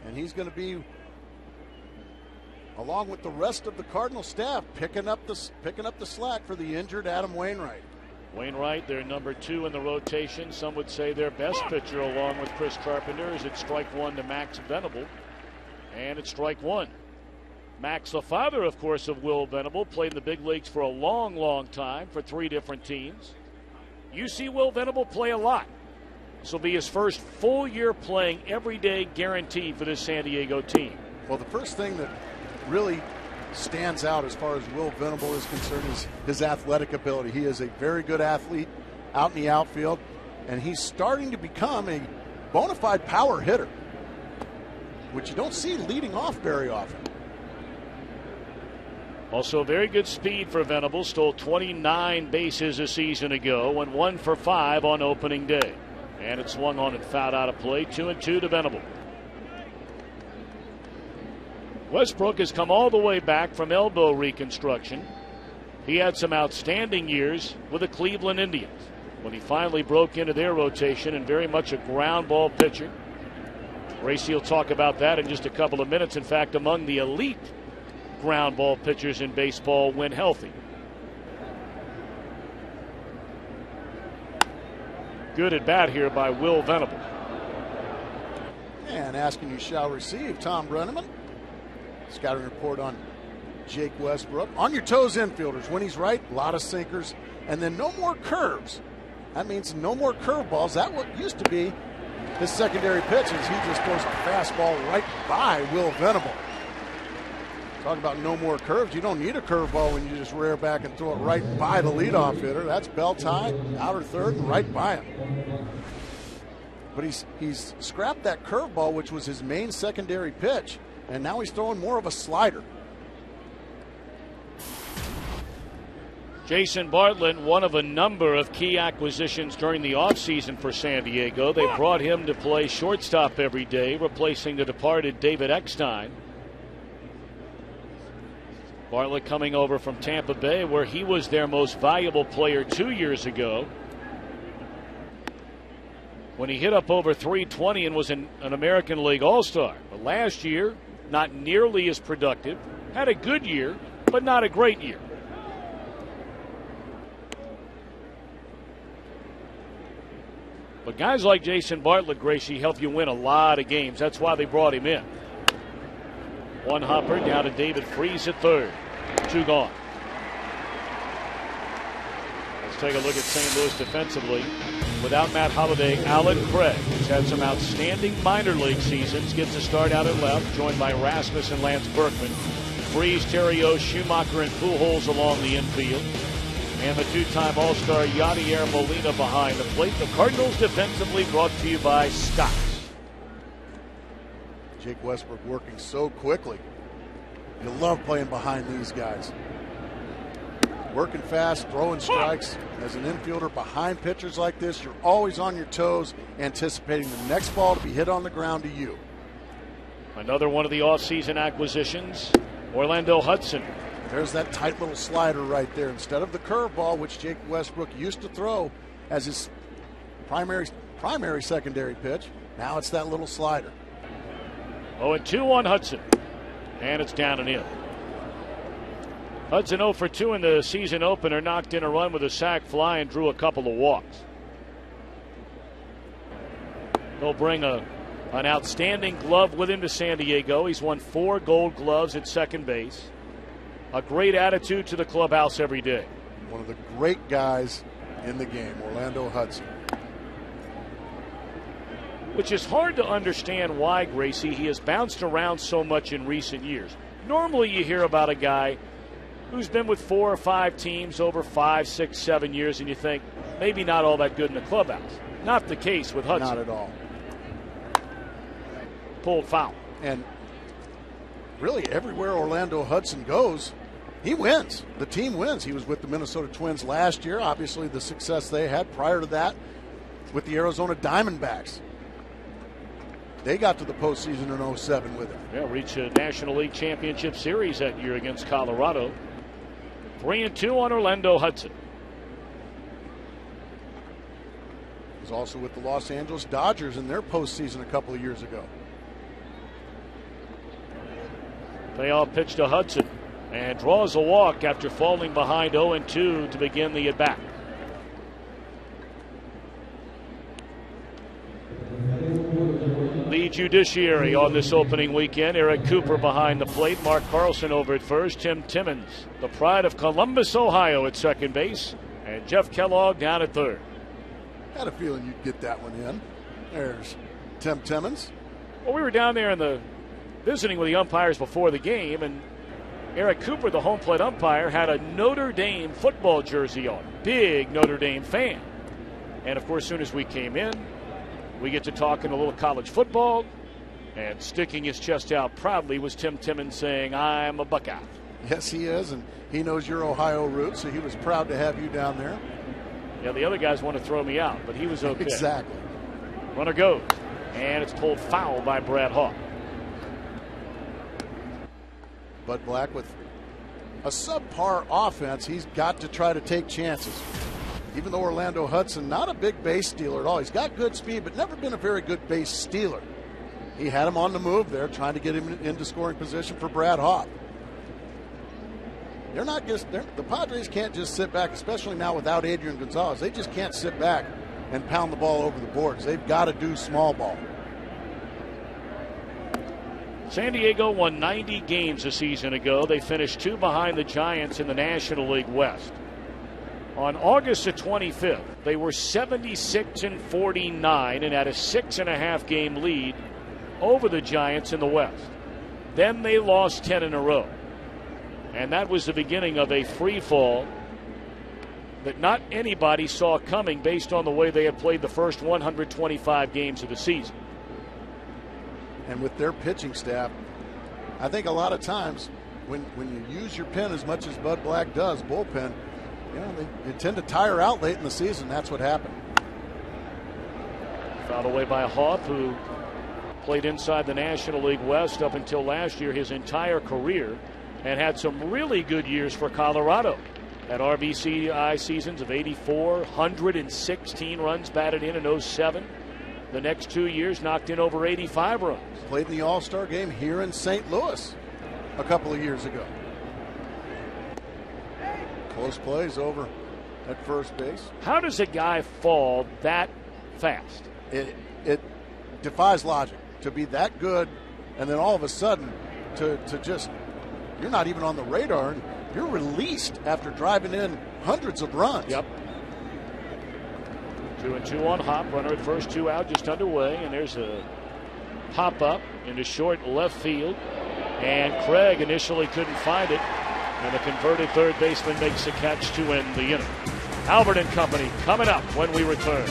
And he's going to be, along with the rest of the Cardinal staff, picking up the slack for the injured Adam Wainwright. Wainwright, their number 2 in the rotation. Some would say their best pitcher, along with Chris Carpenter, is it's strike 1 to Max Venable. And it's strike 1. Max, the father, of course, of Will Venable, played in the big leagues for a long, long time for 3 different teams. You see Will Venable play a lot. This will be his first full year playing every day, guaranteed, for this San Diego team. Well, the first thing that really stands out as far as Will Venable is concerned is his athletic ability. He is a very good athlete out in the outfield, and he's starting to become a bona fide power hitter, which you don't see leading off very often. Also, very good speed for Venable. Stole 29 bases a season ago, went 1 for 5 on opening day. And it swung on and fouled out of play. 2-2 to Venable. Westbrook has come all the way back from elbow reconstruction. He had some outstanding years with the Cleveland Indians when he finally broke into their rotation, and very much a ground ball pitcher. Gracie will talk about that in just a couple of minutes. In fact, among the elite ground ball pitchers in baseball when healthy. Good at bat here by Will Venable. And asking you shall receive, Tom Brenneman. Scouting report on Jake Westbrook. On your toes, infielders. When he's right, a lot of sinkers. And then no more curves. That means no more curveballs. That what used to be his secondary pitches. He just throws a fastball right by Will Venable. Talk about no more curves. You don't need a curveball when you just rear back and throw it right by the leadoff hitter. That's belt tie, outer third, and right by him. But he's scrapped that curveball, which was his main secondary pitch, and now he's throwing more of a slider. Jason Bartlett, one of a number of key acquisitions during the offseason for San Diego. They brought him to play shortstop every day, replacing the departed David Eckstein. Bartlett coming over from Tampa Bay, where he was their most valuable player 2 years ago, when he hit up over 320 and was an American League All-Star. But last year, not nearly as productive. Had a good year, but not a great year. But guys like Jason Bartlett, Gracie, help you win a lot of games. That's why they brought him in. One hopper down to David Freese at third. 2 gone. Let's take a look at St. Louis defensively. Without Matt Holliday, Alan Craig, who's had some outstanding minor league seasons, gets a start out at left, joined by Rasmus and Lance Berkman. Freese, Theriot, Schumacher, and Pujols along the infield. And the 2-time All-Star Yadier Molina behind the plate. The Cardinals defensively brought to you by Scott. Jake Westbrook working so quickly. You love playing behind these guys. Working fast, throwing strikes. As an infielder behind pitchers like this, you're always on your toes, anticipating the next ball to be hit on the ground to you. Another one of the offseason acquisitions, Orlando Hudson. There's that tight little slider right there. Instead of the curveball, which Jake Westbrook used to throw as his primary secondary pitch, now it's that little slider. 0-2 on Hudson. And it's down and in. Hudson 0 for 2 in the season opener, knocked in a run with a sac fly and drew a couple of walks. He'll bring an outstanding glove with him to San Diego. He's won 4 gold gloves at second base. A great attitude to the clubhouse every day. One of the great guys in the game, Orlando Hudson. Which is hard to understand why, Gracie, he has bounced around so much in recent years. Normally you hear about a guy who's been with 4 or 5 teams over 5, 6, 7 years, and you think maybe not all that good in the clubhouse. Not the case with Hudson. Not at all. Pulled foul. And really everywhere Orlando Hudson goes, he wins. The team wins. He was with the Minnesota Twins last year. Obviously the success they had prior to that with the Arizona Diamondbacks. They got to the postseason in 07 with him. Yeah, reached a National League Championship Series that year against Colorado. 3-2 on Orlando Hudson. He was also with the Los Angeles Dodgers in their postseason a couple of years ago. Payoff pitch to Hudson, and draws a walk after falling behind 0-2 to begin the at-bat. The judiciary on this opening weekend: Eric Cooper behind the plate, Mark Carlson over at first, Tim Timmons, the pride of Columbus, Ohio, at second base, and Jeff Kellogg down at third. Had a feeling you'd get that one in. There's Tim Timmons. Well, we were down there visiting with the umpires before the game, and Eric Cooper, the home plate umpire, had a Notre Dame football jersey on. Big Notre Dame fan. And, of course, as soon as we came in, we get to talking a little college football, and sticking his chest out proudly was Tim Timmons saying, "I'm a Buckeye." Yes, he is, and he knows your Ohio roots, so he was proud to have you down there. Yeah, the other guys want to throw me out, but he was okay. Exactly. Runner goes, and it's pulled foul by Brad Hawk. Bud Black, with a subpar offense, he's got to try to take chances. Even though Orlando Hudson, not a big base stealer at all. He's got good speed, but never been a very good base stealer. He had him on the move there, trying to get him into scoring position for Brad Hawk. The Padres can't just sit back, especially now without Adrian Gonzalez. They just can't sit back and pound the ball over the boards. They've got to do small ball. San Diego won 90 games a season ago. They finished 2 behind the Giants in the National League West. On August the 25th, they were 76-49 and had a 6.5 game lead over the Giants in the West. Then they lost 10 in a row. And that was the beginning of a free fall that not anybody saw coming based on the way they had played the first 125 games of the season. And with their pitching staff, I think a lot of times when you use your pen as much as Bud Black does, bullpen, they tend to tire out late in the season. That's what happened. Fouled away by Hoff, who played inside the National League West up until last year his entire career, and had some really good years for Colorado. Had RBCI seasons of 84, 116 runs batted in 07. The next 2 years knocked in over 85 runs. Played in the All-Star game here in St. Louis a couple of years ago. Close plays over at first base. How does a guy fall that fast? It defies logic to be that good, and then all of a sudden to just, you're not even on the radar, and you're released after driving in hundreds of runs. Yep. 2-2 on Hop. Runner at first, 2 out, just underway, and there's a pop up into short left field, and Craig initially couldn't find it, and the converted third baseman makes a catch to end the inning. Albert and Company coming up when we return.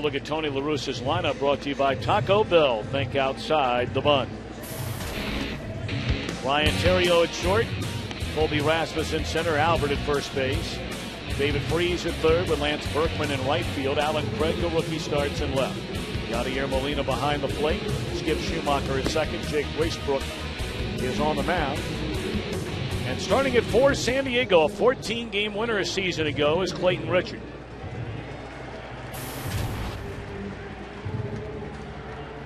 Look at Tony La Russa's lineup, brought to you by Taco Bell. Think outside the bun. Ryan Theriot at short, Colby Rasmussen center, Albert at first base, David Freese at third with Lance Berkman in right field. Alan Craig, the rookie, starts in left. Yadier Molina behind the plate. Skip Schumacher at second. Jake Westbrook is on the mound. And starting at 4, San Diego, a 14-game winner a season ago, is Clayton Richard.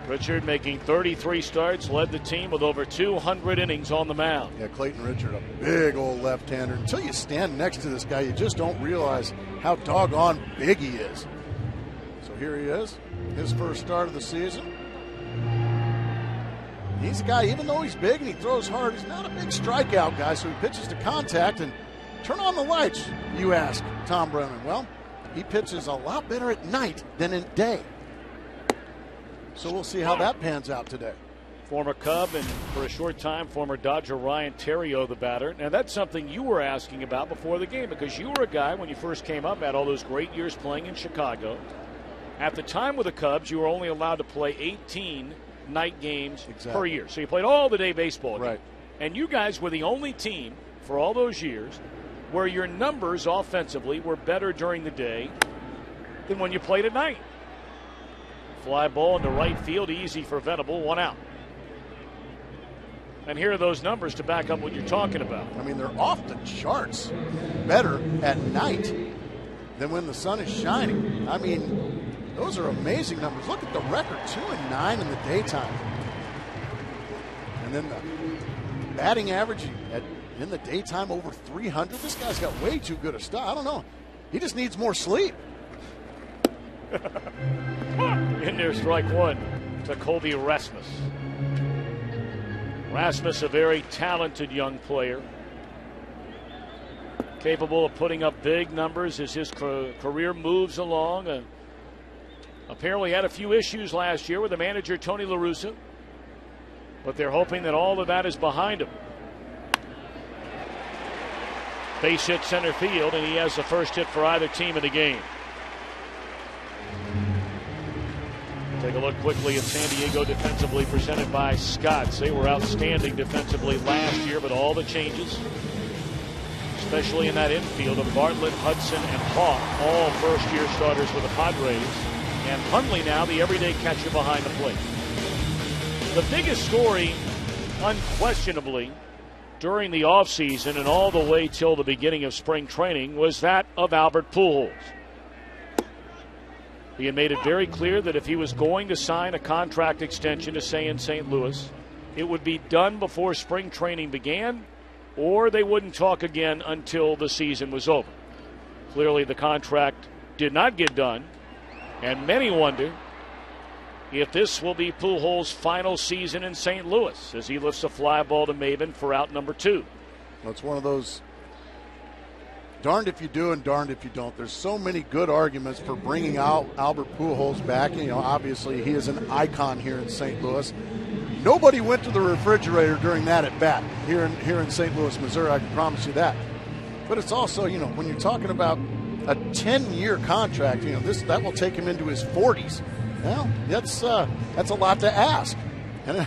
Richard, making 33 starts, led the team with over 200 innings on the mound. Yeah, Clayton Richard, a big old left-hander. Until you stand next to this guy, you just don't realize how doggone big he is. So here he is, his first start of the season. He's a guy, even though he's big and he throws hard, he's not a big strikeout guy, so he pitches to contact. And turn on the lights, you ask Tom Brennan. Well, he pitches a lot better at night than in day. So we'll see how that pans out today. Former Cub and for a short time former Dodger Ryan Theriot, the batter. Now that's something you were asking about before the game, because you were a guy when you first came up, had all those great years playing in Chicago. At the time with the Cubs, you were only allowed to play 18 night games per year. So you played all the day baseball games. Right. And you guys were the only team for all those years where your numbers offensively were better during the day than when you played at night. Fly ball into right field, easy for Venable, 1 out. And here are those numbers to back up what you're talking about. I mean, they're off the charts better at night than when the sun is shining. I mean, those are amazing numbers. Look at the record, 2-9 in the daytime. And then the batting average in the daytime over 300. This guy's got way too good a stuff. I don't know. He just needs more sleep. In there, strike one to Colby Rasmus. Rasmus, a very talented young player, capable of putting up big numbers as his career moves along. Apparently had a few issues last year with the manager Tony La Russa, but they're hoping that all of that is behind him. Base hit center field, and he has the first hit for either team in the game. Take a look quickly at San Diego defensively, presented by Scott's. They were outstanding defensively last year, but all the changes, especially in that infield of Bartlett, Hudson, and Hawk, all first-year starters with the Padres. And Hundley now the everyday catcher behind the plate. The biggest story, unquestionably, during the offseason and all the way till the beginning of spring training was that of Albert Pujols. He had made it very clear that if he was going to sign a contract extension to stay in St. Louis, it would be done before spring training began, or they wouldn't talk again until the season was over. Clearly the contract did not get done, and many wonder if this will be Pujols' final season in St. Louis as he lifts a fly ball to Maven for out number 2. Well, it's one of those darned if you do and darned if you don't. There's so many good arguments for bringing out Albert Pujols back. You know, obviously he is an icon here in St. Louis. Nobody went to the refrigerator during that at bat here in St. Louis, Missouri. I can promise you that. But it's also, you know, when you're talking about a 10-year contract, you know, that will take him into his 40s. Well, that's a lot to ask, and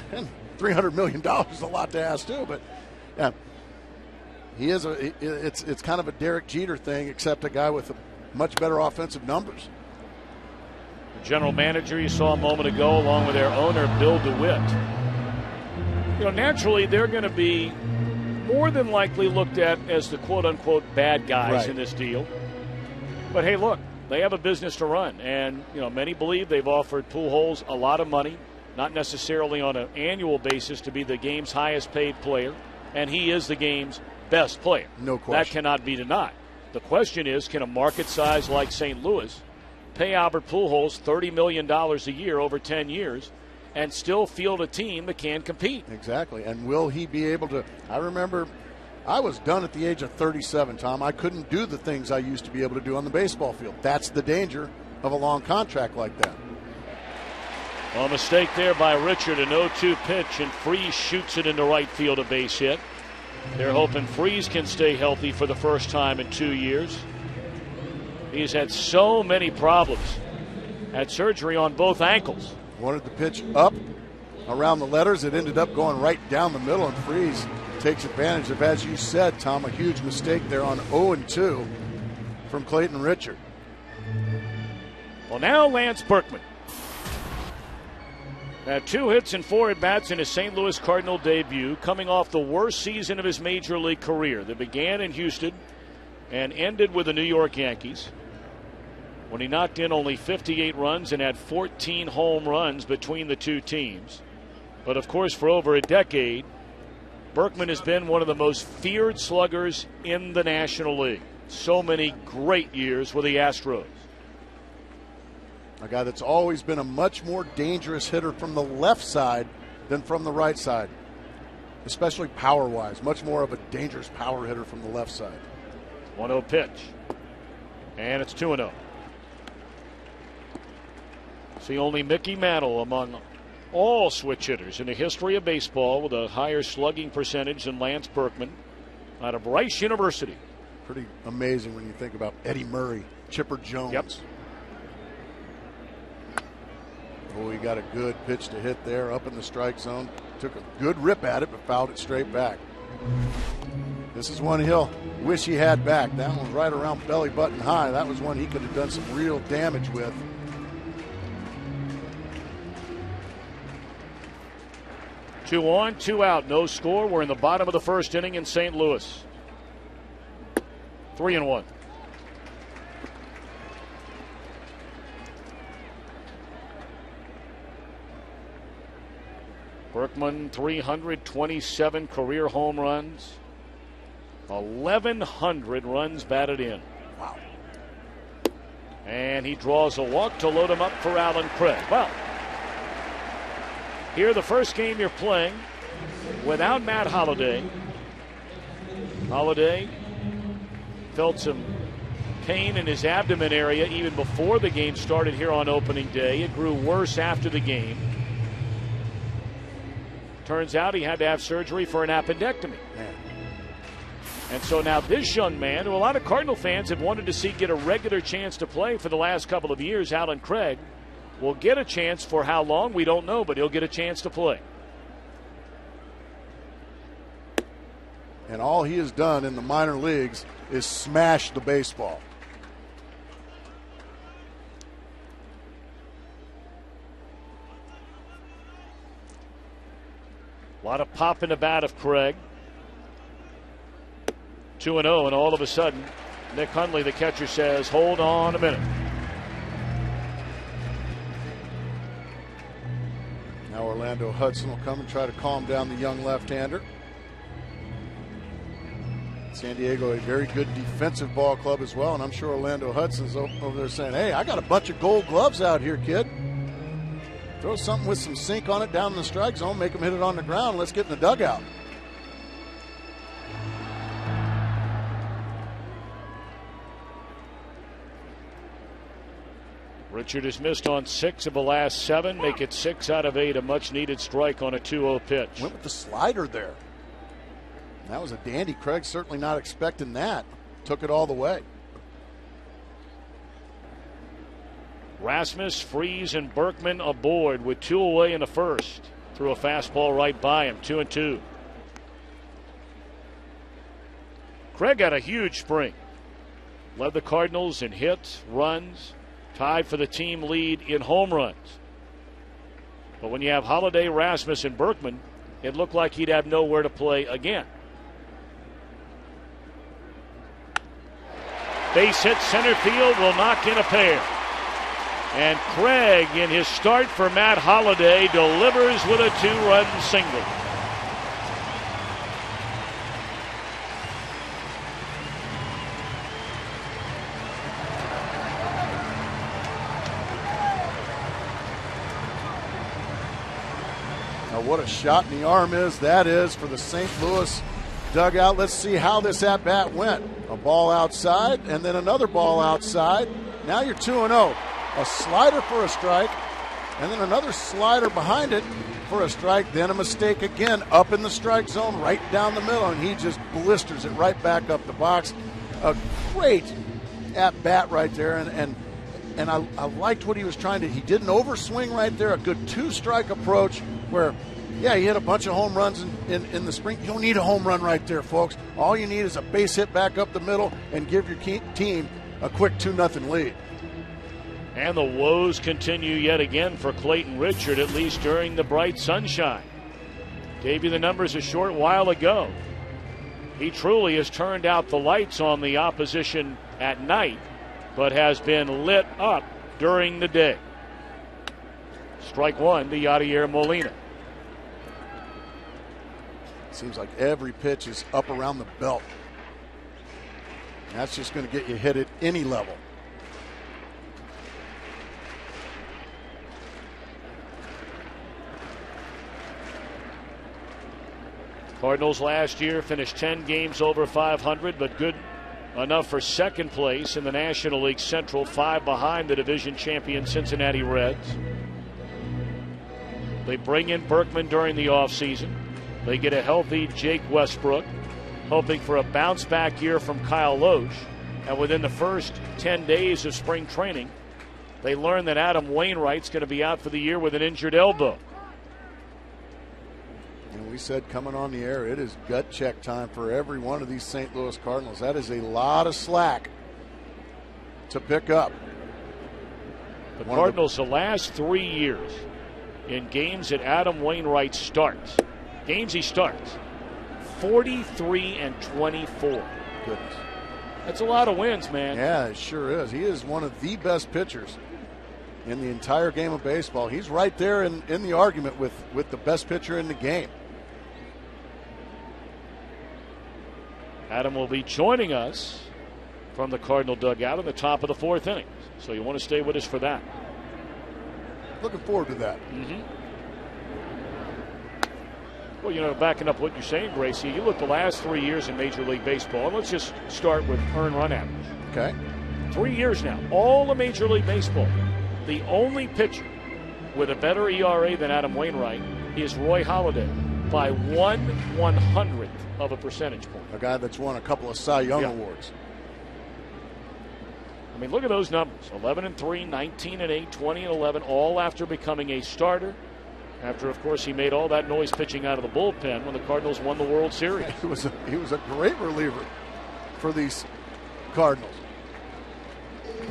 $300 million is a lot to ask too. But yeah. He is it's kind of a Derek Jeter thing, except a guy with much better offensive numbers. The general manager you saw a moment ago, along with their owner, Bill DeWitt. You know, naturally they're going to be more than likely looked at as the quote-unquote bad guys in this deal. But hey, look, they have a business to run, and you know many believe they've offered Pujols a lot of money, not necessarily on an annual basis to be the game's highest-paid player, and he is the game's best player. No question. That cannot be denied. The question is, can a market size like St. Louis pay Albert Pujols $30 million a year over 10 years and still field a team that can compete? Exactly. And will he be able to? I remember I was done at the age of 37, Tom. I couldn't do the things I used to be able to do on the baseball field. That's the danger of a long contract like that. A mistake there by Richard, an 0-2 pitch, and Freese shoots it into right field, a base hit. They're hoping Freese can stay healthy for the first time in 2 years. He's had so many problems. Had surgery on both ankles. Wanted the pitch up around the letters. It ended up going right down the middle, and Freese takes advantage of, as you said, Tom, a huge mistake there on 0-2. from Clayton Richard. Well, now Lance Berkman had 2 hits and 4 at-bats in his St. Louis Cardinal debut, coming off the worst season of his major league career that began in Houston and ended with the New York Yankees, when he knocked in only 58 runs and had 14 home runs between the two teams. But of course, for over a decade, Berkman has been one of the most feared sluggers in the National League. So many great years with the Astros. A guy that's always been a much more dangerous hitter from the left side than from the right side, especially power-wise. Much more of a dangerous power hitter from the left side. 1-0 pitch. And it's 2-0. See, only Mickey Mantle among all switch hitters in the history of baseball with a higher slugging percentage than Lance Berkman out of Rice University. Pretty amazing when you think about Eddie Murray, Chipper Jones. Yep. Oh, he got a good pitch to hit there up in the strike zone. Took a good rip at it, but fouled it straight back. This is one he'll wish he had back. That one was right around belly button high. That was one he could have done some real damage with. Two on, 2 out, no score. We're in the bottom of the first inning in St. Louis. 3-1. Berkman, 327 career home runs, 1,100 runs batted in. Wow. And he draws a walk to load him up for Alan Craig. Well, here the first game you're playing without Matt Holliday. Holliday felt some pain in his abdomen area even before the game started here on opening day. It grew worse after the game. Turns out he had to have surgery for an appendectomy. Man. And so now this young man, who a lot of Cardinal fans have wanted to see get a regular chance to play for the last couple of years, Alan Craig, will get a chance. For how long, we don't know, but he'll get a chance to play. And all he has done in the minor leagues is smash the baseball. A lot of pop in the bat of Craig. 2-0, and all of a sudden, Nick Hundley, the catcher, says, hold on a minute. Now Orlando Hudson will come and try to calm down the young left-hander. San Diego, a very good defensive ball club as well, and I'm sure Orlando Hudson's over there saying, hey, I got a bunch of gold gloves out here, kid. Throw something with some sink on it down in the strike zone, make them hit it on the ground, let's get in the dugout. Richard has missed on 6 of the last 7, make it 6 out of 8, a much-needed strike on a 2-0 pitch. Went with the slider there. That was a dandy. Craig certainly not expecting that. Took it all the way. Rasmus, Freese, and Berkman aboard with 2 away in the first. Threw a fastball right by him, 2-2. Craig had a huge spring. Led the Cardinals in hits, runs, tied for the team lead in home runs. But when you have Holliday, Rasmus, and Berkman, it looked like he'd have nowhere to play again. Base hit center field will knock in a pair. And Craig, in his start for Matt Holliday, delivers with a 2-run single. Now what a shot in the arm that is for the St. Louis dugout. Let's see how this at-bat went. A ball outside and then another ball outside. Now you're 2-0. A slider for a strike, and then another slider behind it for a strike, then a mistake again up in the strike zone right down the middle, and he just blisters it right back up the box. A great at-bat right there, and I liked what he was trying to, he did an overswing right there, a good 2-strike approach where, yeah, he hit a bunch of home runs in the spring. You don't need a home run right there, folks. All you need is a base hit back up the middle and give your team a quick 2-0 lead. And the woes continue yet again for Clayton Richard, at least during the bright sunshine. Gave you the numbers a short while ago. He truly has turned out the lights on the opposition at night, but has been lit up during the day. Strike one to Yadier Molina. Seems like every pitch is up around the belt. That's just going to get you hit at any level. Cardinals last year finished 10 games over 500, but good enough for second place in the National League Central, 5 behind the division champion Cincinnati Reds. They bring in Berkman during the offseason. They get a healthy Jake Westbrook, hoping for a bounce-back year from Kyle Loesch. And within the first 10 days of spring training, they learn that Adam Wainwright's going to be out for the year with an injured elbow. And we said coming on the air, it is gut check time for every one of these St. Louis Cardinals. That is a lot of slack to pick up. The Cardinals, the last 3 years, in games that Adam Wainwright starts, games he starts, 43-24. Goodness. That's a lot of wins, man. Yeah, it sure is. He is one of the best pitchers in the entire game of baseball. He's right there in the argument with the best pitcher in the game. Adam will be joining us from the Cardinal dugout in the top of the 4th inning. So you want to stay with us for that. Looking forward to that. Mm-hmm. Well, you know, backing up what you're saying, Gracie, you look the last 3 years in Major League Baseball, and let's just start with earned run average. Okay. 3 years now, all of Major League Baseball. The only pitcher with a better ERA than Adam Wainwright is Roy Halladay by 1/100th of a percentage point. A guy that's won a couple of Cy Young awards. I mean, look at those numbers. 11-3, 19-8, 20-11, all after becoming a starter. After, of course, he made all that noise pitching out of the bullpen when the Cardinals won the World Series. He was a great reliever for these Cardinals.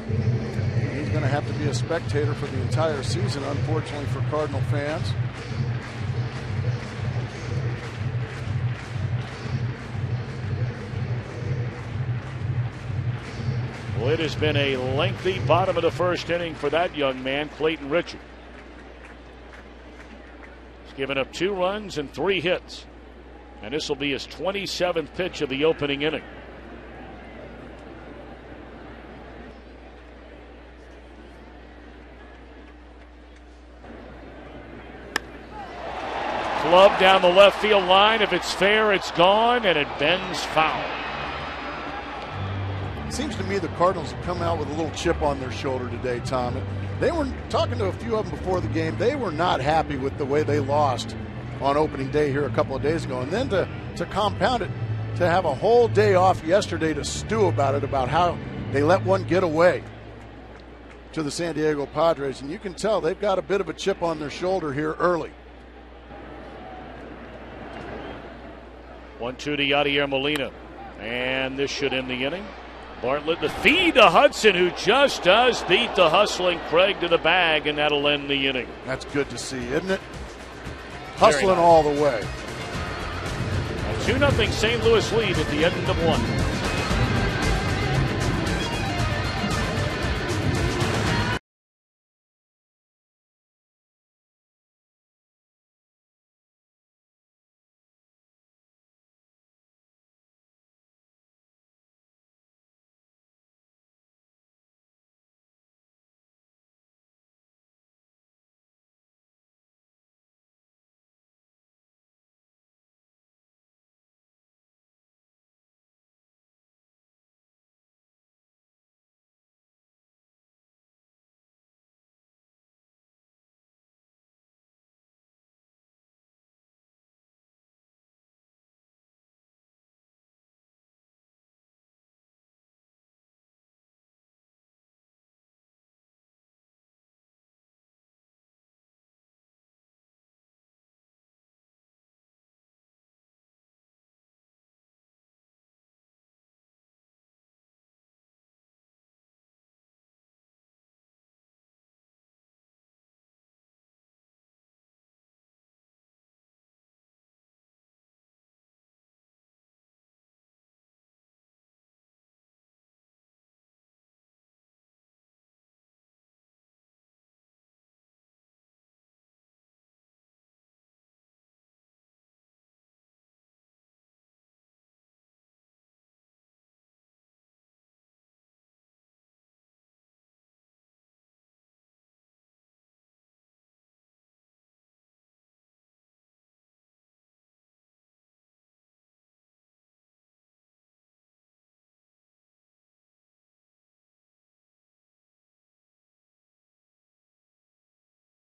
He's going to have to be a spectator for the entire season, unfortunately, for Cardinal fans. Well, it has been a lengthy bottom of the 1st inning for that young man, Clayton Richard. He's given up 2 runs and 3 hits. And this will be his 27th pitch of the opening inning. Club down the left field line. If it's fair, it's gone, and it bends foul. Seems to me the Cardinals have come out with a little chip on their shoulder today, Tom. They were talking to a few of them before the game. They were not happy with the way they lost on opening day here a couple of days ago. And then to compound it, to have a whole day off yesterday to stew about it, about how they let one get away to the San Diego Padres. And you can tell they've got a bit of a chip on their shoulder here early. 1-2 to Yadier Molina. And this should end the inning. Bartlett, the feed to Hudson, who just does beat the hustling Craig to the bag, and that'll end the inning. That's good to see, isn't it? Hustling nice. All the way. A 2-0 St. Louis lead at the end of 1.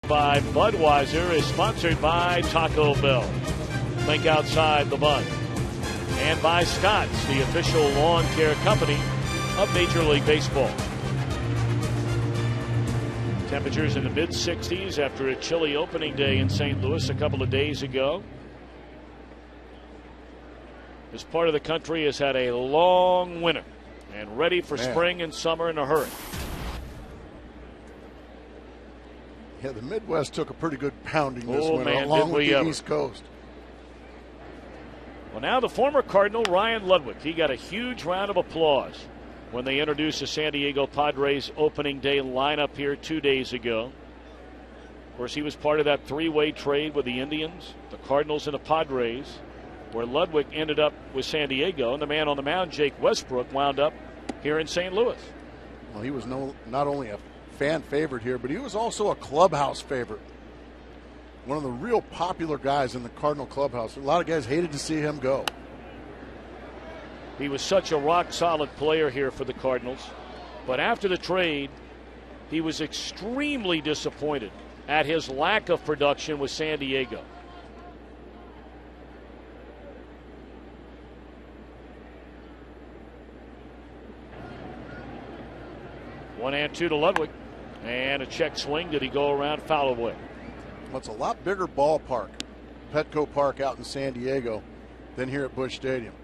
By Budweiser is sponsored by Taco Bell. Link outside the bun. And by Scott's, the official lawn care company of Major League Baseball. Temperatures in the mid-60s after a chilly opening day in St. Louis a couple of days ago. This part of the country has had a long winter and ready for spring and summer in a hurry. Yeah, the Midwest took a pretty good pounding this winter, along with the East Coast. Well, now the former Cardinal Ryan Ludwig, he got a huge round of applause when they introduced the San Diego Padres opening day lineup here 2 days ago. Of course, he was part of that three-way trade with the Indians, the Cardinals, and the Padres, where Ludwig ended up with San Diego, and the man on the mound, Jake Westbrook, wound up here in St. Louis. Well, he was not only a fan favorite here, but he was also a clubhouse favorite. One of the real popular guys in the Cardinal clubhouse. A lot of guys hated to see him go. He was such a rock-solid player here for the Cardinals. But after the trade, he was extremely disappointed at his lack of production with San Diego. One and two to Ludwig. And a check swing. Did he go around? Foul away. Well, it's a lot bigger ballpark, Petco Park out in San Diego, than here at Busch Stadium.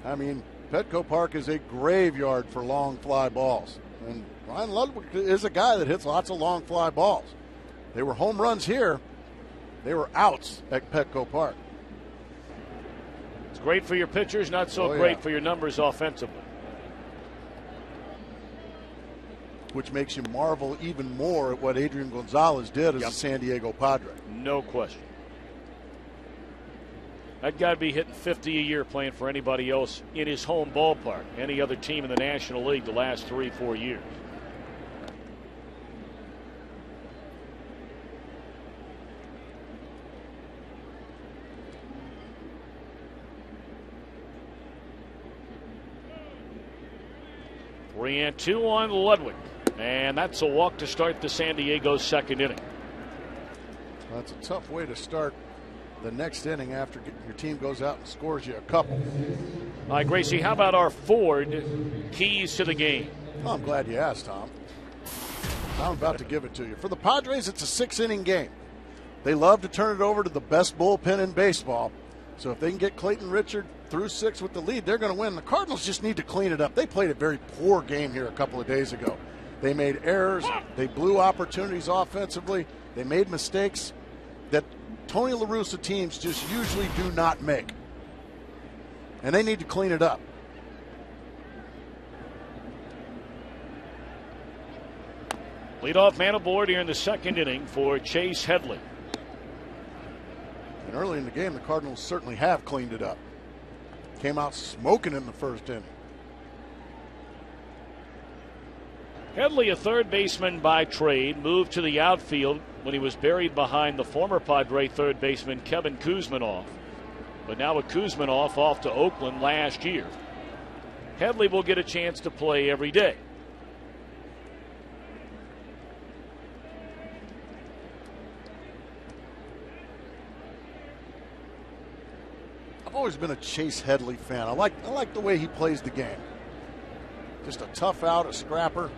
I mean, Petco Park is a graveyard for long fly balls. And Ryan Ludwig is a guy that hits lots of long fly balls. They were home runs here. They were outs at Petco Park. It's great for your pitchers, not so great for your numbers offensively. Which makes you marvel even more at what Adrian Gonzalez did as a San Diego Padre. No question. That guy would be hitting 50 a year playing for anybody else in his home ballpark, any other team in the National League the last 3-4 years. Three and two on Ludwig. And that's a walk to start the San Diego second inning. Well, that's a tough way to start the next inning after your team goes out and scores you a couple. All right, Gracie, how about our Ford keys to the game? Well, I'm glad you asked, Tom. I'm about to give it to you. For the Padres, it's a 6-inning game. They love to turn it over to the best bullpen in baseball. So if they can get Clayton Richard through 6 with the lead, they're going to win. The Cardinals just need to clean it up. They played a very poor game here a couple of days ago. They made errors. They blew opportunities offensively. They made mistakes that Tony La Russa teams just usually do not make. And they need to clean it up. Leadoff man aboard here in the second inning for Chase Headley. And early in the game, the Cardinals certainly have cleaned it up. Came out smoking in the first inning. Headley, a third baseman by trade, moved to the outfield when he was buried behind the former Padre third baseman Kevin Kuzminoff. But now with Kuzminoff off to Oakland last year, Headley will get a chance to play every day. I've always been a Chase Headley fan. I like the way he plays the game. Just a tough out, a scrapper.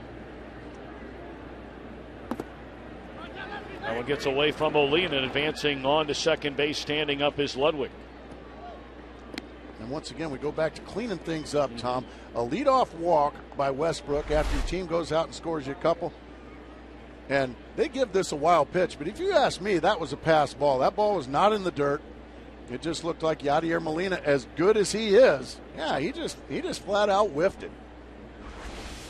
That one gets away from Molina, and advancing on to second base, standing up is Ludwig. And once again, we go back to cleaning things up, Tom. A leadoff walk by Westbrook after your team goes out and scores you a couple. And they give this a wild pitch, but if you ask me, that was a pass ball. That ball was not in the dirt. It just looked like Yadier Molina, as good as he is, he just flat out whiffed it.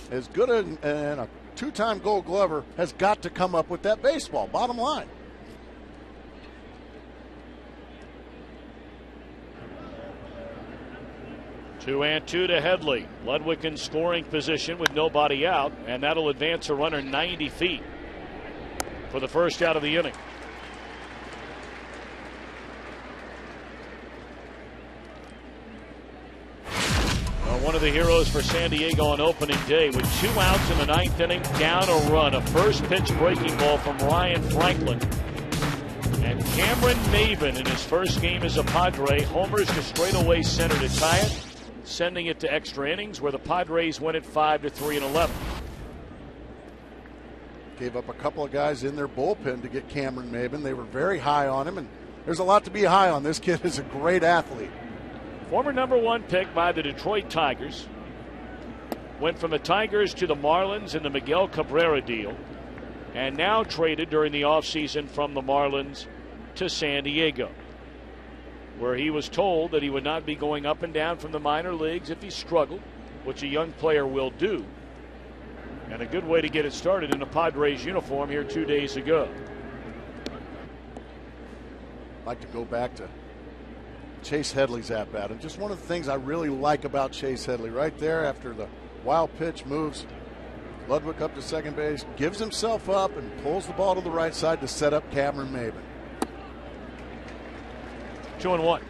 As good and a two-time Gold Glover has got to come up with that baseball, bottom line. Two and two to Headley. Ludwig in scoring position with nobody out, and that'll advance a runner 90 feet for the first out of the inning. One of the heroes for San Diego on opening day with 2 outs in the 9th inning, down a run. A first pitch breaking ball from Ryan Franklin. And Cameron Maben in his first game as a Padre homers to straightaway center to tie it, sending it to extra innings where the Padres win it 5-3 in 11. Gave up a couple of guys in their bullpen to get Cameron Maben. They were very high on him, and there's a lot to be high on. This kid is a great athlete. Former #1 pick by the Detroit Tigers. Went from the Tigers to the Marlins in the Miguel Cabrera deal. And now traded during the offseason from the Marlins to San Diego, where he was told that he would not be going up and down from the minor leagues if he struggled, which a young player will do. And a good way to get it started in a Padres uniform here 2 days ago. I'd like to go back to Chase Headley's at-bat. And just one of the things I really like about Chase Headley, right there after the wild pitch, moves Ludwig up to second base, gives himself up, and pulls the ball to the right side to set up Cameron Maben. 2-1.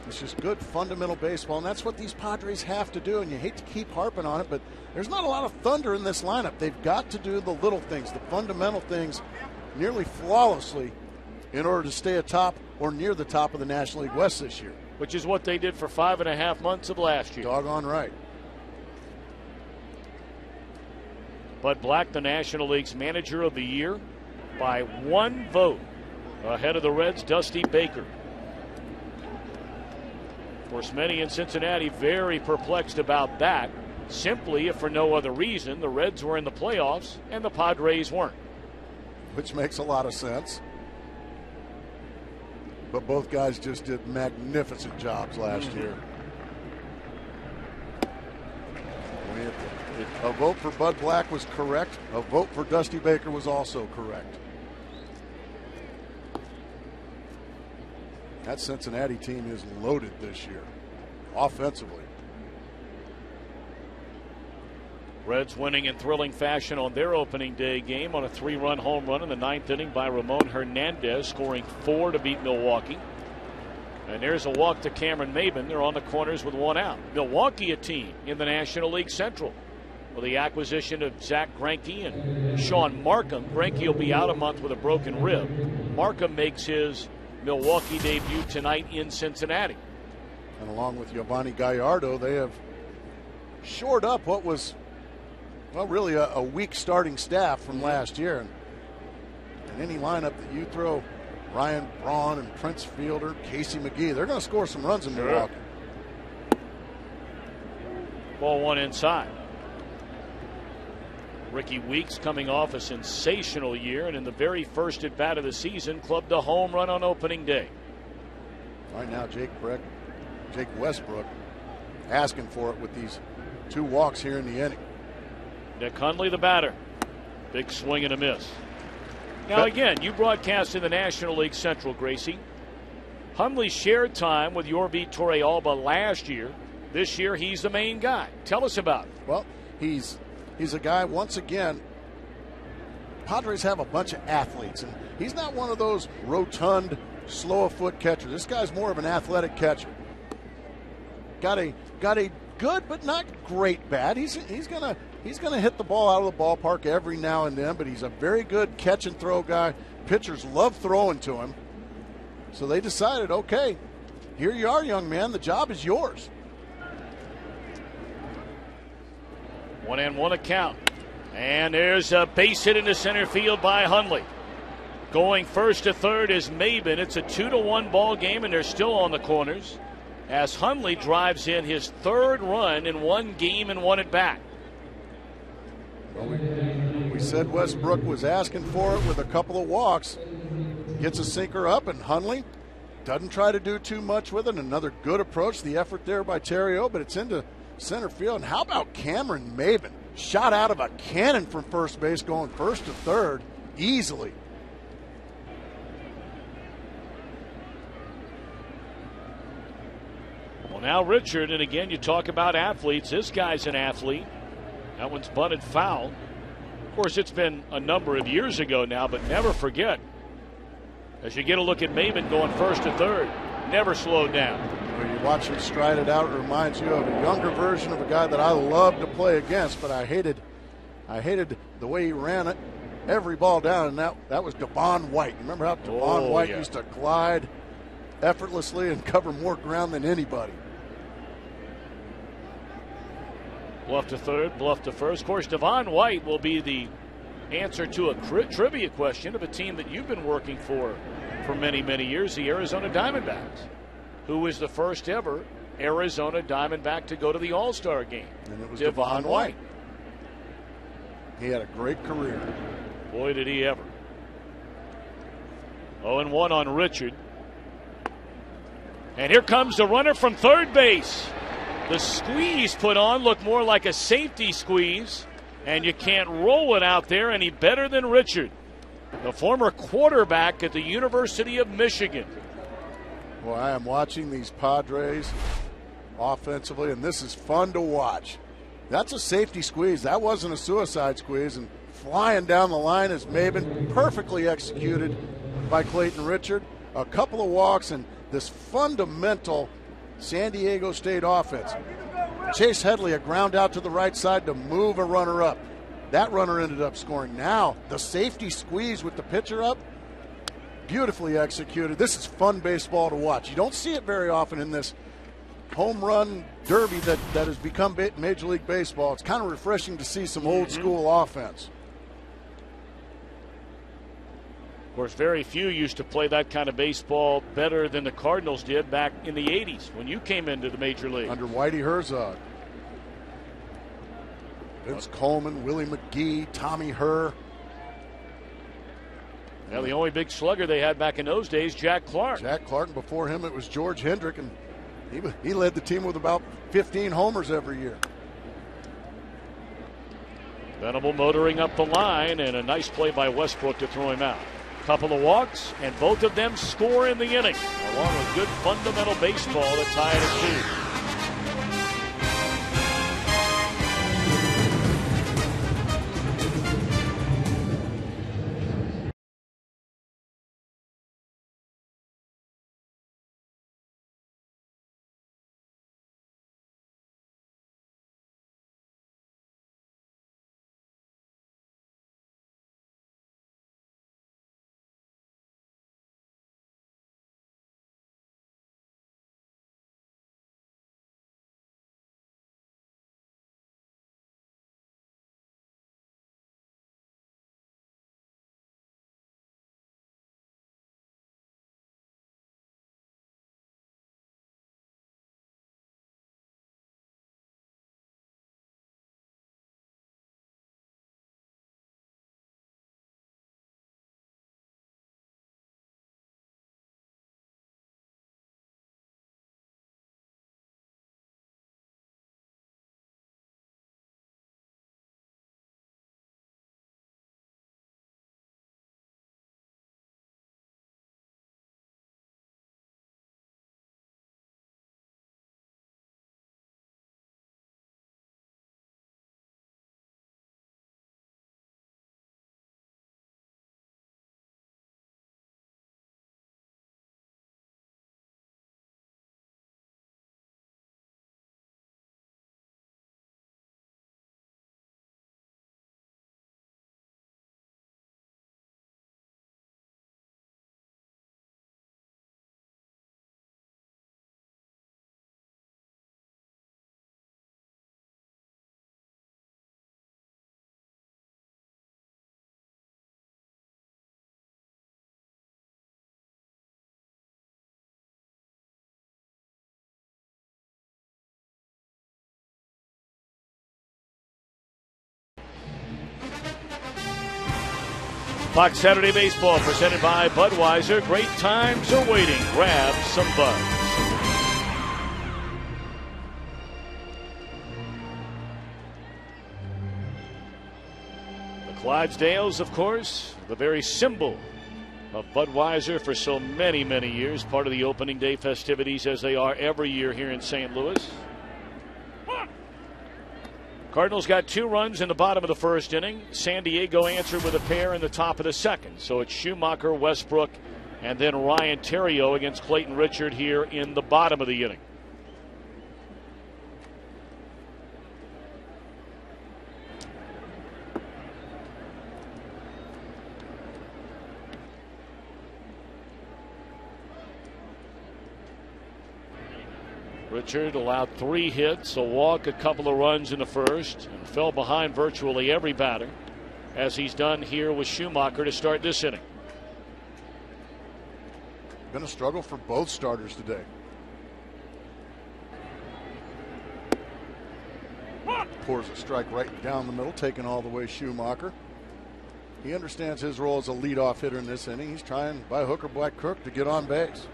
It's just good fundamental baseball, and that's what these Padres have to do, and you hate to keep harping on it, but there's not a lot of thunder in this lineup. They've got to do the little things, the fundamental things, nearly flawlessly in order to stay atop or near the top of the National League West this year. Which is what they did for 5.5 months of last year. Doggone right. Bud Black, the National League's Manager of the Year, by 1 vote, ahead of the Reds' Dusty Baker. Of course, many in Cincinnati very perplexed about that, simply if for no other reason the Reds were in the playoffs and the Padres weren't. Which makes a lot of sense. But both guys just did magnificent jobs last year. A vote for Bud Black was correct. A vote for Dusty Baker was also correct. That Cincinnati team is loaded this year, offensively. Reds winning in thrilling fashion on their opening day game on a 3-run home run in the 9th inning by Ramon Hernandez, scoring 4 to beat Milwaukee. And there's a walk to Cameron Maben. They're on the corners with 1 out. Milwaukee, a team in the National League Central. With the acquisition of Zach Greinke and Sean Markham, Greinke will be out a month with a broken rib. Markham makes his Milwaukee debut tonight in Cincinnati. And along with Giovanni Gallardo, they have shored up what was, well, really a weak starting staff from last year. And any lineup that you throw Ryan Braun and Prince Fielder, Casey McGee, they're going to score some runs in Milwaukee. Ball 1 inside. Ricky Weeks coming off a sensational year, and in the very first at bat of the season, clubbed a home run on opening day. Right now, Jake Westbrook asking for it with these 2 walks here in the inning. Nick Hundley, the batter. Big swing and a miss. Now, again, you broadcast in the National League Central, Gracie. Hundley shared time with Yorbi Torrealba last year. This year, he's the main guy. Tell us about it. Well, he's a guy, once again, Padres have a bunch of athletes, and he's not one of those rotund, slow-of-foot catchers. This guy's more of an athletic catcher. Got a good but not great bat. He's gonna hit the ball out of the ballpark every now and then, but he's a very good catch and throw guy. Pitchers love throwing to him. So they decided, okay, here you are, young man. The job is yours. 1-1 a count. And there's a base hit into center field by Hundley. Going first to third is Maben. It's a 2-1 ball game, and they're still on the corners as Hundley drives in his 3rd run in 1 game and 1 at bat. Well, we said Westbrook was asking for it with a couple of walks. Gets a sinker up, and Hundley doesn't try to do too much with it. Another good approach. The effort there by Theriot, but it's into center field. And how about Cameron Maben? Shot out of a cannon from first base, going first to third easily. Well, now Richard, and again, you talk about athletes. This guy's an athlete. That one's bunted foul. Of course, it's been a number of years ago now, but never forget, as you get a look at Maben going first to third, never slowed down. When you watch him stride it out, it reminds you of a younger version of a guy that I loved to play against, but I hated the way he ran it. Every ball down, and that was Devon White. Remember how Devon White used to glide effortlessly and cover more ground than anybody. Bluff to third, bluff to first. Of course, Devon White will be the answer to a trivia question of a team that you've been working for many, many years, the Arizona Diamondbacks, who was the first ever Arizona Diamondback to go to the All-Star game. And it was Devon White. He had a great career. Boy, did he ever. 0-1 on Richard. And here comes the runner from third base. The squeeze put on looked more like a safety squeeze, and you can't roll it out there any better than Richard, the former quarterback at the University of Michigan. Well, I am watching these Padres offensively, and this is fun to watch. That's a safety squeeze. That wasn't a suicide squeeze, and flying down the line is Maven, perfectly executed by Clayton Richard. A couple of walks and this fundamental San Diego State offense. Chase Headley, a ground out to the right side to move a runner up. That runner ended up scoring. Now, the safety squeeze with the pitcher up, beautifully executed. This is fun baseball to watch. You don't see it very often in this home run derby that has become Major League Baseball. It's kind of refreshing to see some old school offense. Of course, very few used to play that kind of baseball better than the Cardinals did back in the 80s when you came into the Major League. Under Whitey Herzog. Vince Coleman, Willie McGee, Tommy Herr. Well, the only big slugger they had back in those days, Jack Clark. Jack Clark, and before him it was George Hendrick, and he led the team with about 15 homers every year. Venable motoring up the line, and a nice play by Westbrook to throw him out. Couple of walks, and both of them score in the inning, along with good fundamental baseball to tie it at 2. Fox Saturday Baseball presented by Budweiser. Great times are waiting. Grab some Bud. The Clydesdales, of course, the very symbol of Budweiser for so many, many years. Part of the opening day festivities as they are every year here in St. Louis. Cardinals got 2 runs in the bottom of the first inning. San Diego answered with a pair in the top of the second. So it's Schumacher, Westbrook, And then Ryan Theriot against Clayton Richard here in the bottom of the inning. Richard allowed 3 hits, a walk, a couple of runs in the first, and fell behind virtually every batter, as he's done here with Schumacher to start this inning. Going to struggle for both starters today. Pours a strike right down the middle, taking all the way Schumacher. He understands his role as a leadoff hitter in this inning. He's trying by hook or by crook to get on base.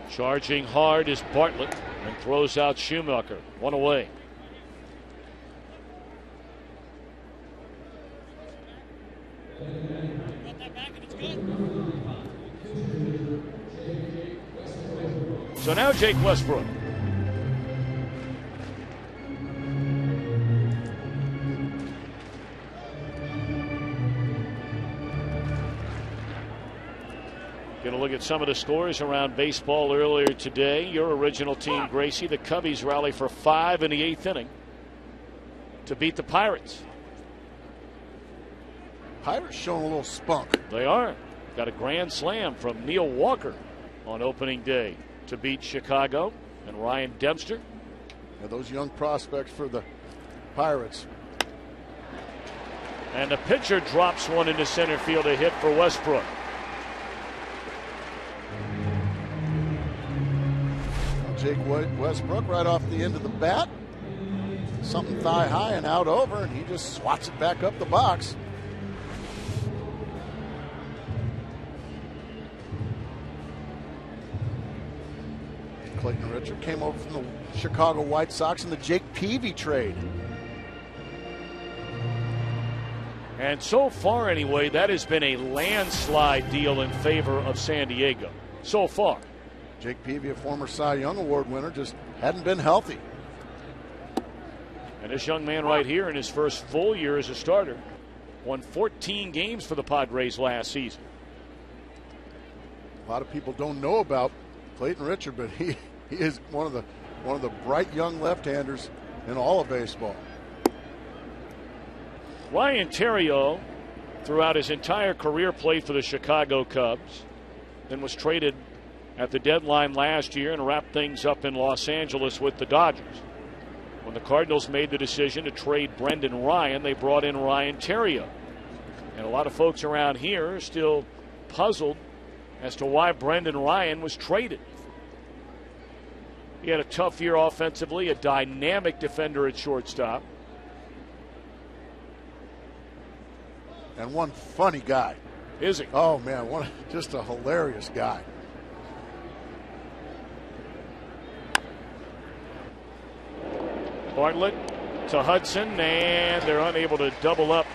Charging hard is Bartlett and throws out Schumacher. 1 away. So now Jake Westbrook. Going to look at some of the scores around baseball earlier today. Your original team, Gracie, the Cubbies rally for 5 in the 8th inning to beat the Pirates. Pirates showing a little spunk. They are. Got a grand slam from Neil Walker on opening day to beat Chicago and Ryan Dempster. Yeah, those young prospects for the Pirates. And the pitcher drops one into center field, a hit for Westbrook. Jake Westbrook right off the end of the bat. Something thigh high and out over, and he just swats it back up the box. Clayton Richard came over from the Chicago White Sox in the Jake Peavy trade. And so far, anyway, that has been a landslide deal in favor of San Diego. So far. Jake Peavy, a former Cy Young Award winner, just hadn't been healthy. And this young man right here in his first full year as a starter won 14 games for the Padres last season. A lot of people don't know about Clayton Richard, but he is one of the bright young left-handers in all of baseball. Ryan Theriot, throughout his entire career, played for the Chicago Cubs, then was traded at the deadline last year and wrapped things up in Los Angeles with the Dodgers. When the Cardinals made the decision to trade Brendan Ryan, they brought in Ryan Theriot. And a lot of folks around here are still puzzled as to why Brendan Ryan was traded. He had a tough year offensively, a dynamic defender at shortstop. And one funny guy. Is he? Oh, man, just a hilarious guy. Bartlett to Hudson, and they're unable to double up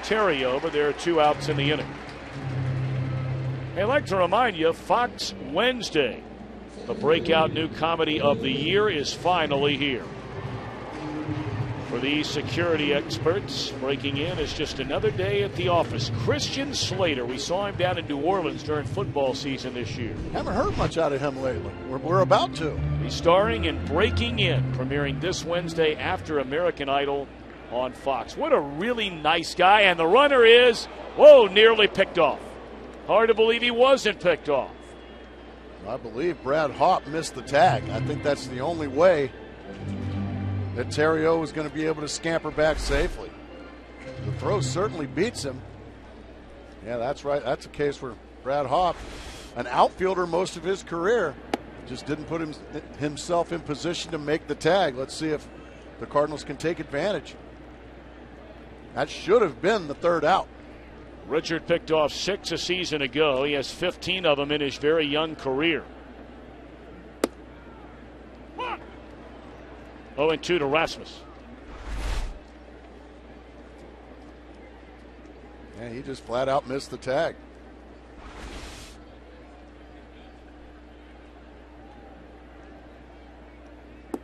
Theriot, but there are 2 outs in the inning. I'd like to remind you, Fox Wednesday, the breakout new comedy of the year, is finally here. For these security experts, breaking in is just another day at the office. Christian Slater, we saw him down in New Orleans during football season this year. Haven't heard much out of him lately. We're about to. He's starring in Breaking In, premiering this Wednesday after American Idol on Fox. What a really nice guy, and the runner is, whoa, nearly picked off. Hard to believe he wasn't picked off. I believe Brad Haupt missed the tag. I think that's the only way that Theriot was going to be able to scamper back safely. The throw certainly beats him. Yeah, that's right. That's a case where Brad Haupt, an outfielder most of his career, just didn't put himself in position to make the tag. Let's see if the Cardinals can take advantage. That should have been the 3rd out. Richard picked off 6 a season ago. He has 15 of them in his very young career. 0-2 to Rasmus. Yeah, he just flat out missed the tag. And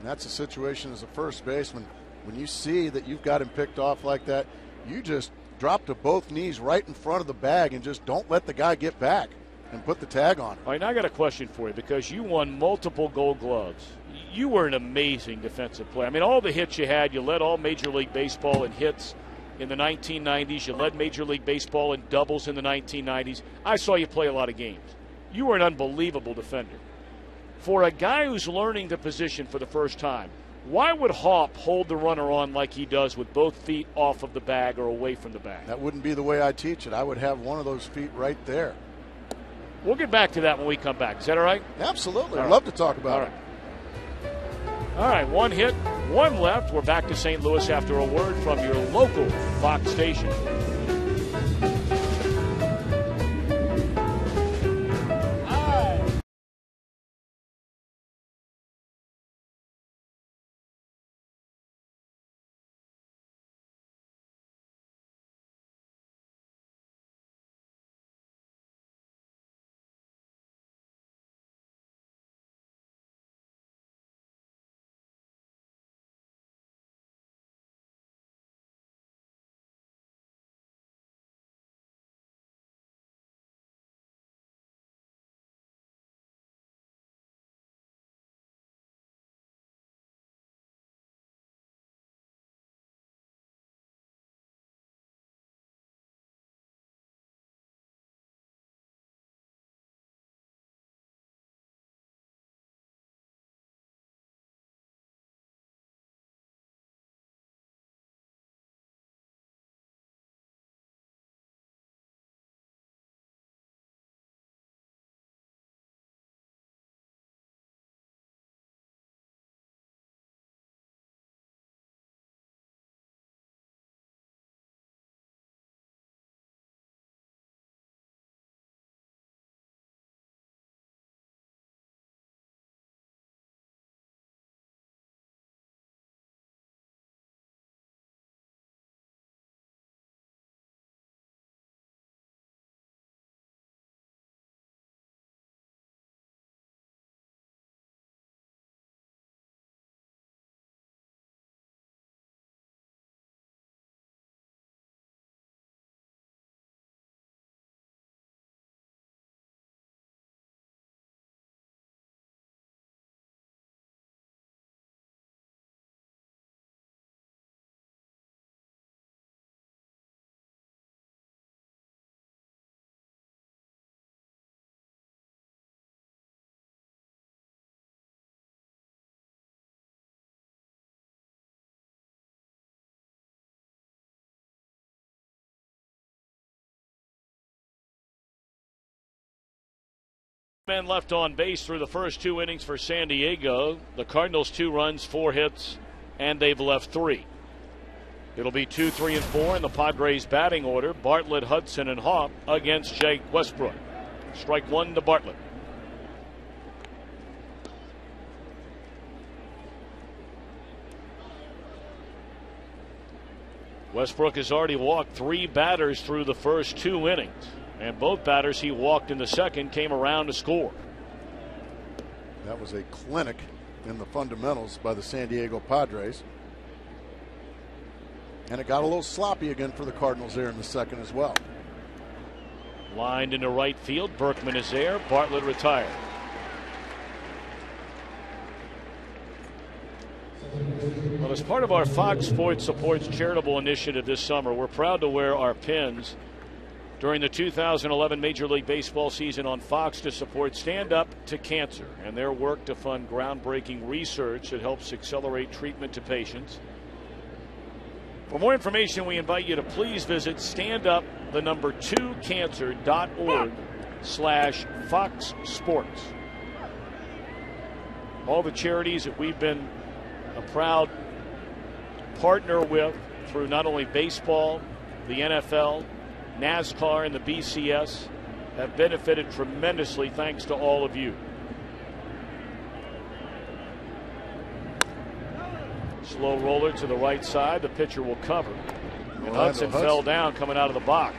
that's a situation as a first baseman. When you see that you've got him picked off like that, you just drop to both knees right in front of the bag and just don't let the guy get back and put the tag on him. All right, now I got a question for you because you won multiple Gold Gloves. You were an amazing defensive player. I mean, all the hits you had, you led all Major League Baseball in hits in the 1990s. You led Major League Baseball in doubles in the 1990s. I saw you play a lot of games. You were an unbelievable defender. For a guy who's learning the position for the first time, why would Haup hold the runner on like he does with both feet off of the bag or away from the bag? That wouldn't be the way I teach it. I would have one of those feet right there. We'll get back to that when we come back. Is that all right? Absolutely. I'd love to talk about it. All right, one hit, one left. We're back to St. Louis after a word from your local Fox station. Men left on base through the first two innings for San Diego. The Cardinals 2 runs, 4 hits, and they've left 3. It'll be 2, 3, and 4 in the Padres batting order. Bartlett, Hudson, and Haup against Jake Westbrook. Strike 1 to Bartlett. Westbrook has already walked 3 batters through the first 2 innings. And both batters he walked in the second came around to score. That was a clinic in the fundamentals by the San Diego Padres. And it got a little sloppy again for the Cardinals there in the second as well. Lined into right field. Berkman is there. Bartlett retired. Well, as part of our Fox Sports Supports charitable initiative this summer, we're proud to wear our pins during the 2011 Major League Baseball season on Fox to support Stand Up to Cancer and their work to fund groundbreaking research that helps accelerate treatment to patients. For more information, we invite you to please visit standup2cancer.org/Fox Sports. All the charities that we've been a proud partner with through not only baseball, the NFL, NASCAR, and the BCS have benefited tremendously thanks to all of you. Slow roller to the right side. The pitcher will cover. And Hudson fell down coming out of the box.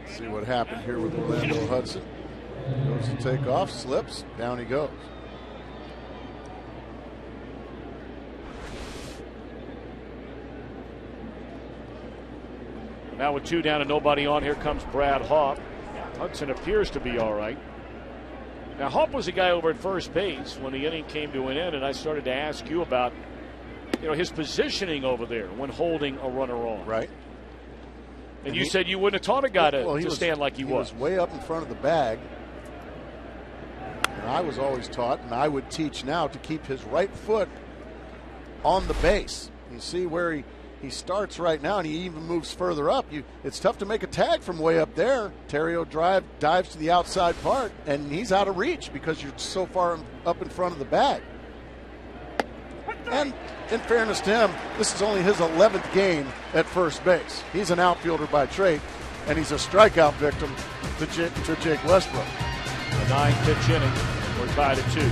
Let's see what happened here with Orlando Hudson. Goes to take off, slips, down he goes. Now with 2 down and nobody on, here comes Brad Hopp. Hudson appears to be all right. Now, Hopp was a guy over at first base when the inning came to an end, and I started to ask you about, his positioning over there when holding a runner on. Right. And you said you wouldn't have taught a guy to stand like he was. He was way up in front of the bag. And I was always taught, and I would teach now, to keep his right foot on the base. You see where he starts right now, and he even moves further up. It's tough to make a tag from way up there. Terrio dives to the outside part, and he's out of reach because you're so far up in front of the bag. And in fairness to him, this is only his 11th game at first base. He's an outfielder by trade, and he's a strikeout victim to Jake Westbrook. A 9-pitch inning. We're tied at 2.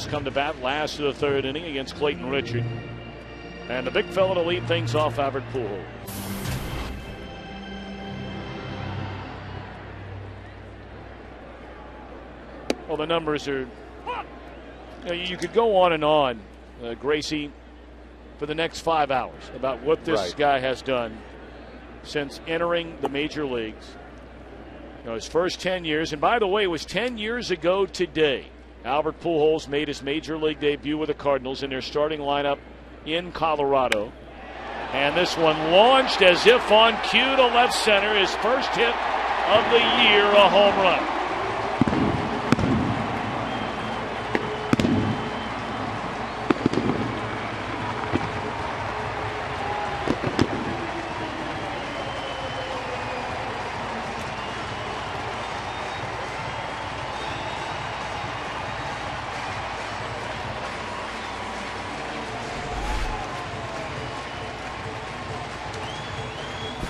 Come to bat last of the 3rd inning against Clayton Richard. And the big fella to lead things off, Albert Pujols. Well, the numbers are, you could go on and on, Gracie, for the next 5 hours about what this guy has done since entering the major leagues. His first 10 years, and by the way, it was 10 years ago today. Albert Pujols made his major league debut with the Cardinals in their starting lineup in Colorado. And this one launched as if on cue to left center. His first hit of the year, a home run.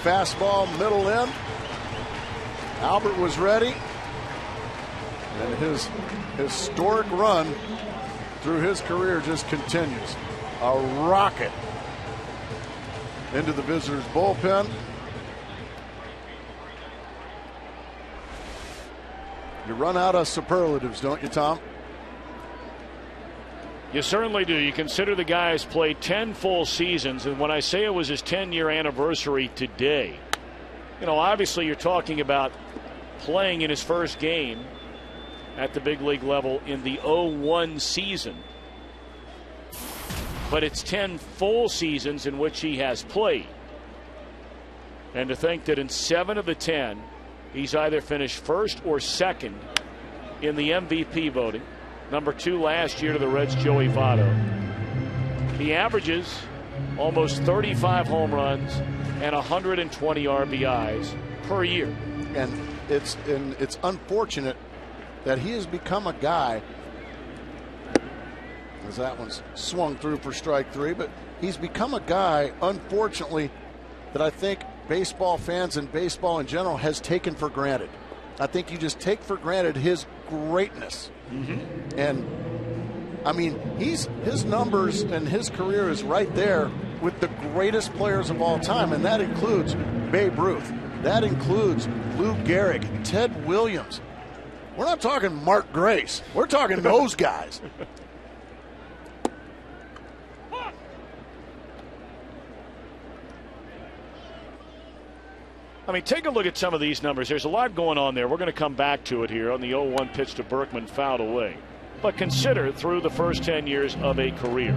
Fastball middle in. Albert was ready. And his historic run through his career just continues. A rocket into the visitors' bullpen. You run out of superlatives, don't you, Tom? You certainly do. You consider the guy has played 10 full seasons, and when I say it was his 10-year anniversary today, obviously you're talking about playing in his first game at the big league level in the 0-1 season. But it's 10 full seasons in which he has played. And to think that in 7 of the 10, he's either finished first or second in the MVP voting. Number 2 last year to the Reds' Joey Votto. He averages almost 35 home runs and 120 RBIs per year. And it's unfortunate that he has become a guy, as that one's swung through for strike 3, but he's become a guy, unfortunately, that I think baseball fans and baseball in general has taken for granted. I think you just take for granted his greatness. Mm-hmm. And I mean, his numbers and his career is right there with the greatest players of all time, and that includes Babe Ruth. That includes Lou Gehrig, Ted Williams. We're not talking Mark Grace. We're talking those guys. I mean, take a look at some of these numbers. There's a lot going on there. We're going to come back to it here on the 0-1 pitch to Berkman, fouled away. But consider through the first 10 years of a career,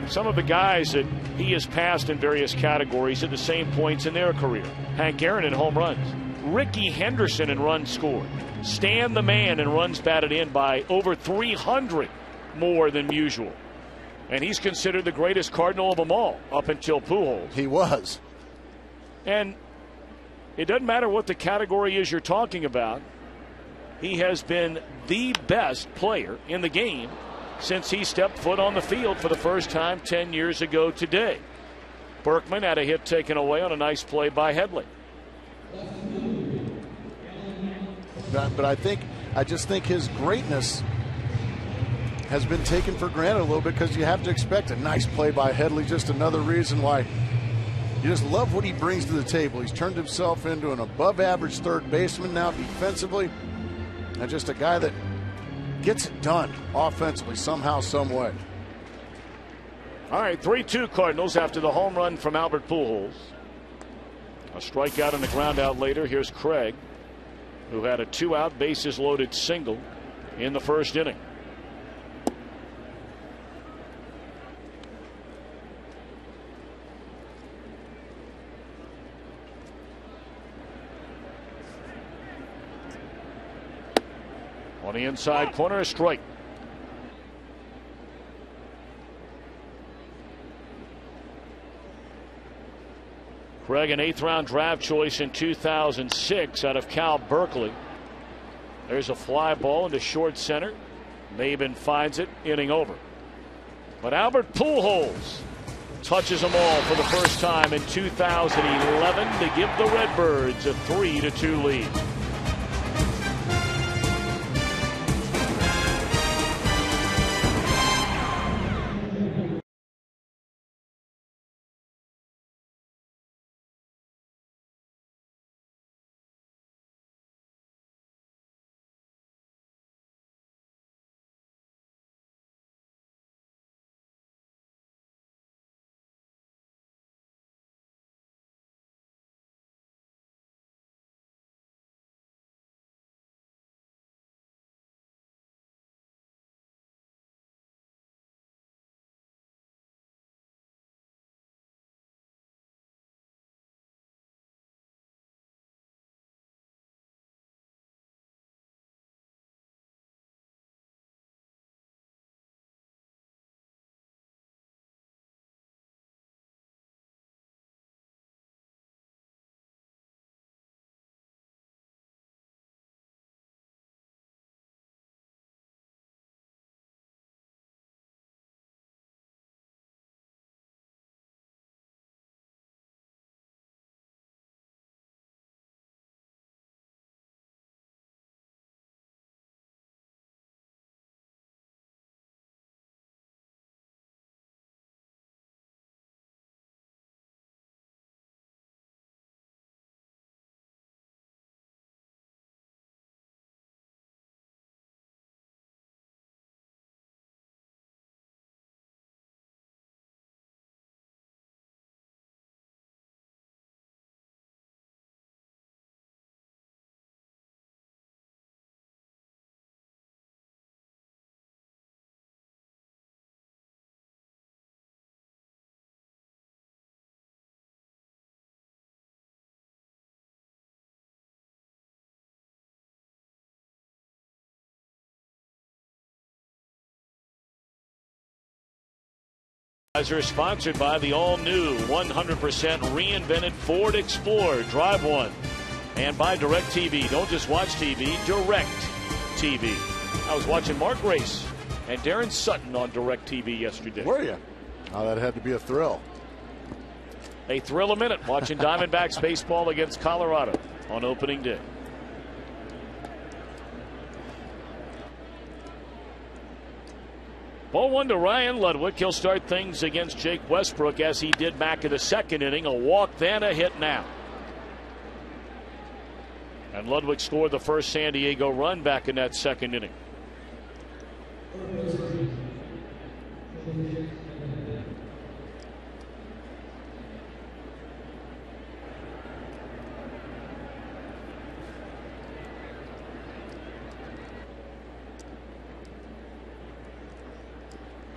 some of the guys that he has passed in various categories at the same points in their career. Hank Aaron in home runs. Rickey Henderson in runs scored. Stan the Man in runs batted in by over 300 more than usual. And he's considered the greatest Cardinal of them all up until Pujols. He was. And it doesn't matter what the category is you're talking about. He has been the best player in the game since he stepped foot on the field for the first time 10 years ago today. Berkman had a hit taken away on a nice play by Headley. But I just think his greatness has been taken for granted a little bit, because you have to expect a nice play by Headley. Just another reason why you just love what he brings to the table. He's turned himself into an above-average third baseman now defensively, and just a guy that gets it done offensively somehow, some way. All right, 3-2 Cardinals after the home run from Albert Pujols. A strikeout and the ground out later. Here's Craig, who had a 2-out bases loaded single in the first inning. On the inside corner, a strike. Craig, an 8th round draft choice in 2006 out of Cal Berkeley. There's a fly ball into short center. Maben finds it, inning over. But Albert Pujols touches them all for the first time in 2011 to give the Redbirds a 3-2 lead. Sponsored by the all-new 100% reinvented Ford Explorer. Drive one. And by DirecTV. Don't just watch TV, DirecTV. I was watching Mark Race and Darren Sutton on DirecTV yesterday. Were you? Oh, that had to be a thrill. A thrill a minute watching Diamondbacks baseball against Colorado on opening day. Ball one to Ryan Ludwig. He'll start things against Jake Westbrook as he did back in the second inning. A walk, then a hit now. And Ludwig scored the first San Diego run back in that second inning.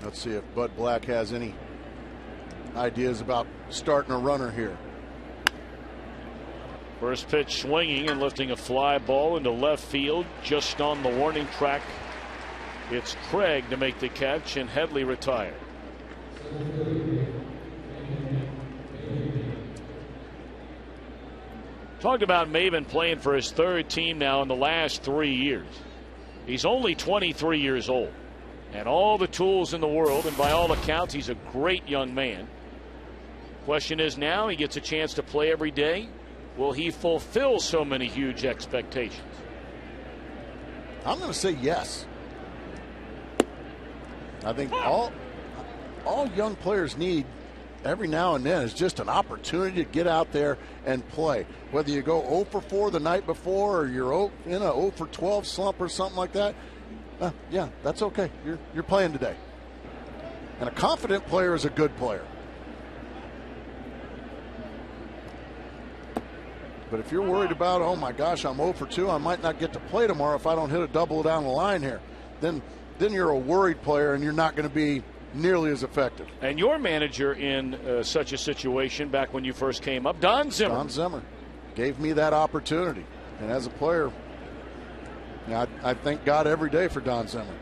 Let's see if Bud Black has any ideas about starting a runner here. First pitch swinging and lifting a fly ball into left field just on the warning track. It's Craig to make the catch and Headley retired. Talked about Maven playing for his third team now in the last 3 years. He's only 23 years old and all the tools in the world, and by all accounts he's a great young man. Question is now he gets a chance to play every day. Will he fulfill so many huge expectations? I'm going to say yes. I think all young players need every now and then is just an opportunity to get out there and play. Whether you go 0 for 4 the night before or you're in a 0 for 12 slump or something like that, yeah, that's okay. You're playing today. And a confident player is a good player. But if you're worried about, oh my gosh, I'm 0 for 2, I might not get to play tomorrow if I don't hit a double down the line here, then you're a worried player and you're not going to be nearly as effective. And your manager in such a situation back when you first came up, Don Zimmer. Don Zimmer gave me that opportunity. And as a player, I thank God every day for Don Zimmer.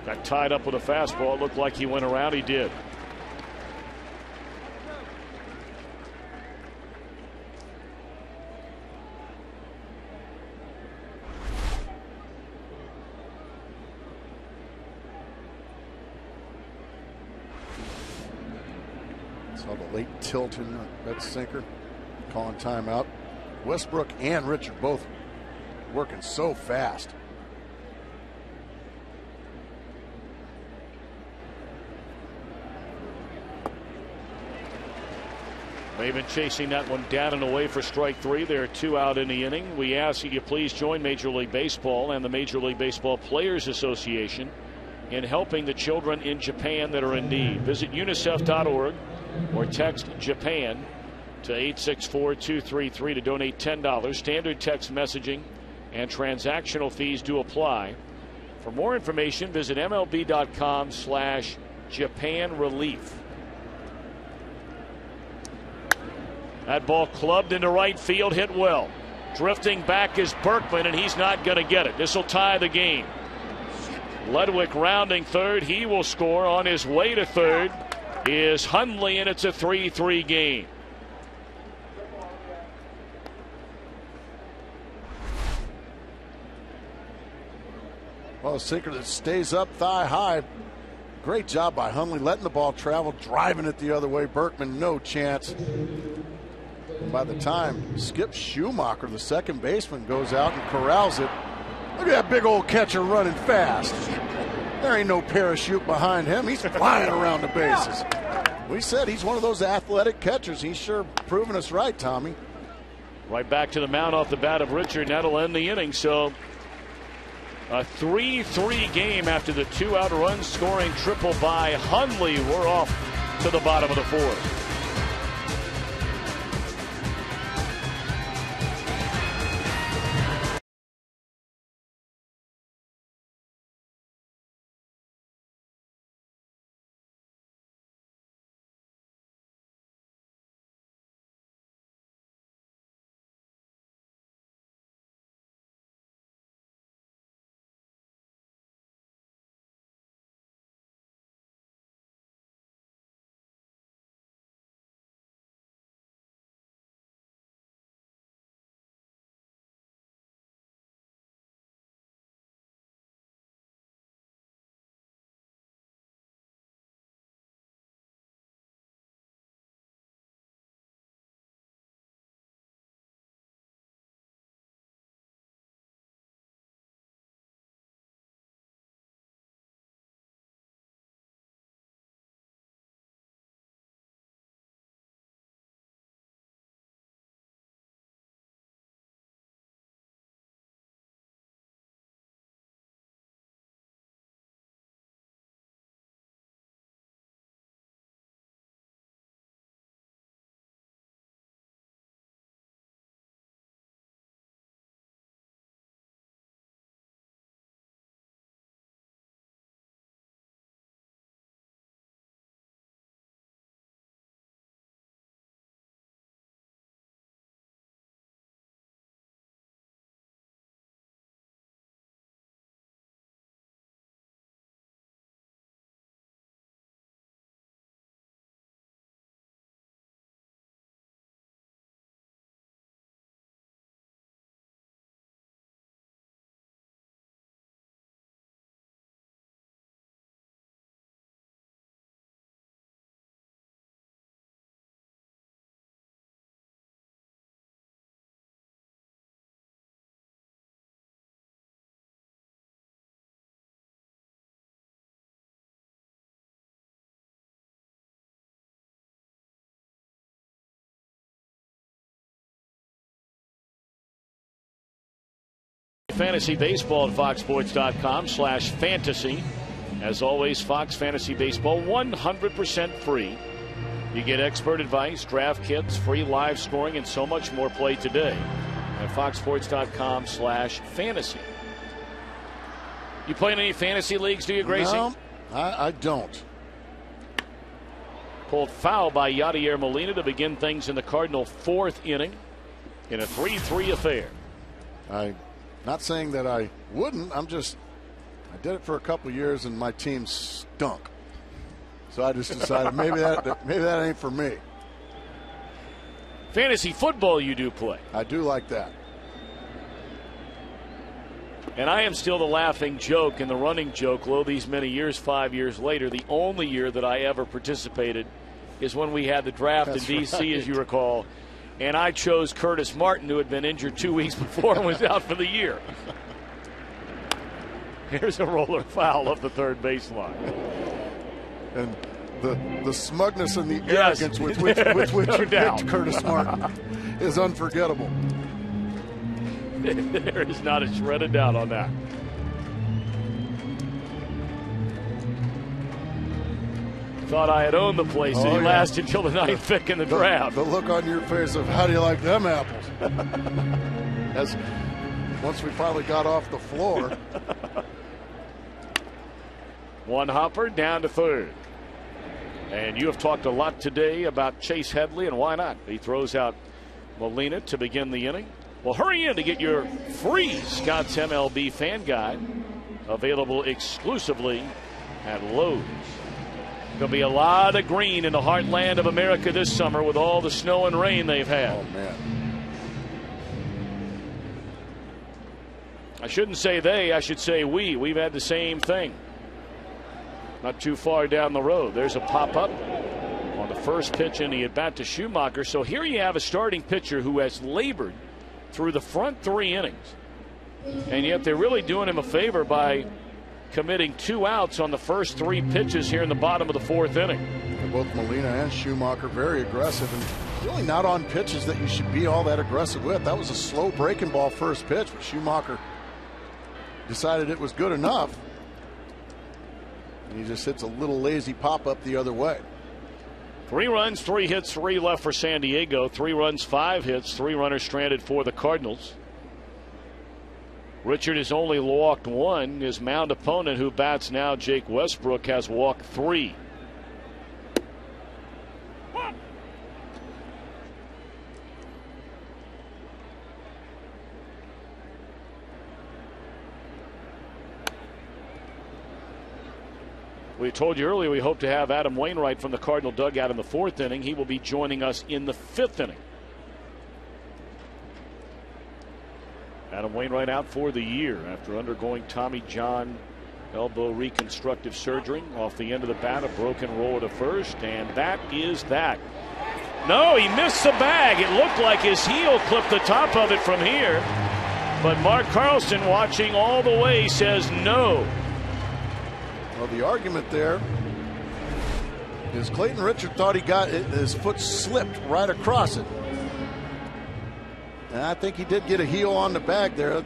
Got tied up with a fastball. It looked like he went around. He did. Saw the late tilt in that sinker. Calling timeout. Westbrook and Richard both working so fast. They've been chasing that one down and away for strike 3. There are 2 out in the inning. We ask you please join Major League Baseball and the Major League Baseball Players Association in helping the children in Japan that are in need. Visit unicef.org or text Japan to 864-233 to donate $10. Standard text messaging and transactional fees do apply. For more information, visit MLB.com/Japan Relief. That ball clubbed into right field, hit well. Drifting back is Berkman, and he's not going to get it. This will tie the game. Ludwig rounding third. He will score. On his way to third is Hundley, and it's a 3-3 game. Well, a sinker that stays up thigh high. Great job by Hundley, letting the ball travel, driving it the other way. Berkman, no chance. And by the time Skip Schumacher, the second baseman, goes out and corrals it, look at that big old catcher running fast. There ain't no parachute behind him. He's flying around the bases. We said he's one of those athletic catchers. He's sure proven us right, Tommy. Right back to the mound off the bat of Richard. That'll end the inning. So a 3-3 game after the 2-out run scoring triple by Hundley. We're off to the bottom of the 4th. Fantasy baseball at foxsports.com/fantasy. As always, Fox Fantasy Baseball 100% free. You get expert advice, draft kits, free live scoring, and so much more. Play today at foxsports.com/fantasy. You play in any fantasy leagues, do you, Gracie? No, I don't. Pulled foul by Yadier Molina to begin things in the Cardinal 4th inning in a 3-3 affair. I'm not saying that I wouldn't. I did it for a couple years and my team stunk. So I just decided maybe that ain't for me. Fantasy football you do play. I do like that. And I am still the laughing joke and the running joke, lo, these many years, 5 years later. The only year that I ever participated is when we had the draft in D.C., right. as you recall. And I chose Curtis Martin, who had been injured 2 weeks before and was out for the year. Here's a roller foul of the third baseline. And the smugness and the arrogance with which you picked Curtis Martin is unforgettable. There is not a shred of doubt on that. Thought I had owned the place. He lasted until the ninth pick in the draft. The look on your face of how do you like them apples? As once we finally got off the floor. One hopper down to third. And you have talked a lot today about Chase Headley, and why not? He throws out Molina to begin the inning. Well, hurry in to get your free Scott's MLB Fan Guide, available exclusively at Lowe's. There'll be a lot of green in the heartland of America this summer with all the snow and rain they've had. Oh, man. I shouldn't say they, I should say we. We've had the same thing. Not too far down the road. There's a pop-up on the first pitch in the at-bat to Schumacher. So here you have a starting pitcher who has labored through the front 3 innings. And yet they're really doing him a favor by committing 2 outs on the first 3 pitches here in the bottom of the 4th inning. And both Molina and Schumacher very aggressive and really not on pitches that you should be all that aggressive with. That was a slow breaking ball first pitch, but Schumacher decided it was good enough. And he just hits a little lazy pop-up the other way. 3 runs, 3 hits, 3 left for San Diego. 3 runs, 5 hits, 3 runners stranded for the Cardinals. Richard has only walked 1. His mound opponent, who bats now, Jake Westbrook, has walked 3. We told you earlier we hope to have Adam Wainwright from the Cardinal dugout in the 4th inning. He will be joining us in the 5th inning. Adam Wainwright out for the year after undergoing Tommy John elbow reconstructive surgery. Off the end of the bat, a broken roll to first, and that is that. No, he missed the bag. It looked like his heel clipped the top of it from here. But Mark Carlson, watching all the way, says no. Well, the argument there is Clayton Richard thought he got it, his foot slipped right across it. And I think he did get a heel on the bag there. The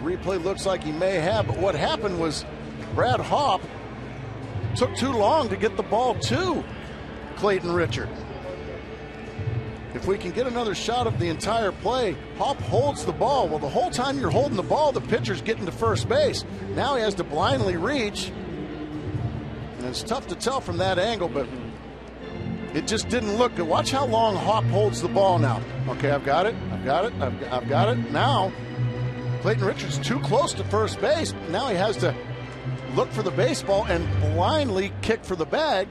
replay looks like he may have, but what happened was Brad Hopp took too long to get the ball to Clayton Richard. If we can get another shot of the entire play, Hopp holds the ball. Well, the whole time you're holding the ball, the pitcher's getting to first base. Now he has to blindly reach. And it's tough to tell from that angle, but it just didn't look good. Watch how long Hopp holds the ball now. Okay, I've got it. I've got it. Now, Clayton Richard's too close to first base. Now he has to look for the baseball and blindly kick for the bag.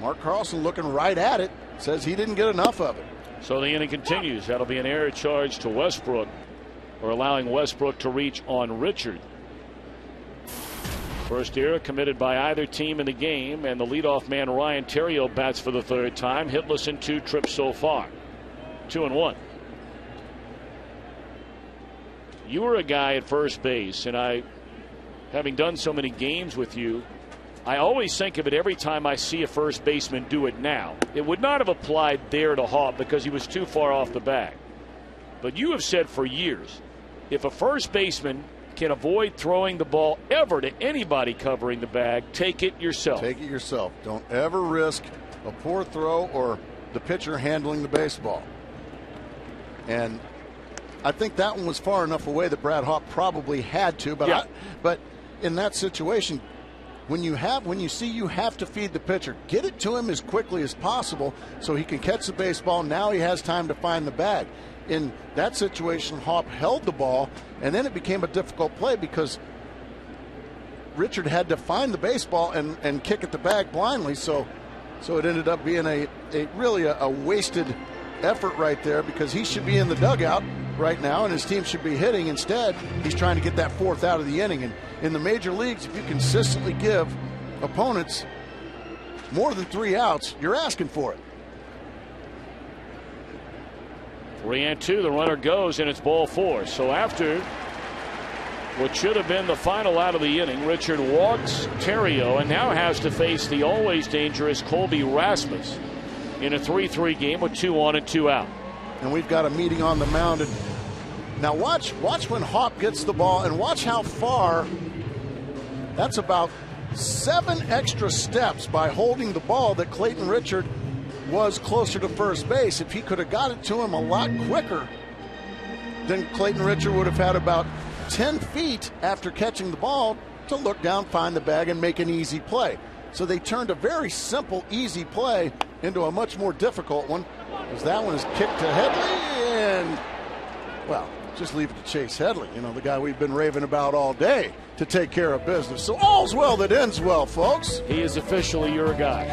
Mark Carlson looking right at it, says he didn't get enough of it. So the inning continues. That'll be an error charge to Westbrook, or allowing Westbrook to reach on Richard. First error committed by either team in the game, and the leadoff man Ryan Theriot bats for the 3rd time, hitless in 2 trips so far. 2-1. You were a guy at first base, and I, having done so many games with you, I always think of it every time I see a first baseman do it now. It would not have applied there to Hopp because he was too far off the bag. But you have said for years, if a first baseman can avoid throwing the ball ever to anybody covering the bag, take it yourself. Take it yourself. Don't ever risk a poor throw or the pitcher handling the baseball. And I think that one was far enough away that Brad Hawk probably had to. But yeah. But in that situation, when you see you have to feed the pitcher, get it to him as quickly as possible so he can catch the baseball. Now he has time to find the bag. In that situation, Hawk held the ball, and then it became a difficult play because Richard had to find the baseball and kick at the bag blindly. So it ended up being a really wasted effort right there, because he should be in the dugout right now and his team should be hitting. Instead, he's trying to get that fourth out of the inning. And in the major leagues, if you consistently give opponents more than 3 outs, you're asking for it. 3-2, the runner goes, and it's ball 4. So after what should have been the final out of the inning, Richard walks Terrio and now has to face the always dangerous Colby Rasmus in a 3-3 game with 2 on and 2 out. And we've got a meeting on the mound. And now watch when Hawk gets the ball, and watch how far. That's about 7 extra steps by holding the ball that Clayton Richard was closer to first base. If he could have got it to him a lot quicker, then Clayton Richard would have had about 10 feet after catching the ball to look down, find the bag, and make an easy play. So they turned a very simple, easy play into a much more difficult one, as that one is kicked to Headley, and, well, just leave it to Chase Headley, the guy we've been raving about all day, to take care of business. So all's well that ends well, folks. He is officially your guy.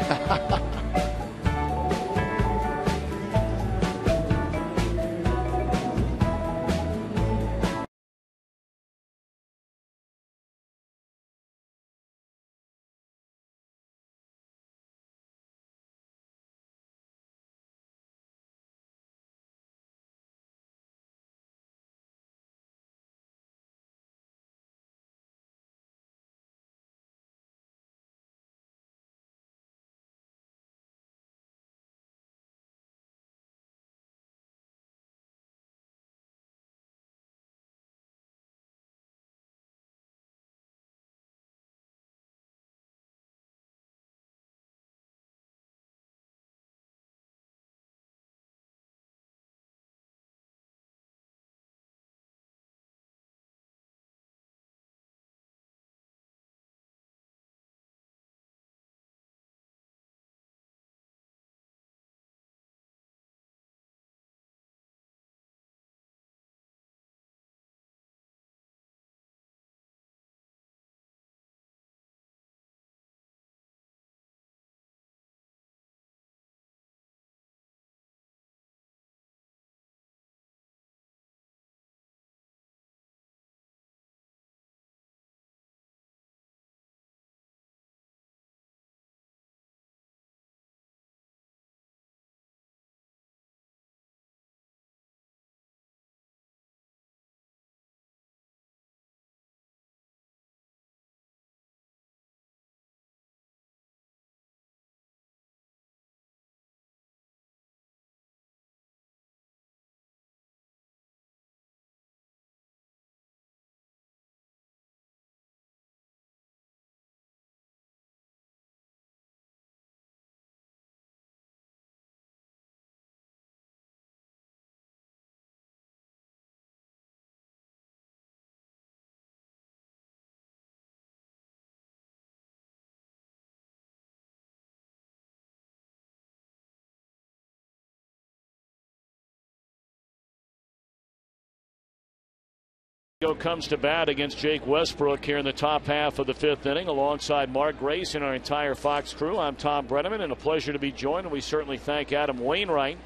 Comes to bat against Jake Westbrook here in the top half of the 5th inning, alongside Mark Grace and our entire Fox crew. I'm Tom Brenneman, and a pleasure to be joined. And we certainly thank Adam Wainwright,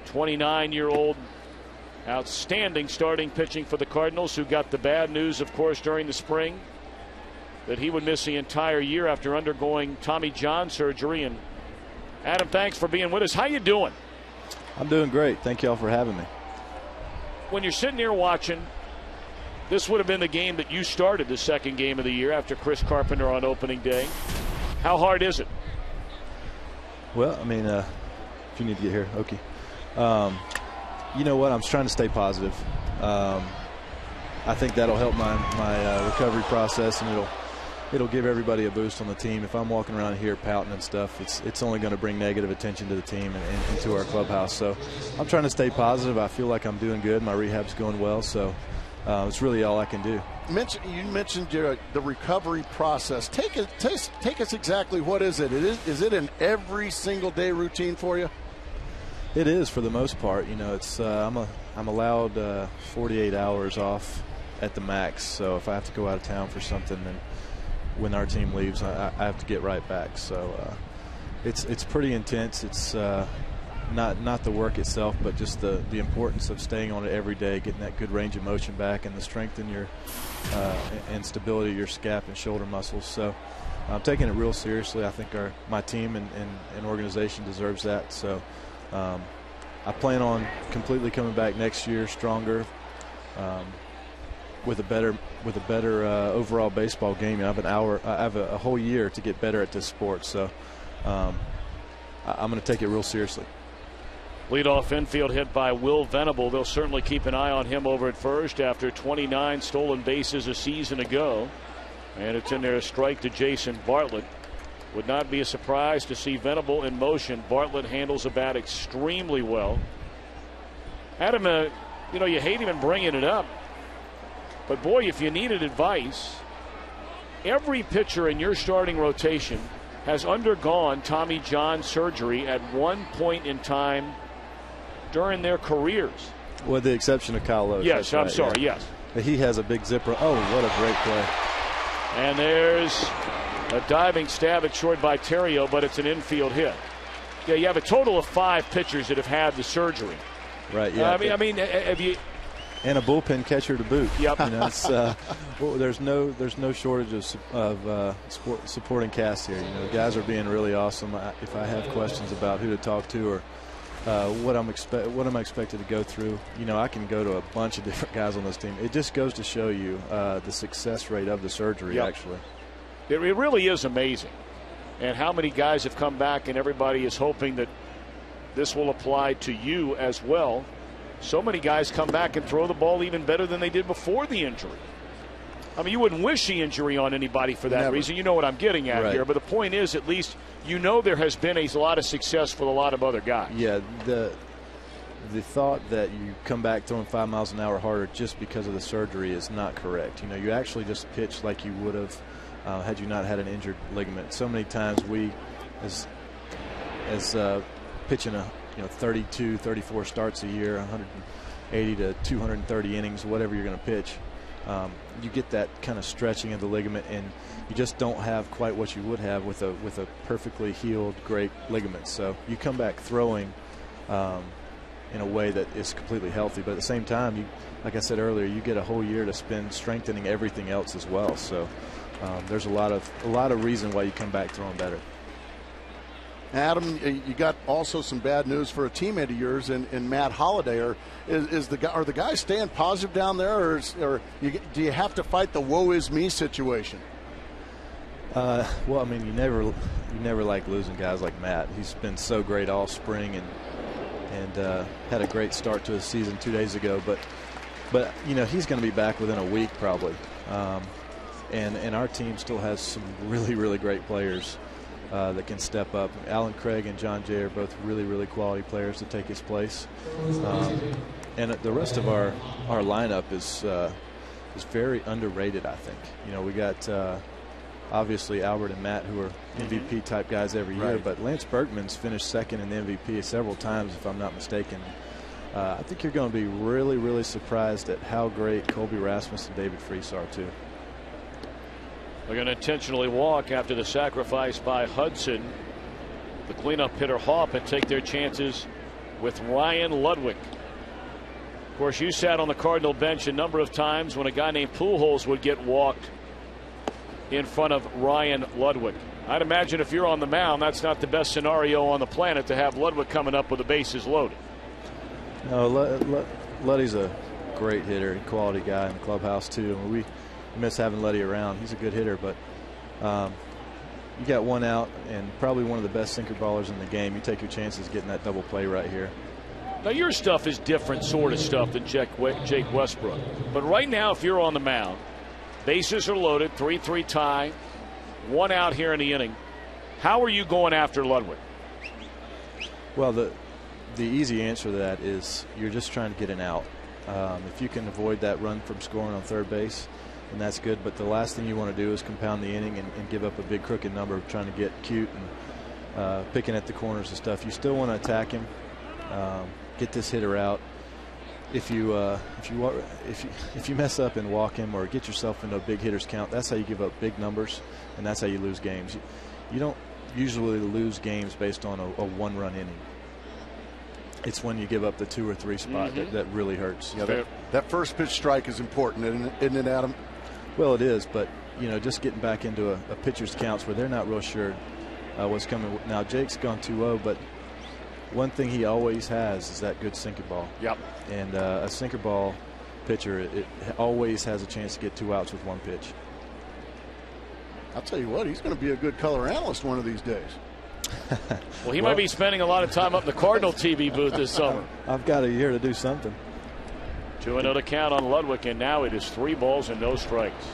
29-year-old outstanding starting pitching for the Cardinals, who got the bad news, of course, during the spring that he would miss the entire year after undergoing Tommy John surgery. And Adam, thanks for being with us. How you doing? I'm doing great. Thank you all for having me. When you're sitting here watching, this would have been the game that you started, the second game of the year after Chris Carpenter on opening day. How hard is it? Well, I mean, if you need to get here, okay. You know what? I'm trying to stay positive. I think that'll help my recovery process, and it'll give everybody a boost on the team. If I'm walking around here pouting and stuff, it's only going to bring negative attention to the team and to our clubhouse. So I'm trying to stay positive. I feel like I'm doing good. My rehab's going well, so it's really all I can do. You mentioned the recovery process. Take us exactly. What is it? Is it an every single day routine for you? It is, for the most part. You know, it's I'm allowed 48 hours off at the max. So if I have to go out of town for something, then when our team leaves, I have to get right back. So it's pretty intense. It's not the work itself, but just the importance of staying on it every day, getting that good range of motion back, and the strength in your and stability of your scap and shoulder muscles. So I'm taking it real seriously. I think my team and organization deserves that. So I plan on completely coming back next year stronger, with a better overall baseball game. I have a whole year to get better at this sport. So I'm going to take it real seriously. Leadoff infield hit by Will Venable. They'll certainly keep an eye on him over at first after 29 stolen bases a season ago. And it's in there, a strike to Jason Bartlett. Would not be a surprise to see Venable in motion. Bartlett handles the bat extremely well. Adam, you hate even bringing it up, but boy, if you needed advice, every pitcher in your starting rotation has undergone Tommy John surgery at one point in time during their careers. With the exception of Kyle Loach. Yes, I'm right, sorry, yeah. yes. He has a big zipper. Oh, what a great play. And there's a diving stab at short by Terrio, but it's an infield hit. Yeah, you have a total of 5 pitchers that have had the surgery. Right, yeah. I mean, have you... And a bullpen catcher to boot. Yep. You know, it's, there's no shortage of supporting cast here. You know, the guys are being really awesome. If I have questions about who to talk to or what am I expected to go through, you know, I can go to a bunch of different guys on this team. It just goes to show you the success rate of the surgery. Yep. Actually, it really is amazing, and how many guys have come back, and everybody is hoping that this will apply to you as well. So many guys come back and throw the ball even better than they did before the injury. I mean, you wouldn't wish the injury on anybody for that reason. You know what I'm getting at here. But the point is, at least you know there has been a lot of success for a lot of other guys. Yeah, the thought that you come back throwing 5 miles an hour harder just because of the surgery is not correct. You know, you actually just pitch like you would have had you not had an injured ligament. So many times we, as pitching 32, 34 starts a year, 180 to 230 innings, whatever you're going to pitch, you get that kind of stretching of the ligament, and you just don't have quite what you would have with a perfectly healed, great ligament. So you come back throwing in a way that is completely healthy, but at the same time, like I said earlier, you get a whole year to spend strengthening everything else as well. So there's a lot of reason why you come back throwing better. Adam, you got also some bad news for a teammate of yours in Matt Holliday. Are the guys staying positive down there, or do you have to fight the woe is me situation? Well, I mean, you never like losing guys like Matt. He's been so great all spring and had a great start to his season 2 days ago. But you know, he's going to be back within a week probably. And our team still has some really, really great players that can step up. Alan Craig and John Jay are both really, really quality players to take his place. And the rest of our lineup is very underrated, I think. You know, we got obviously Albert and Matt, who are MVP type guys every year, right. But Lance Berkman's finished second in the MVP several times, if I'm not mistaken. I think you're going to be really, really surprised at how great Colby Rasmus and David Freese are too. They're going to intentionally walk after the sacrifice by Hudson. The cleanup hitter Hoff, and take their chances with Ryan Ludwig. Of course, you sat on the Cardinal bench a number of times when a guy named Pujols would get walked in front of Ryan Ludwig. I'd imagine if you're on the mound, that's not the best scenario on the planet to have Ludwig coming up with the bases loaded. No, Luddy's a great hitter, quality guy in the clubhouse too. I mean, we miss having Luddy around. He's a good hitter, but you got one out and probably one of the best sinker ballers in the game. You take your chances getting that double play right here. Now, your stuff is different sort of stuff than Jake Westbrook. But right now, if you're on the mound, bases are loaded, 3-3 tie, 1 out here in the inning. How are you going after Ludwig? Well, the easy answer to that is you're just trying to get an out. If you can avoid that run from scoring on third base, then that's good. But the last thing you want to do is compound the inning and give up a big crooked number trying to get cute and picking at the corners and stuff. You still want to attack him, get this hitter out. If you mess up and walk him or get yourself into a big hitter's count, that's how you give up big numbers, and that's how you lose games. You don't usually lose games based on a one-run inning. It's when you give up the 2 or 3 spot that really hurts. Yeah, that first pitch strike is important, isn't it, Adam? Well, it is, but just getting back into a pitcher's counts where they're not real sure what's coming. Now Jake's gone 2-0, but one thing he always has is that good sinker ball. Yep. And a sinker ball pitcher, it always has a chance to get 2 outs with 1 pitch. I'll tell you what, he's going to be a good color analyst one of these days. Well, he might be spending a lot of time up in the Cardinal TV booth this summer. I've got a year to do something. 2-0 to count on Ludwig, and now it is 3 balls and no strikes.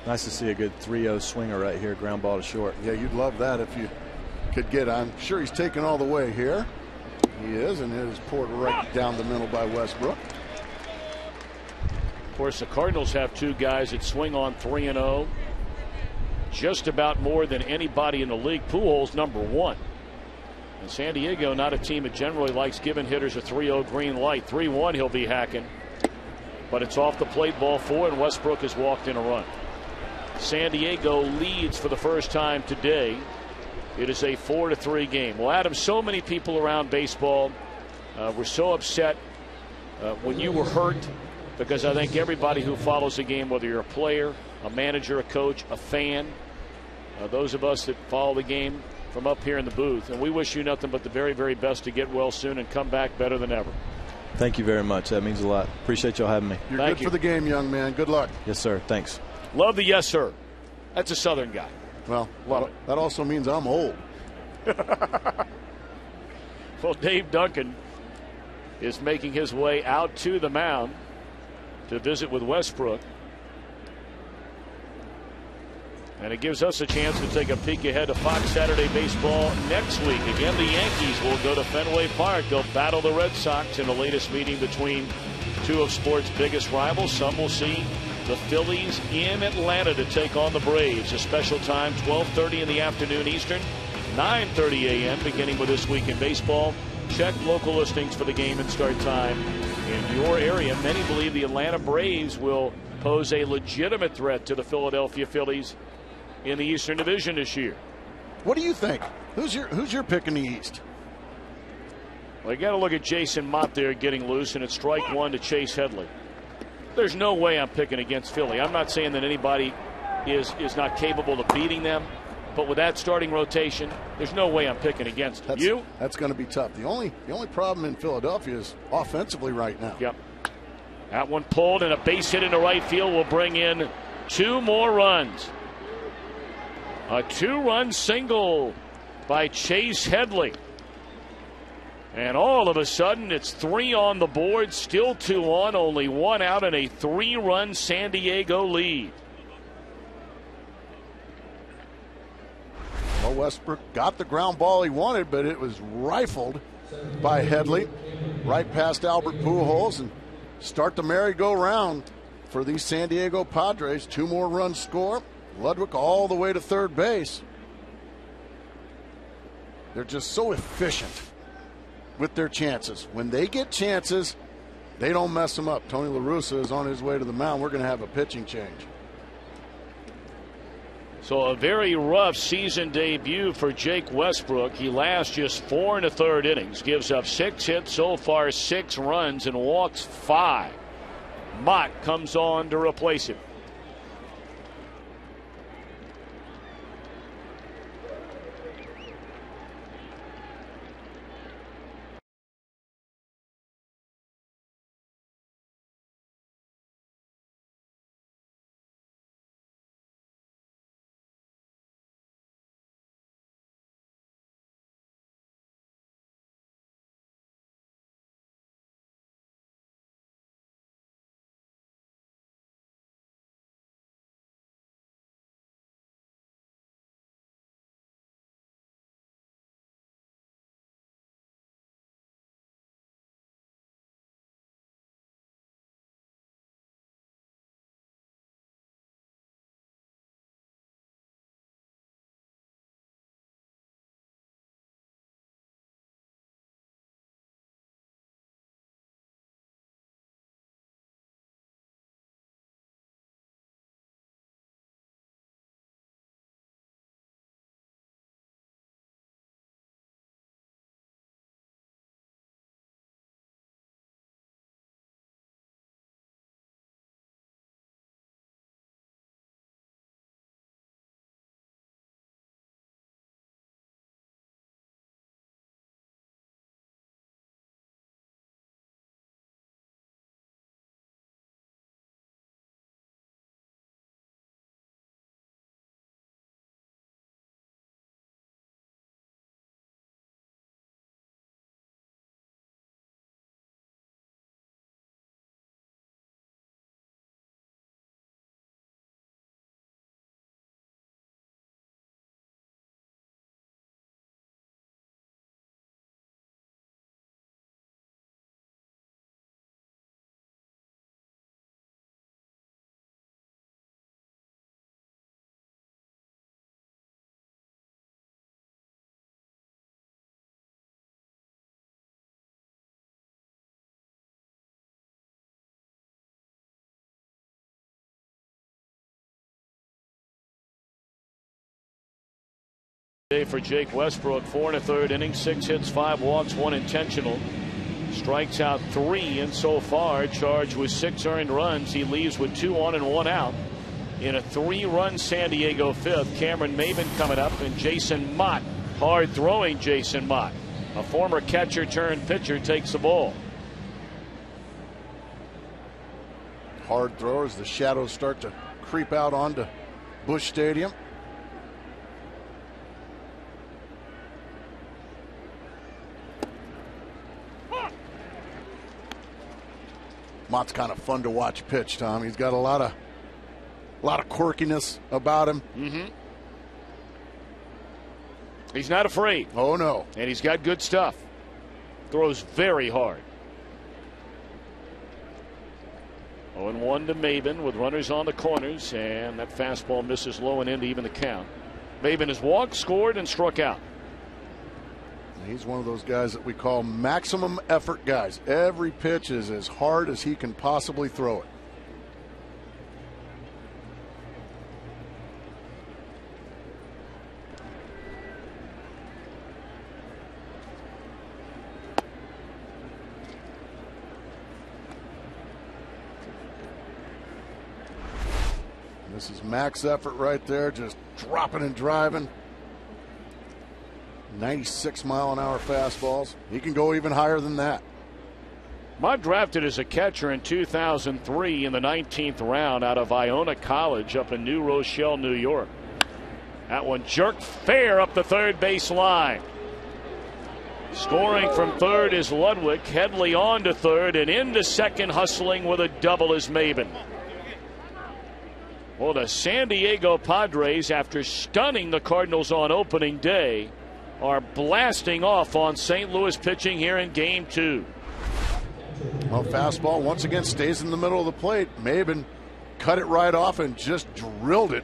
Nice to see a good 3-0 swinger right here, ground ball to short. Yeah, you'd love that if you could get. I'm sure he's taken all the way here. He is, and it is poured right down the middle by Westbrook. Of course, the Cardinals have 2 guys that swing on 3-0. Just about more than anybody in the league. Pujols number 1. And San Diego, not a team that generally likes giving hitters a 3-0 green light. 3-1 he'll be hacking. But it's off the plate, ball 4, and Westbrook has walked in a run. San Diego leads for the first time today. It is a 4-3 game. Well, Adam, so many people around baseball were so upset when you were hurt, because I think everybody who follows the game, whether you're a player, a manager, a coach, a fan, those of us that follow the game from up here in the booth, and we wish you nothing but the very, very best to get well soon and come back better than ever. Thank you very much. That means a lot. Appreciate y'all having me. You're good for the game, young man. Good luck. Yes, sir. Thanks. Love the yes, sir. That's a Southern guy. Well, that also means I'm old. Well, Dave Duncan is making his way out to the mound to visit with Westbrook. And it gives us a chance to take a peek ahead to Fox Saturday Baseball next week. Again, the Yankees will go to Fenway Park. They'll battle the Red Sox in the latest meeting between 2 of sports' biggest rivals. Some will see the Phillies in Atlanta to take on the Braves. A special time, 12:30 in the afternoon Eastern, 9:30 a.m. beginning with This Week in Baseball. Check local listings for the game and start time in your area. Many believe the Atlanta Braves will pose a legitimate threat to the Philadelphia Phillies in the Eastern Division this year. What do you think? Who's your pick in the East? Well, you got to look at Jason Mott there getting loose, and it's strike 1 to Chase Headley. There's no way I'm picking against Philly. I'm not saying that anybody is not capable of beating them, but with that starting rotation, there's no way I'm picking against them. That's going to be tough. The only problem in Philadelphia is offensively right now. Yep. That one pulled, and a base hit into right field will bring in 2 more runs. A 2-run single by Chase Headley. And all of a sudden, it's 3 on the board, still 2 on, only 1 out, and a 3-run San Diego lead. Well, Westbrook got the ground ball he wanted, but it was rifled by Headley right past Albert Pujols, and start the merry-go-round for these San Diego Padres. 2 more runs score. Ludwig all the way to third base. They're just so efficient with their chances. When they get chances, they don't mess them up. Tony La Russa is on his way to the mound. We're going to have a pitching change. So a very rough season debut for Jake Westbrook. He lasts just 4 1/3 innings, gives up 6 hits so far, 6 runs, and walks 5. Mott comes on to replace him. Day for Jake Westbrook, 4 1/3 innings, 6 hits, 5 walks, 1 intentional. Strikes out 3 in so far, charged with 6 earned runs. He leaves with 2 on and 1 out in a 3-run San Diego fifth. Cameron Maben coming up, and Jason Mott, hard throwing Jason Mott, a former catcher turned pitcher, takes the ball. Hard throw as the shadows start to creep out onto Busch Stadium. Mott's kind of fun to watch pitch, Tom. He's got a lot of quirkiness about him. He's not afraid. Oh, no. And he's got good stuff. Throws very hard. 0-1 to Maben with runners on the corners, and that fastball misses low and in to even the count. Maben has walked, scored, and struck out. He's one of those guys that we call maximum effort guys. Every pitch is as hard as he can possibly throw it. This is max effort right there, just dropping and driving. 96-mile-an-hour fastballs. He can go even higher than that. Mott drafted as a catcher in 2003 in the 19th round out of Iona College up in New Rochelle, New York. That one jerked fair up the third base line. Scoring from third is Ludwig. Headley on to third, and into second, hustling with a double is Maben. Well, the San Diego Padres, after stunning the Cardinals on opening day, are blasting off on St. Louis pitching here in Game 2. Well, fastball once again stays in the middle of the plate. Maben cut it right off and just drilled it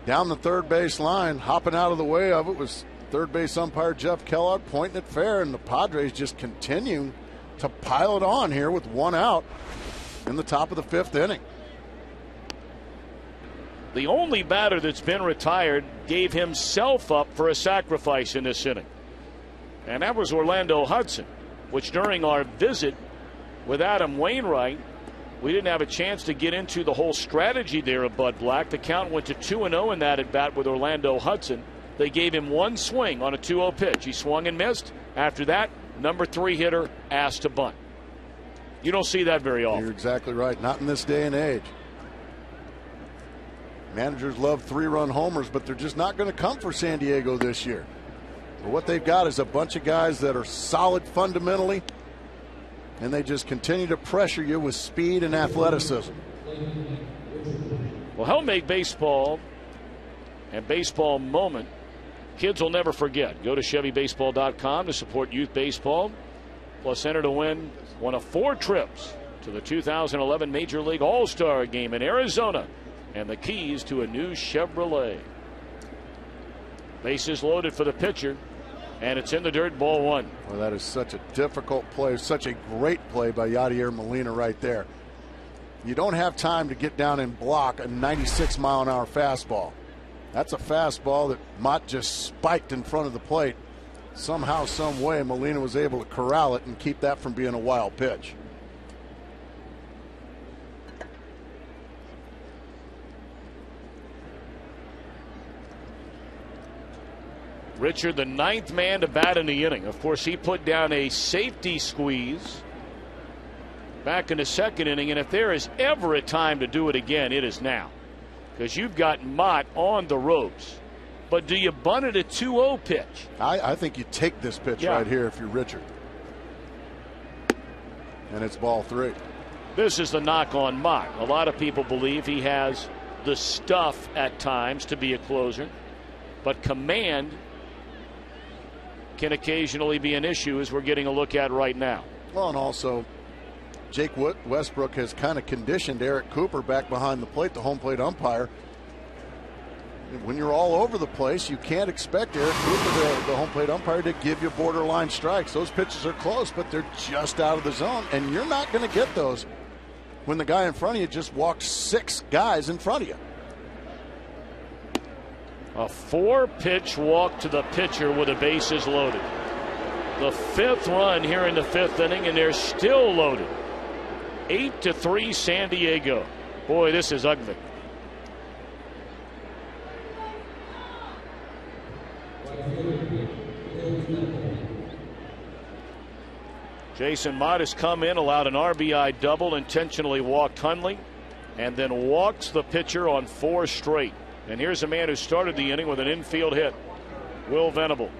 down the third base line. Hopping out of the way of it was third base umpire Jeff Kellogg, pointing it fair, and the Padres just continue to pile it on here with 1 out in the top of the 5th inning. The only batter that's been retired gave himself up for a sacrifice in this inning, and that was Orlando Hudson, which during our visit with Adam Wainwright, we didn't have a chance to get into the whole strategy there of Bud Black. The count went to 2-0 in that at bat with Orlando Hudson. They gave him 1 swing on a 2-0 pitch. He swung and missed. After that, number 3 hitter asked to bunt. You don't see that very often. You're exactly right. Not in this day and age. Managers love 3-run homers, but they're just not going to come for San Diego this year. But what they've got is a bunch of guys that are solid fundamentally, and they just continue to pressure you with speed and athleticism. Well, help make baseball and baseball moment kids will never forget. Go to ChevyBaseball.com to support youth baseball. Plus, enter to win one of 4 trips to the 2011 Major League All-Star Game in Arizona, and the keys to a new Chevrolet. Bases loaded for the pitcher, and it's in the dirt, ball 1. Well, that is such a difficult play, such a great play by Yadier Molina right there. You don't have time to get down and block a 96-mile-an-hour fastball. That's a fastball that Mott just spiked in front of the plate. Somehow, some way, Molina was able to corral it and keep that from being a wild pitch. Richard, the 9th man to bat in the inning. Of course, he put down a safety squeeze back in the 2nd inning, and if there is ever a time to do it again, it is now, because you've got Mott on the ropes. But do you bunt it a 2-0 pitch? I think you take this pitch right here if you're Richard. And it's ball 3. This is the knock on Mott. A lot of people believe he has the stuff at times to be a closer, but command can occasionally be an issue, as we're getting a look at right now. Well, and also Jake Westbrook has kind of conditioned Eric Cooper back behind the plate, the home plate umpire. When you're all over the place, you can't expect Eric Cooper, the home plate umpire, to give you borderline strikes. Those pitches are close, but they're just out of the zone, and you're not going to get those when the guy in front of you just walked 6 guys in front of you. A 4-pitch walk to the pitcher with the bases loaded. The 5th run here in the 5th inning, and they're still loaded. 8-3 San Diego. Boy, this is ugly. Jason Mott has come in, allowed an RBI double, intentionally walked Hundley, and then walks the pitcher on 4 straight. And here's a man who started the inning with an infield hit, Will Venable.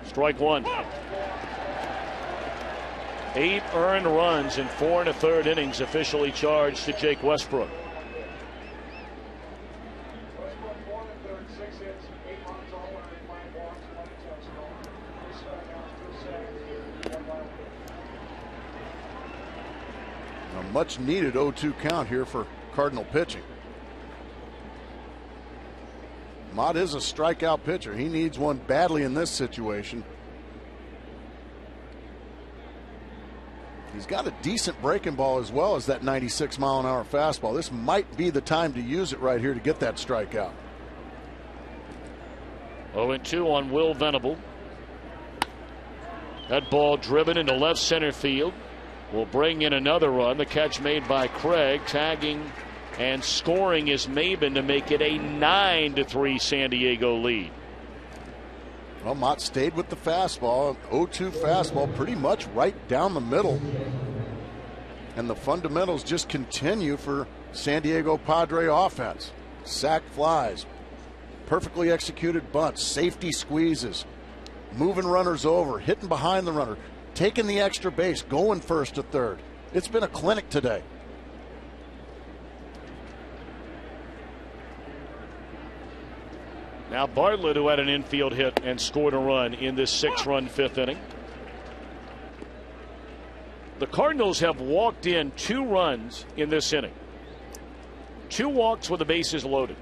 Strike 1. 8 earned runs in 4 1/3 innings officially charged to Jake Westbrook. A much needed 0-2 count here for Cardinal pitching. Mott is a strikeout pitcher. He needs one badly in this situation. He's got a decent breaking ball as well as that 96-mile-an-hour fastball. This might be the time to use it right here to get that strikeout. 0-2 on Will Venable. That ball driven into left center field will bring in another run. The catch made by Craig. Tagging and scoring is Maben to make it a 9-3 San Diego lead. Well, Mott stayed with the fastball. 0-2 fastball pretty much right down the middle. And the fundamentals just continue for San Diego Padre offense. Sack flies, perfectly executed bunts, safety squeezes, moving runners over, hitting behind the runner, taking the extra base, going first to third. It's been a clinic today. Now Bartlett, who had an infield hit and scored a run in this 6-run 5th inning. The Cardinals have walked in 2 runs in this inning. 2 walks with the bases loaded.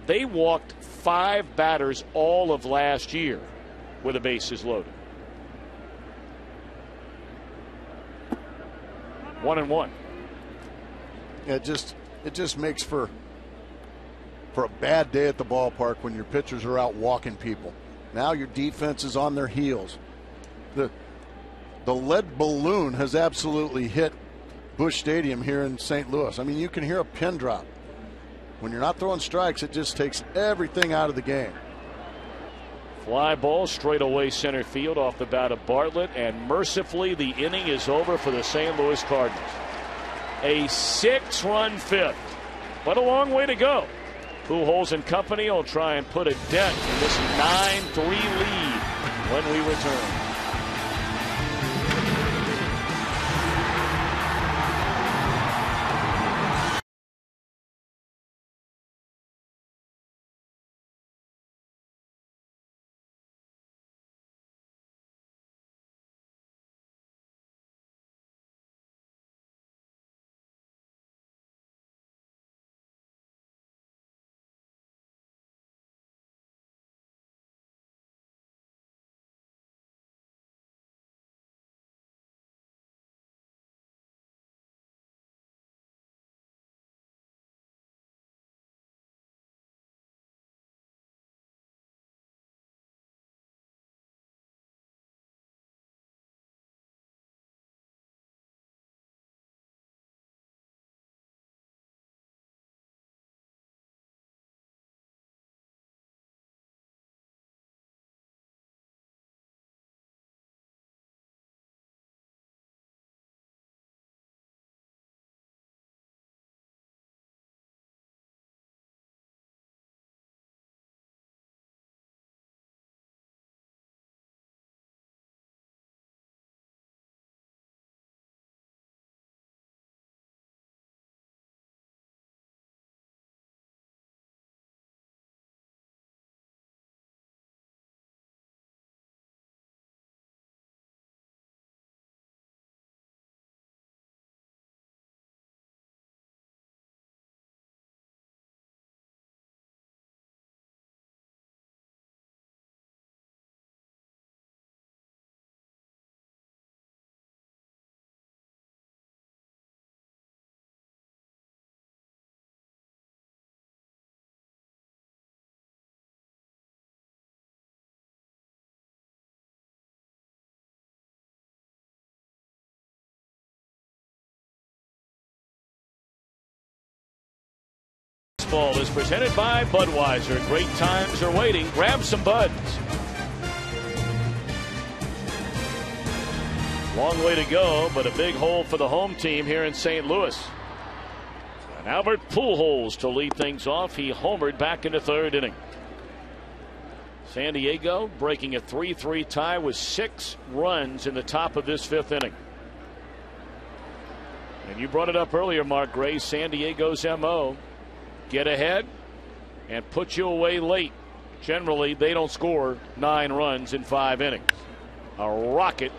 They walked 5 batters all of last year with the bases loaded. 1-1. It just makes for a bad day at the ballpark when your pitchers are out walking people. Now your defense is on their heels. The lead balloon has absolutely hit Busch Stadium here in St. Louis. I mean, you can hear a pin drop. When you're not throwing strikes, it just takes everything out of the game. Fly ball straight away center field off the bat of Bartlett, and mercifully the inning is over for the St. Louis Cardinals. A 6-run 5th, but a long way to go. Pujols and company will try and put a dent in this 9-3 lead when we return. Baseball is presented by Budweiser. Great times are waiting. Grab some buds. Long way to go, but a big hole for the home team here in St. Louis. And Albert Pujols to lead things off. He homered back in the third inning. San Diego breaking a 3-3 tie with 6 runs in the top of this 5th inning. And you brought it up earlier, Mark Gray. San Diego's MO: get ahead and put you away late. Generally, they don't score 9 runs in 5 innings. A rocket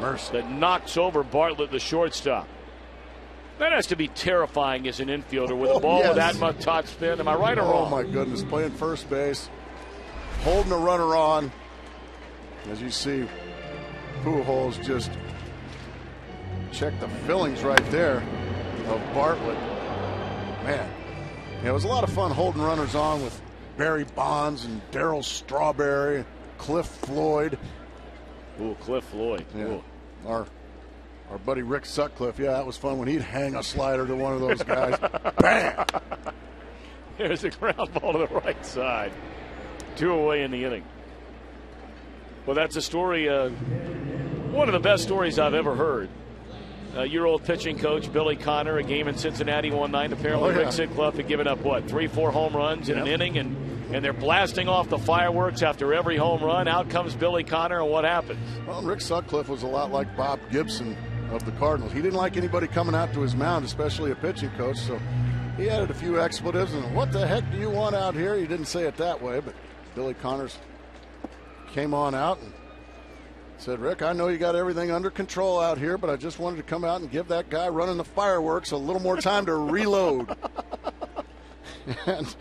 that knocks over Bartlett, the shortstop. That has to be terrifying as an infielder with a ball with that much top spin. Am I right or wrong? Oh, my goodness. Playing first base, holding a runner on. As you see, Pujols just check the fillings right there of Bartlett. Man, it was a lot of fun holding runners on with Barry Bonds and Darryl Strawberry, Cliff Floyd. Ooh, Cliff Floyd. Yeah. Ooh. Our buddy Rick Sutcliffe. Yeah, that was fun when he'd hang a slider to one of those guys. Bam! There's a ground ball to the right side. 2 away in the inning. Well, that's a story, one of the best stories I've ever heard. Your old pitching coach, Billy Connor, a game in Cincinnati one night. Apparently, Rick Sutcliffe had given up, 3-4 home runs in an inning, and they're blasting off the fireworks after every home run. Out comes Billy Connor, and what happens? Well, Rick Sutcliffe was a lot like Bob Gibson of the Cardinals. He didn't like anybody coming out to his mound, especially a pitching coach, so he added a few expletives, and what the heck do you want out here? He didn't say it that way, but Billy Connors came on out and said, Rick, I know you got everything under control out here, but I just wanted to come out and give that guy running the fireworks a little more time to reload. And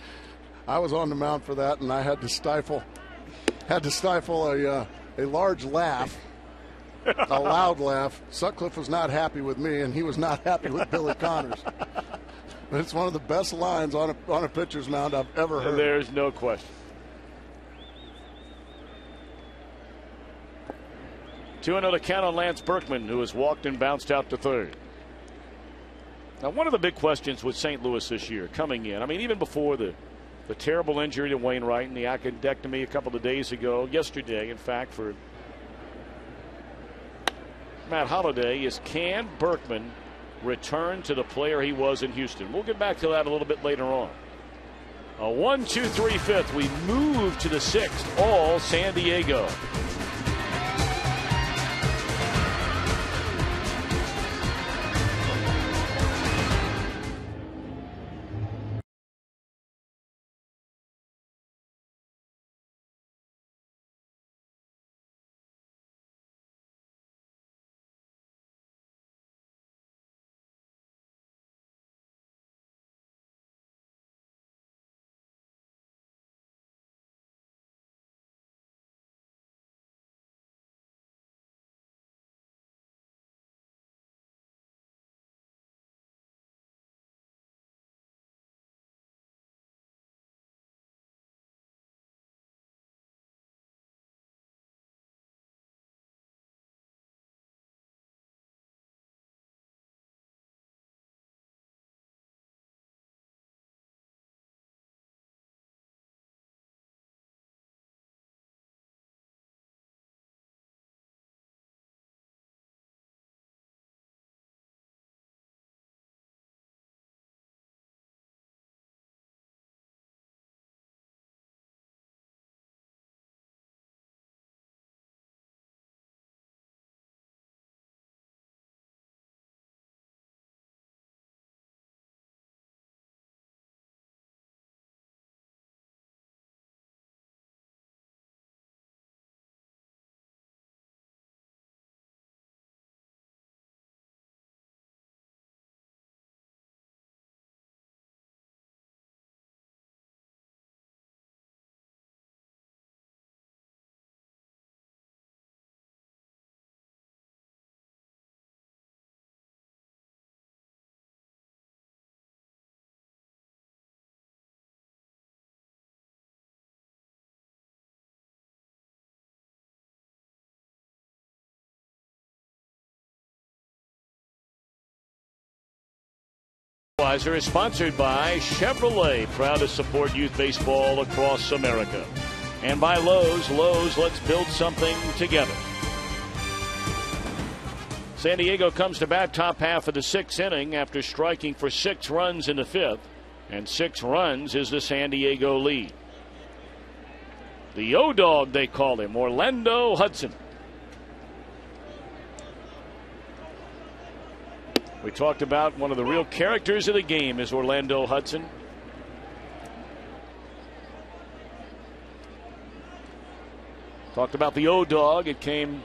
I was on the mound for that, and I had to stifle a large laugh, a loud laugh. Sutcliffe was not happy with me, and he was not happy with Billy Connors. But it's one of the best lines on a pitcher's mound I've ever heard. There's no question. 2-0 to count on Lance Berkman, who has walked and bounced out to third. Now, one of the big questions with St. Louis this year coming in, I mean, even before the terrible injury to Wainwright and the appendectomy a couple of days ago, yesterday, in fact, for Matt Holliday, is can Berkman return to the player he was in Houston? We'll get back to that a little bit later on. A 1-2-3 fifth. We move to the 6th, all San Diego. Is sponsored by Chevrolet, proud to support youth baseball across America. And by Lowe's. Lowe's, let's build something together. San Diego comes to bat top half of the 6th inning after striking for 6 runs in the 5th. And 6 runs is the San Diego lead. The O-Dog, they call him, Orlando Hudson. We talked about one of the real characters of the game is Orlando Hudson. Talked about the O-Dog. It came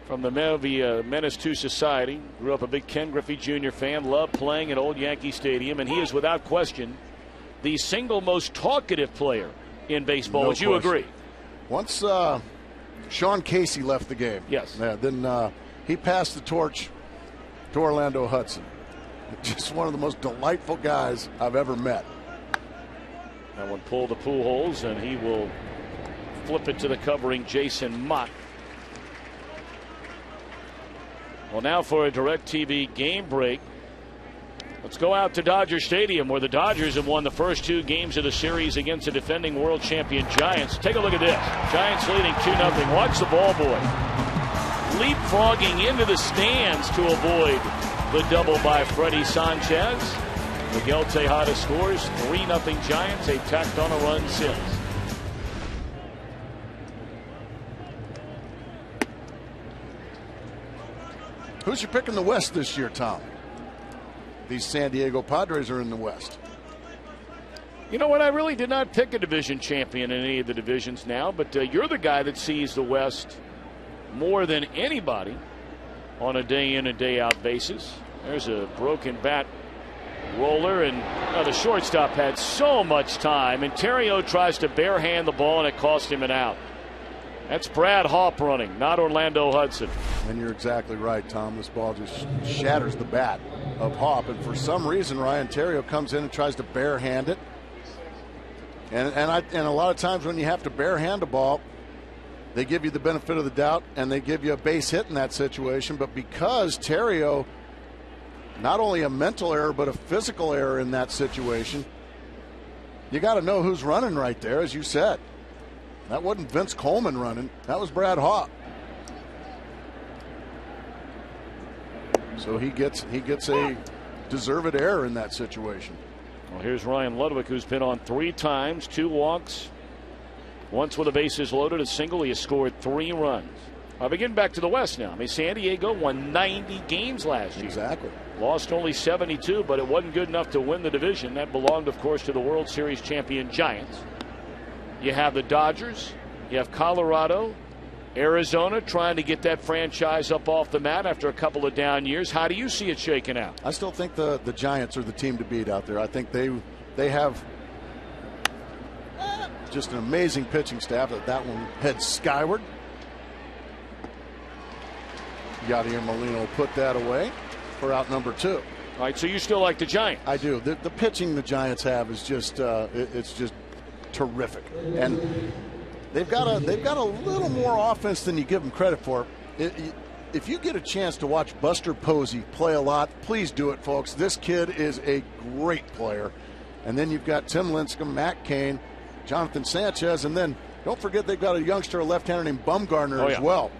from the Menace to Society. Grew up a big Ken Griffey Jr. fan. Loved playing at Old Yankee Stadium. And he is, without question, the single most talkative player in baseball. No Would you question. agree? Once Sean Casey left the game. Yes. Then he passed the torch to Orlando Hudson. Just one of the most delightful guys I've ever met. That one pulled the Pujols, and he will flip it to the covering Jason Mott. Well, now for a DirecTV game break. Let's go out to Dodger Stadium, where the Dodgers have won the first 2 games of the series against the defending world champion Giants. Take a look at this. Giants leading 2-0. Watch the ball boy leapfrogging into the stands to avoid the double by Freddie Sanchez. Miguel Tejada scores. 3-0 Giants. They tacked on a run since. Who's your pick in the West this year, Tom? These San Diego Padres are in the West. You know what? I really did not pick a division champion in any of the divisions now, but you're the guy that sees the West more than anybody on a day in and day out basis. There's a broken bat roller, and the shortstop had so much time. And Ontario tries to barehand the ball, and it cost him an out. That's Brad Hawpe running, not Orlando Hudson. And you're exactly right, Tom. This ball just shatters the bat of Hawpe, and for some reason Ryan Ontario comes in and tries to barehand it. And a lot of times when you have to barehand a ball, they give you the benefit of the doubt and they give you a base hit in that situation. But because Ontario, not only a mental error but a physical error in that situation, you got to know who's running right there, as you said. That wasn't Vince Coleman running. That was Brad Hawpe. So he gets a deserved error in that situation. Well, here's Ryan Ludwig, who's been on 3 times, 2 walks, once with the bases loaded, a single. He has scored 3 runs. I'll begin back to the West now. I mean, San Diego won 90 games last year. Exactly. Lost only 72, but it wasn't good enough to win the division. That belonged, of course, to the World Series champion Giants. You have the Dodgers. You have Colorado. Arizona trying to get that franchise up off the mat after a couple of down years. How do you see it shaking out? I still think the Giants are the team to beat out there. I think they have just an amazing pitching staff. That one heads skyward. Yadier Molina will put that away for out number 2. All right, so you still like the Giants? I do. The pitching the Giants have is just it's just terrific, and they've got a little more offense than you give them credit for. If you get a chance to watch Buster Posey play a lot, please do it, folks. This kid is a great player. And then you've got Tim Lincecum, Matt Cain, Jonathan Sanchez, and then don't forget they've got a youngster, a left-hander named Bumgarner as well.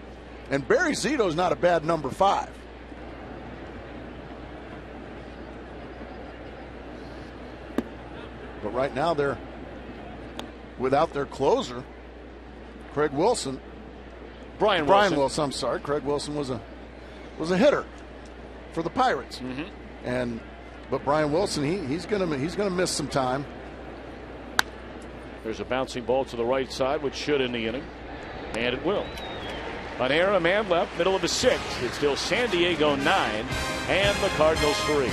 And Barry Zito's not a bad number 5. But right now they're without their closer, Craig Wilson. Brian Wilson. I'm sorry. Craig Wilson was a hitter for the Pirates. But Brian Wilson, he's gonna miss some time. There's a bouncing ball to the right side, which should end the inning, and it will. An error, a man left, middle of the 6th. It's still San Diego 9 and the Cardinals 3.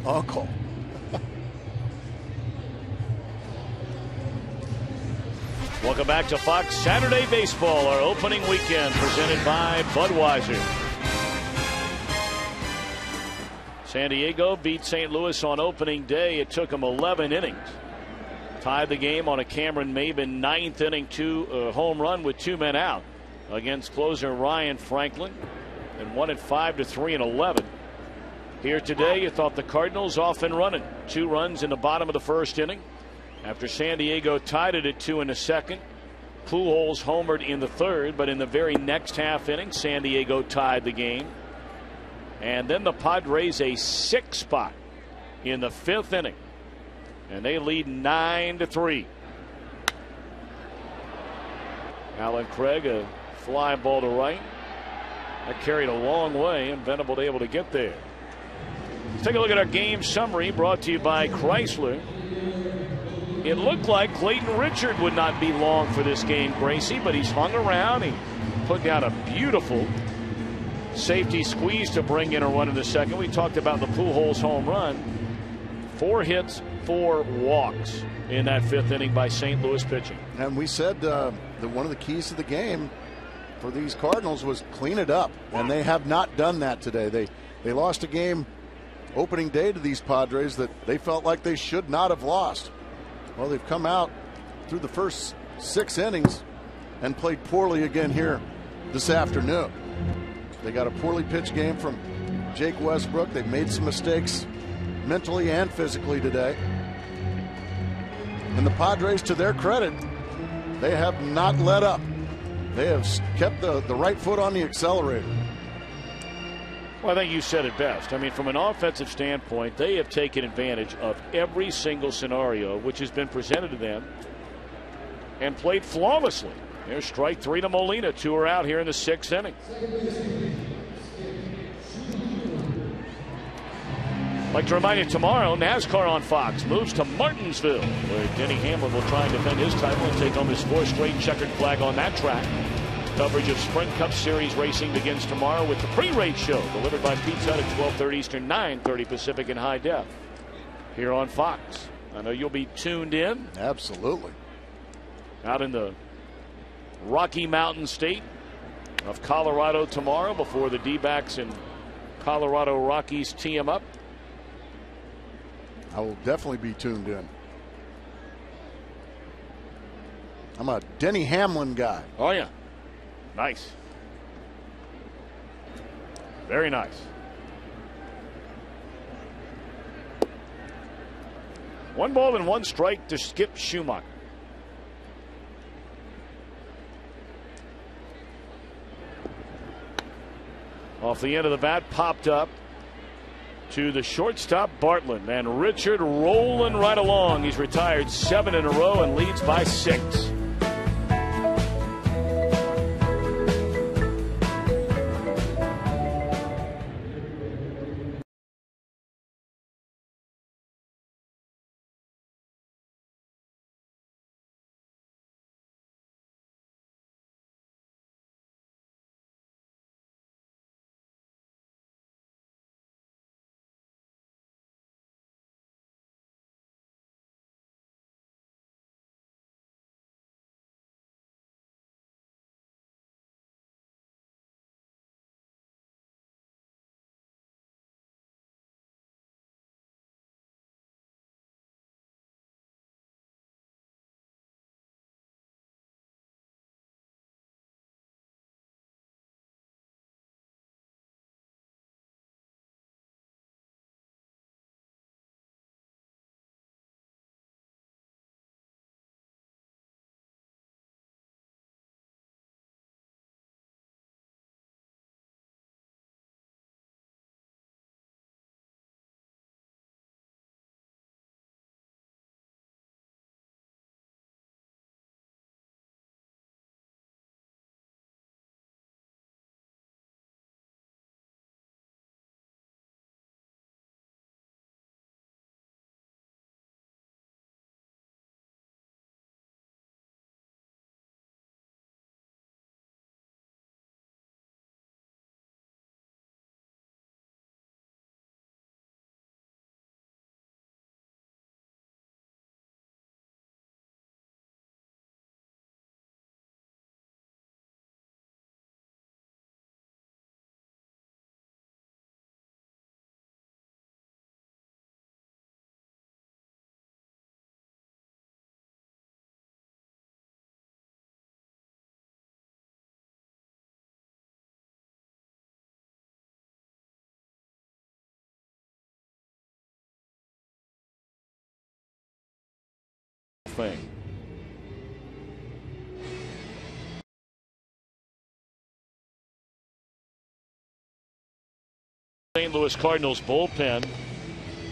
uncle. Welcome back to Fox Saturday Baseball, our opening weekend, presented by Budweiser. San Diego beat St. Louis on opening day. It took them 11 innings. Tied the game on a Cameron Maben ninth inning home run with 2 men out against closer Ryan Franklin, and won it 5-3 in 11. Here today, you thought the Cardinals off and running. 2 runs in the bottom of the first inning. After San Diego tied it at 2 in the second, Pujols homered in the third, but in the very next half inning, San Diego tied the game. And then the Padres a 6 spot in the 5th inning, and they lead 9-3. Alan Craig, a fly ball to right. That carried a long way, and Venable able to get there. Let's take a look at our game summary brought to you by Chrysler. It looked like Clayton Richard would not be long for this game, Gracie, but he's hung around. He put down a beautiful safety squeeze to bring in a run in the second. We talked about the Pujols home run. 4 hits, 4 walks in that 5th inning by St. Louis pitching. And we said that one of the keys to the game for these Cardinals was clean it up, and they have not done that today. They lost a game opening day to these Padres that they felt like they should not have lost. Well, they've come out through the first 6 innings and played poorly again here this afternoon. They got a poorly pitched game from Jake Westbrook. They've made some mistakes mentally and physically today. And the Padres, to their credit, they have not let up. They have kept the right foot on the accelerator. Well, I think you said it best. I mean, from an offensive standpoint, they have taken advantage of every single scenario which has been presented to them and played flawlessly. There's strike 3 to Molina. 2 are out here in the 6th inning. Like to remind you, tomorrow, NASCAR on Fox moves to Martinsville, where Denny Hamlin will try and defend his title and take home his 4th straight checkered flag on that track. Coverage of Sprint Cup Series racing begins tomorrow with the pre-race show delivered by Pizza at 12:30 Eastern, 9:30 Pacific in high def here on Fox. I know you'll be tuned in. Absolutely. Out in the Rocky Mountain state of Colorado tomorrow before the D-backs and Colorado Rockies tee 'em up. I will definitely be tuned in. I'm a Denny Hamlin guy. Oh, yeah. Nice. Very nice. 1 ball and 1 strike to Skip Schumacher. Off the end of the bat, popped up to the shortstop Bartlett, and Richard rolling right along. He's retired 7 in a row and leads by 6. fame. St. Louis Cardinals bullpen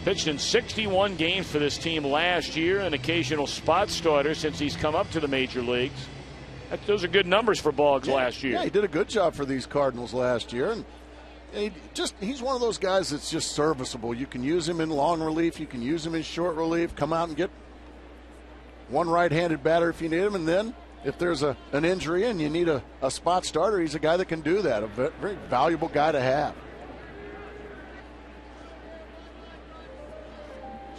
pitched in 61 games for this team last year, an occasional spot starter since he's come up to the major leagues. Those are good numbers for Boggs last year. Yeah, he did a good job for these Cardinals last year. And he's one of those guys that's just serviceable. You can use him in long relief. You can use him in short relief. Come out and get one right-handed batter if you need him. And then if there's an injury and you need a spot starter, he's a guy that can do that. A very valuable guy to have.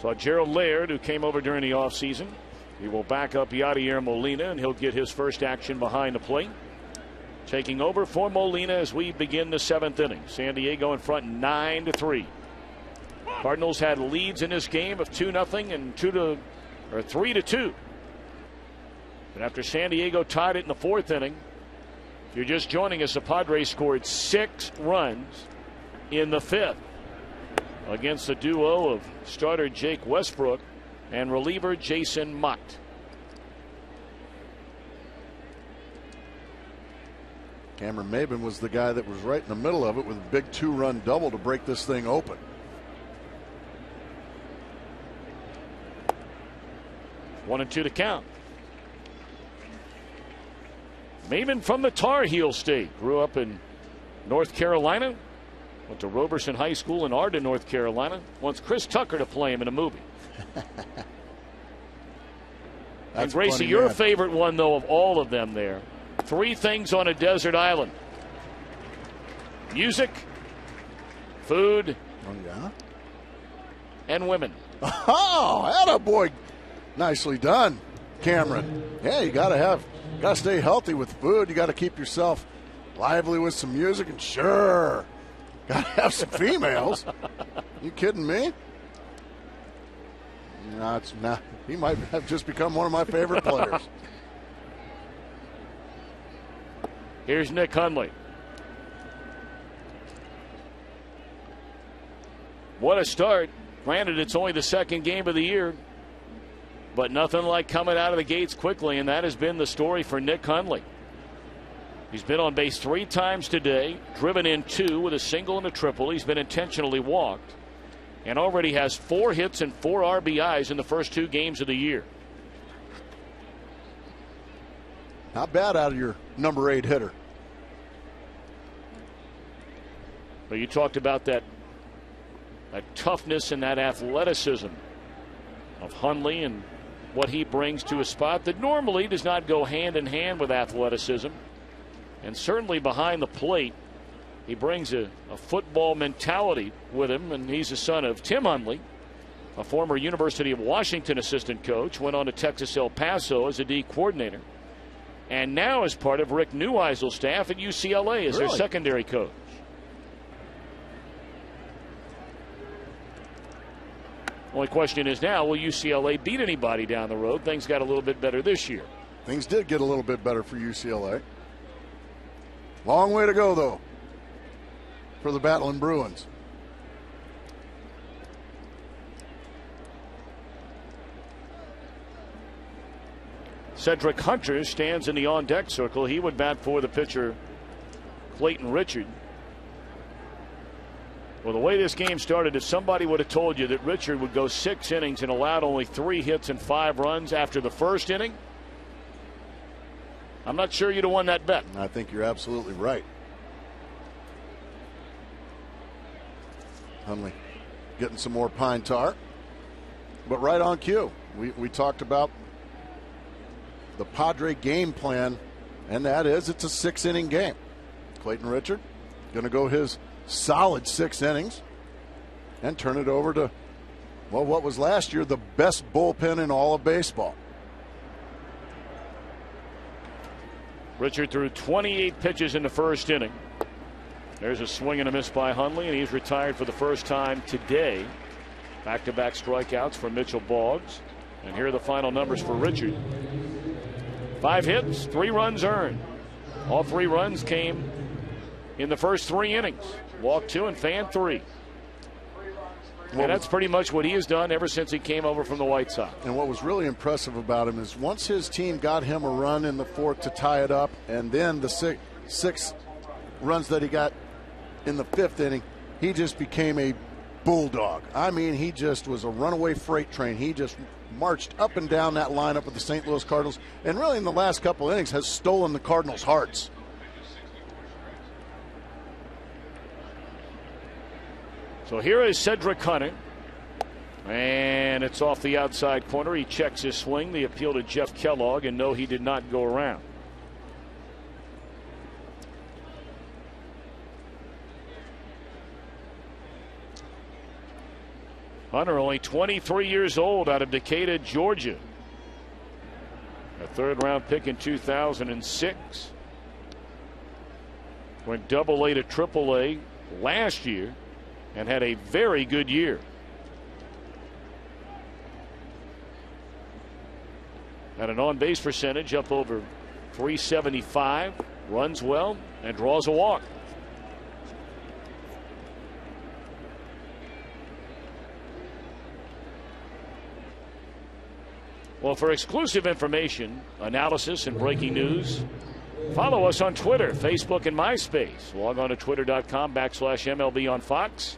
So Gerald Laird, who came over during the offseason, he will back up Yadier Molina, and he'll get his first action behind the plate. Taking over for Molina as we begin the 7th inning. San Diego in front 9-3. Cardinals had leads in this game of 2-0 and 3-2. But after San Diego tied it in the 4th inning, if you're just joining us, the Padres scored 6 runs in the 5th. Against the duo of starter Jake Westbrook and reliever Jason Mott. Cameron Maben was the guy that was right in the middle of it with a big 2-run double to break this thing open. One and two to count. Maben from the Tar Heel State. Grew up in North Carolina. Went to Roberson High School in Arden, North Carolina. Wants Chris Tucker to play him in a movie. And Gracie, your favorite one, though, of all of them there. 3 things on a desert island. Music, food, and women. Oh, attaboy. Nicely done, Cameron. Yeah, you gotta stay healthy with food. You gotta keep yourself lively with some music, and sure, gotta have some females. You kidding me? No, it's not. He might have just become one of my favorite players. Here's Nick Hundley. What a start. Granted, it's only the 2nd game of the year, but nothing like coming out of the gates quickly, and that has been the story for Nick Hundley. He's been on base 3 times today, driven in 2 with a single and a triple. He's been intentionally walked, and already has 4 hits and 4 RBIs in the first 2 games of the year. Not bad out of your number 8 hitter. But you talked about that toughness and that athleticism of Hundley and what he brings to a spot that normally does not go hand in hand with athleticism. And certainly behind the plate, he brings a football mentality with him, and he's the son of Tim Hundley, a former University of Washington assistant coach, went on to Texas El Paso as a D coordinator, and now is part of Rick Neuweisel's staff at UCLA as their secondary coach. Only question is now, will UCLA beat anybody down the road? Things got a little bit better this year. Things did get a little bit better for UCLA. Long way to go, though, for the Battling Bruins. Cedric Hunter stands in the on-deck circle. He would bat for the pitcher, Clayton Richard. Well, the way this game started, if somebody would have told you that Richard would go 6 innings and allowed only 3 hits and 5 runs after the first inning, I'm not sure you'd have won that bet. I think you're absolutely right. Hundley getting some more pine tar, but right on cue. We talked about the Padre game plan, and that is it's a 6-inning game. Clayton Richard going to go his solid 6 innings and turn it over to, well, what was last year the best bullpen in all of baseball. Richard threw 28 pitches in the first inning. There's a swing and a miss by Hundley, and he's retired for the first time today. Back-to-back strikeouts for Mitchell Boggs. And here are the final numbers for Richard. 5 hits, 3 runs earned. All 3 runs came in the first 3 innings. Walk 2 and fan 3. And that's pretty much what he has done ever since he came over from the White Sox. And what was really impressive about him is once his team got him a run in the fourth to tie it up, and then the six runs that he got in the fifth inning, he just became a bulldog. I mean, he just was a runaway freight train. He just marched up and down that lineup with the St. Louis Cardinals, and really in the last couple innings has stolen the Cardinals' hearts. So here is Cedric Hunter, and it's off the outside corner. He checks his swing. The appeal to Jeff Kellogg, and no, he did not go around. Hunter, only 23 years old, out of Decatur, Georgia. A third-round pick in 2006. Went Double-A to Triple-A last year and had a very good year. Had an on-base percentage up over 375, runs well, and draws a walk. Well, for exclusive information, analysis, and breaking news, follow us on Twitter, Facebook, and MySpace. Log on to twitter.com/MLB on Fox,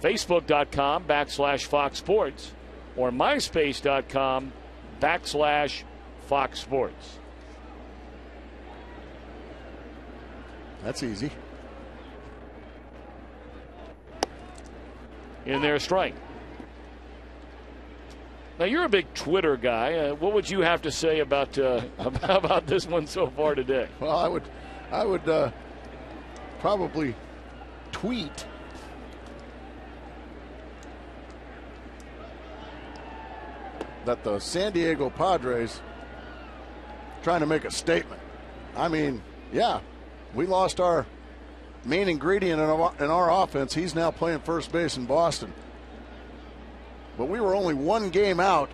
facebook.com/Fox Sports, or myspace.com/Fox Sports. That's easy. In their strike. Now, you're a big Twitter guy. What would you have to say about about this one so far today? Well, I would probably tweet that the San Diego Padres trying to make a statement. I mean, yeah, we lost our main ingredient in our offense. He's now playing first base in Boston. But we were only one game out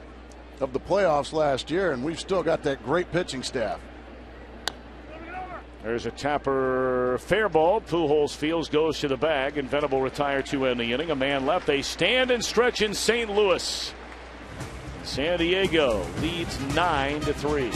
of the playoffs last year, and we've still got that great pitching staff. There's a Tapper fair ball. Pujols fields, goes to the bag, and Venable retire to end the inning. A man left. They stand and stretch in St. Louis. San Diego leads 9-3.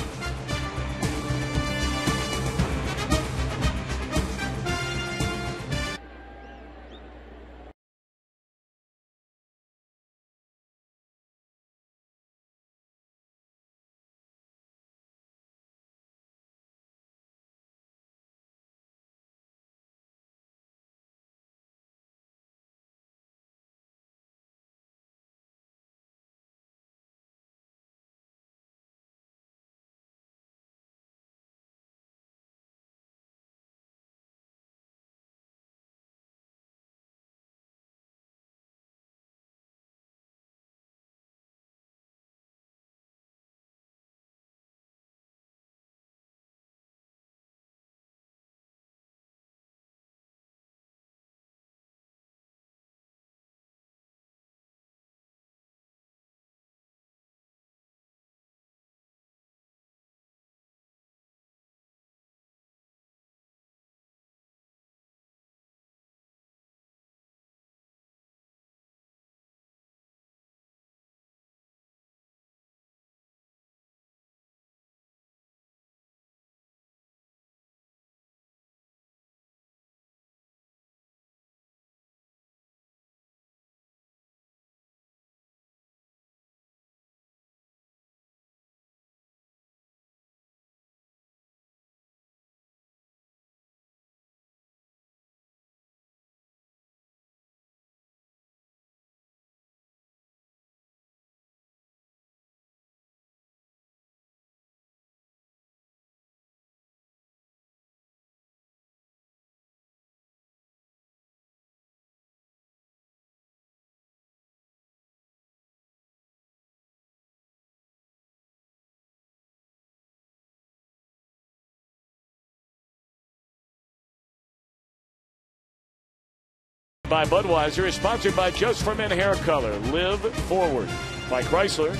By Budweiser is sponsored by Just for Men Hair Color. Live Forward. By Chrysler,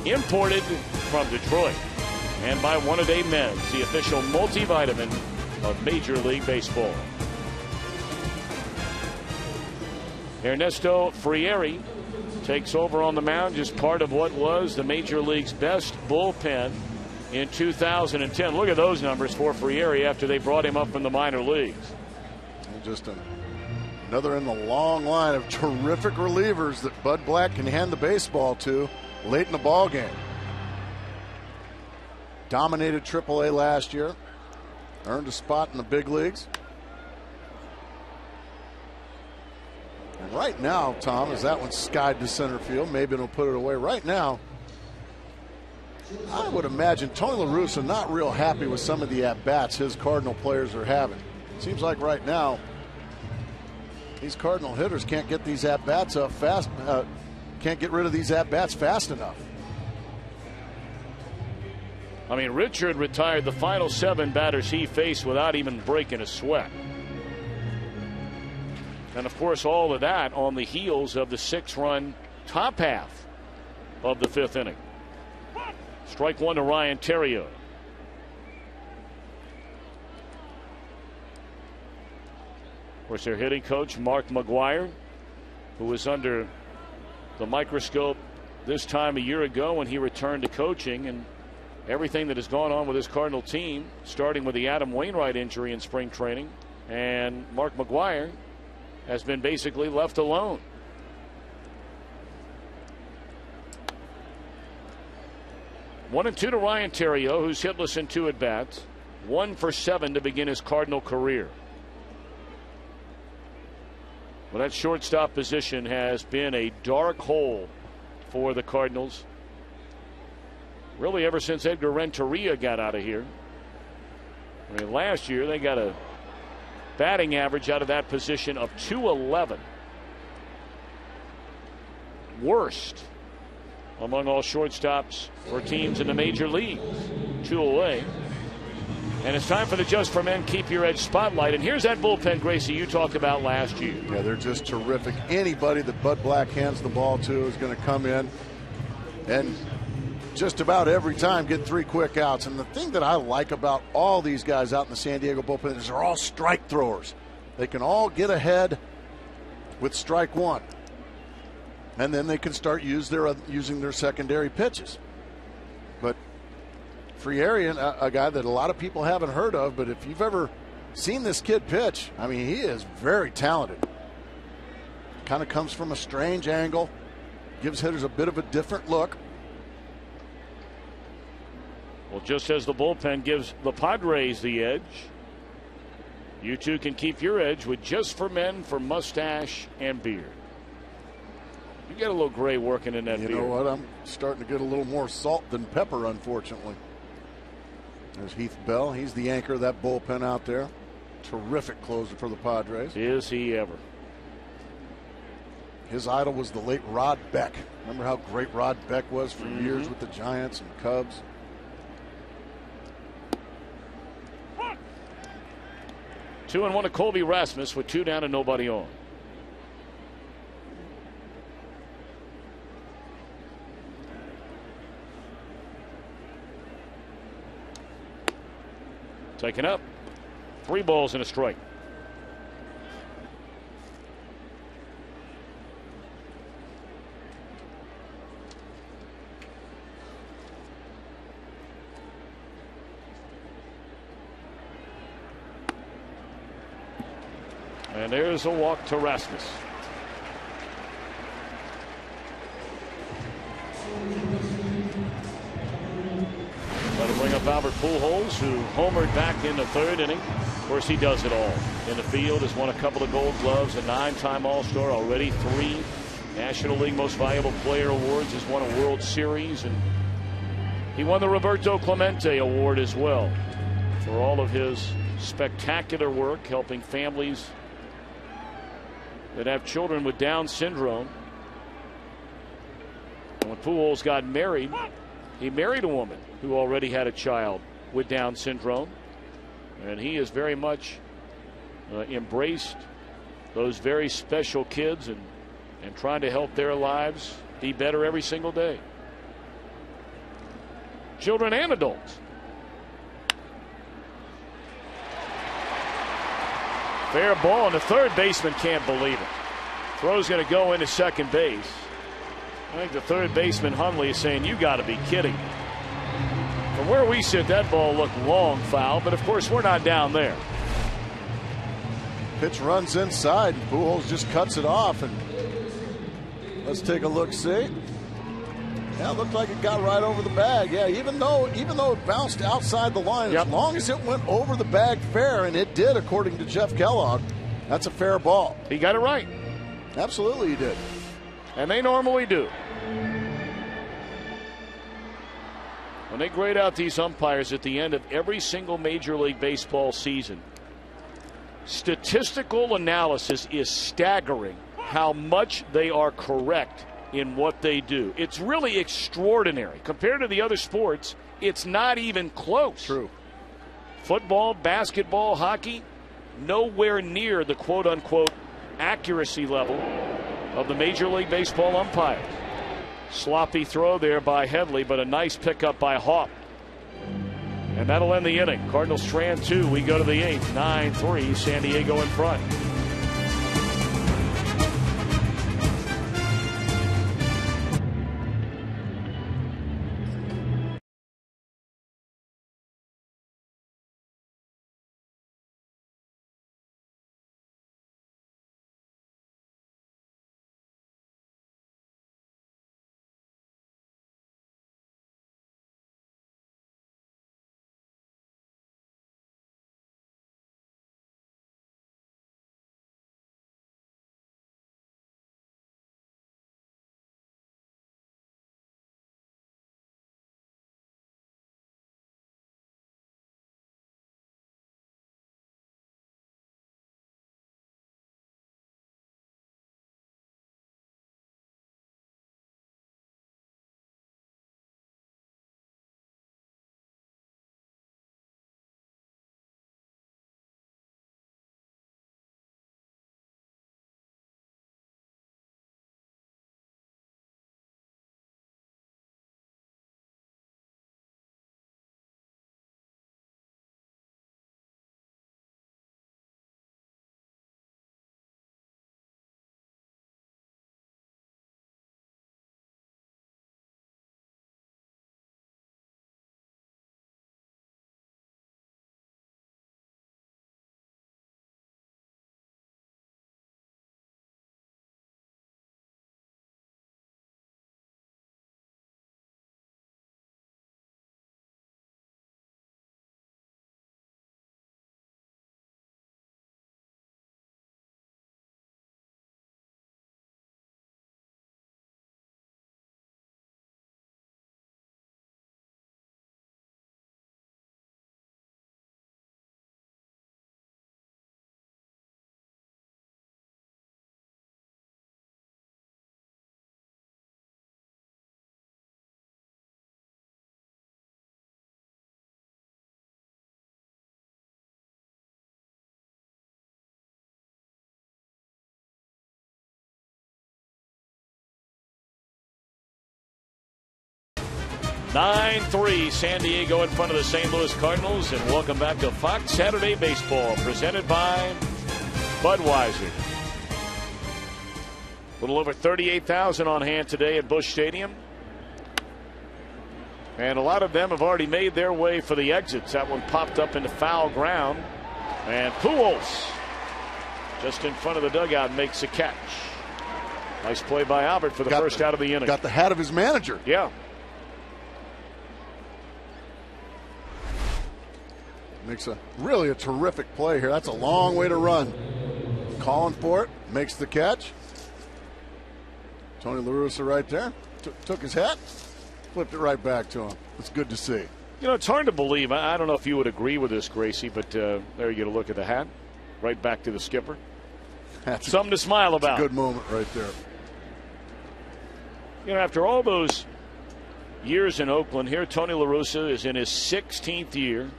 imported from Detroit. And by One A Day Meds, the official multivitamin of Major League Baseball. Ernesto Frieri takes over on the mound, just part of what was the Major League's best bullpen in 2010. Look at those numbers for Frieri after they brought him up from the minor leagues. Just another in the long line of terrific relievers that Bud Black can hand the baseball to late in the ball game. Dominated AAA last year. Earned a spot in the big leagues. And right now, Tom, as that one skied to center field, maybe it'll put it away. Right now, I would imagine Tony La Russa not real happy with some of the at-bats his Cardinal players are having. Seems like right now, these Cardinal hitters can't get these at-bats up fast, can't get rid of these at-bats fast enough. I mean, Richard retired the final 7 batters he faced without even breaking a sweat. And, of course, all of that on the heels of the 6-run top half of the 5th inning. Strike 1 to Ryan Theriot. Of course, their hitting coach, Mark McGwire, who was under the microscope this time a year ago when he returned to coaching, and everything that has gone on with this Cardinal team, starting with the Adam Wainwright injury in spring training, and Mark McGwire has been basically left alone. One and two to Ryan Theriot, who's hitless in 2 at-bats. 1 for 7 to begin his Cardinal career. Well, that shortstop position has been a dark hole for the Cardinals, really ever since Edgar Renteria got out of here. I mean, last year they got a batting average out of that position of .211. Worst among all shortstops for teams in the major leagues. 2 away. And it's time for the Just for Men Keep Your Edge spotlight. And here's that bullpen, Gracie, you talked about last year. Yeah, they're just terrific. Anybody that Bud Black hands the ball to is going to come in and just about every time get 3 quick outs. And the thing that I like about all these guys out in the San Diego bullpen is they're all strike throwers. They can all get ahead with strike 1. And then they can start using their secondary pitches. But Frieri, a guy that a lot of people haven't heard of, but if you've ever seen this kid pitch, I mean, he is very talented. Kind of comes from a strange angle, gives hitters a bit of a different look. Well, just as the bullpen gives the Padres the edge, you too can keep your edge with Just for Men for mustache and beard. You get a little gray working in that beard. You know what? I'm starting to get a little more salt than pepper, unfortunately. There's Heath Bell. He's the anchor of that bullpen out there. Terrific closer for the Padres. Is he ever? His idol was the late Rod Beck. Remember how great Rod Beck was for years with the Giants and Cubs? Two and one to Colby Rasmus with 2 down and nobody on. Taken up. 3 balls and a strike. And there's a walk to Rasmus. That'll bring up Albert Pujols, who homered back in the 3rd inning. Of course, he does it all. In the field, has won a couple of Gold Gloves, a 9-time All-Star, already 3 National League Most Valuable Player awards, has won a World Series, and he won the Roberto Clemente Award as well for all of his spectacular work helping families that have children with Down syndrome. And when Pujols got married, he married a woman who already had a child with Down syndrome, and he has very much embraced those very special kids and trying to help their lives be better every single day. Children and adults. Fair ball, and the third baseman can't believe it. Throw's going to go into second base. I think the third baseman, Hundley, is saying, you got to be kidding me. From where we sit, that ball looked long foul, but of course we're not down there. Pitch runs inside. Pujols just cuts it off. And let's take a look, see. Yeah, it looked like it got right over the bag. Yeah, even though it bounced outside the line, as long as it went over the bag fair, and it did according to Jeff Kellogg, that's a fair ball. He got it right. Absolutely he did. And they normally do. When they grade out these umpires at the end of every single Major League Baseball season, statistical analysis is staggering how much they are correct in what they do. It's really extraordinary. Compared to the other sports, it's not even close. True. Football, basketball, hockey, nowhere near the quote-unquote accuracy level of the Major League Baseball umpires. Sloppy throw there by Headley, but a nice pickup by Hawk. And that'll end the inning. Cardinals strand 2. We go to the 8th. 9-3. San Diego in front. (9-3) San Diego in front of the St. Louis Cardinals. And welcome back to Fox Saturday Baseball, presented by Budweiser. A little over 38,000 on hand today at Busch Stadium. And a lot of them have already made their way for the exits. That one popped up into foul ground. And Pujols, just in front of the dugout, makes a catch. Nice play by Albert for the first out of the inning. Got the hat of his manager. Yeah. Makes really a terrific play here. That's a long way to run. Calling for it. Makes the catch. Tony La Russa right there. Took his hat. Flipped it right back to him. It's good to see. You know, it's hard to believe. I don't know if you would agree with this, Gracie, but there you get a look at the hat. Right back to the skipper. That's something to smile about. That's a good moment right there. You know, after all those years in Oakland, here Tony La Russa is in his 16th year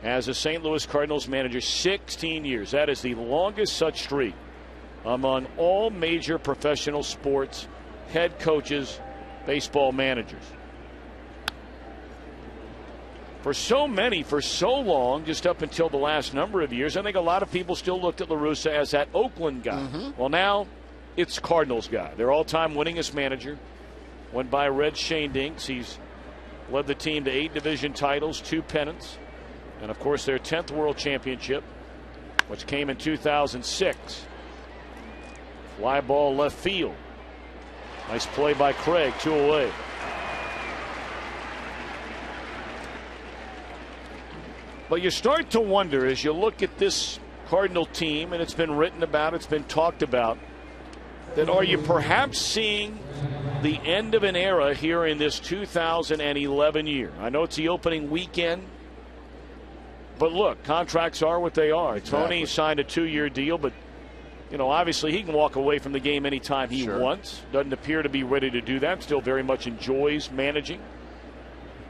as a St. Louis Cardinals manager. 16 years. That is the longest such streak among all major professional sports head coaches, baseball managers. For so many, for so long, just up until the last number of years, I think a lot of people still looked at La Russa as that Oakland guy. Well, now it's Cardinals guy. Their all-time winningest manager. Went by Red Shane Dinks. He's led the team to 8 division titles, 2 pennants, and of course their 10th World Championship, which came in 2006. Fly ball left field. Nice play by Craig, 2 away. But you start to wonder as you look at this Cardinal team, and it's been written about, it's been talked about, that are you perhaps seeing the end of an era here in this 2011 year? I know it's the opening weekend, but look, contracts are what they are. Exactly. Tony signed a 2-year deal, but you know, obviously he can walk away from the game anytime he wants. Doesn't appear to be ready to do that. Still very much enjoys managing.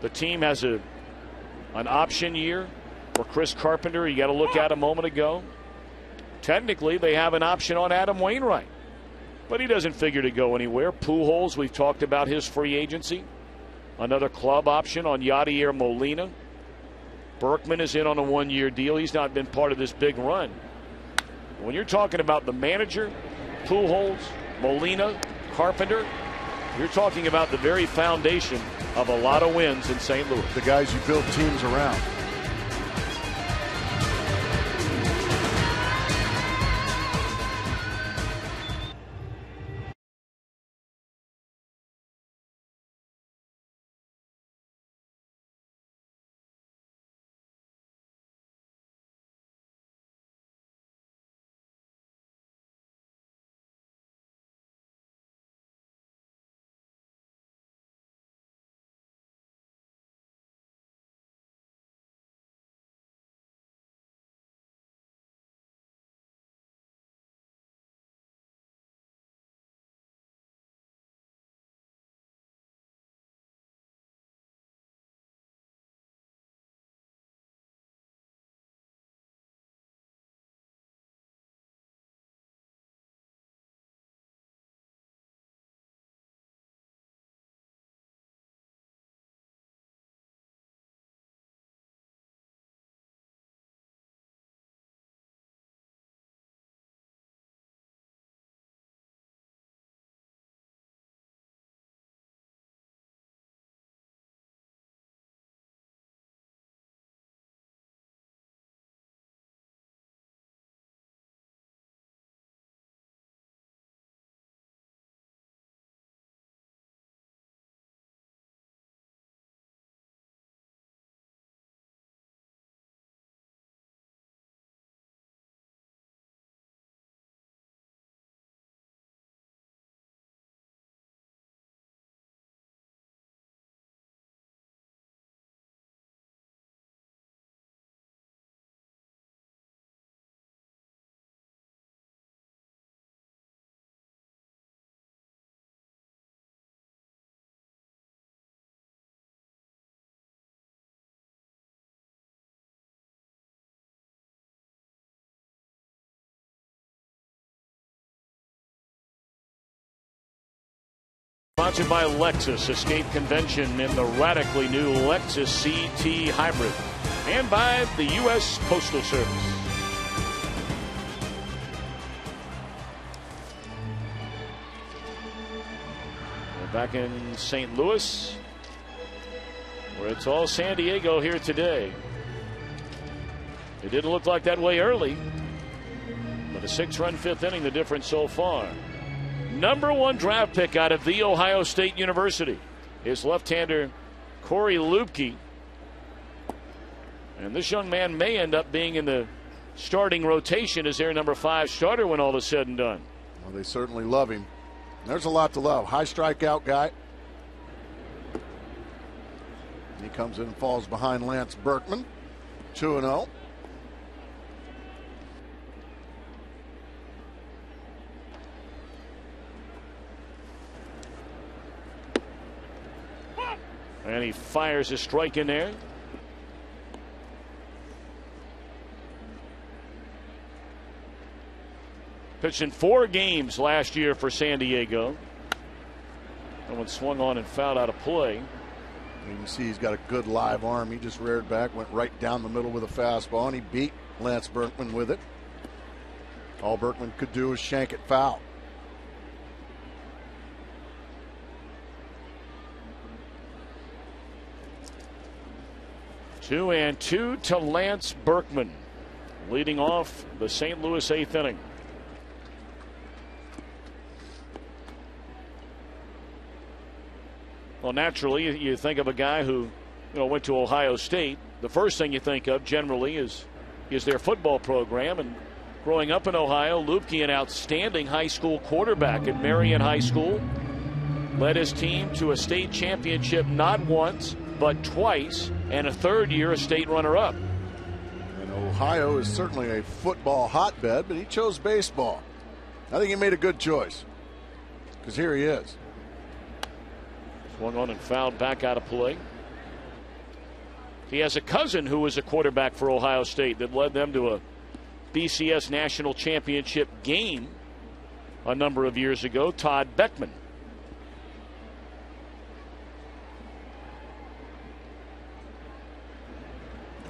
The team has an option year for Chris Carpenter. You got to look at a moment ago. Technically, they have an option on Adam Wainwright, but he doesn't figure to go anywhere. Pujols, we've talked about his free agency. Another club option on Yadier Molina. Berkman is in on a 1-year deal. He's not been part of this big run. When you're talking about the manager, Pujols, Molina, Carpenter, you're talking about the very foundation of a lot of wins in St. Louis. The guys you build teams around. Sponsored by Lexus. Escape convention in the radically new Lexus CT Hybrid. And by the U.S. Postal Service. We're back in St. Louis, where it's all San Diego here today. It didn't look like that way early, but a 6-run 5th inning, the difference so far. #1 draft pick out of The Ohio State University is left-hander Corey Lupke. And this young man may end up being in the starting rotation as their #5 starter when all is said and done. Well, they certainly love him. There's a lot to love. High strikeout guy. He comes in and falls behind Lance Berkman. 2-0. And he fires a strike in there. Pitched in 4 games last year for San Diego. That one swung on and fouled out of play. You can see he's got a good live arm. He just reared back, went right down the middle with a fastball, and he beat Lance Berkman with it. All Berkman could do was shank it foul. 2-2 to Lance Berkman, leading off the St. Louis 8th inning. Well, naturally, you think of a guy who, went to Ohio State. The first thing you think of generally is their football program. And growing up in Ohio, Luebke, an outstanding high school quarterback at Marion High School, led his team to a state championship not once, but twice, and a third year a state runner-up. And Ohio is certainly a football hotbed, but he chose baseball. I think he made a good choice, because here he is. Swung on and fouled back out of play. He has a cousin who was a quarterback for Ohio State that led them to a BCS national championship game a number of years ago, Todd Beckman.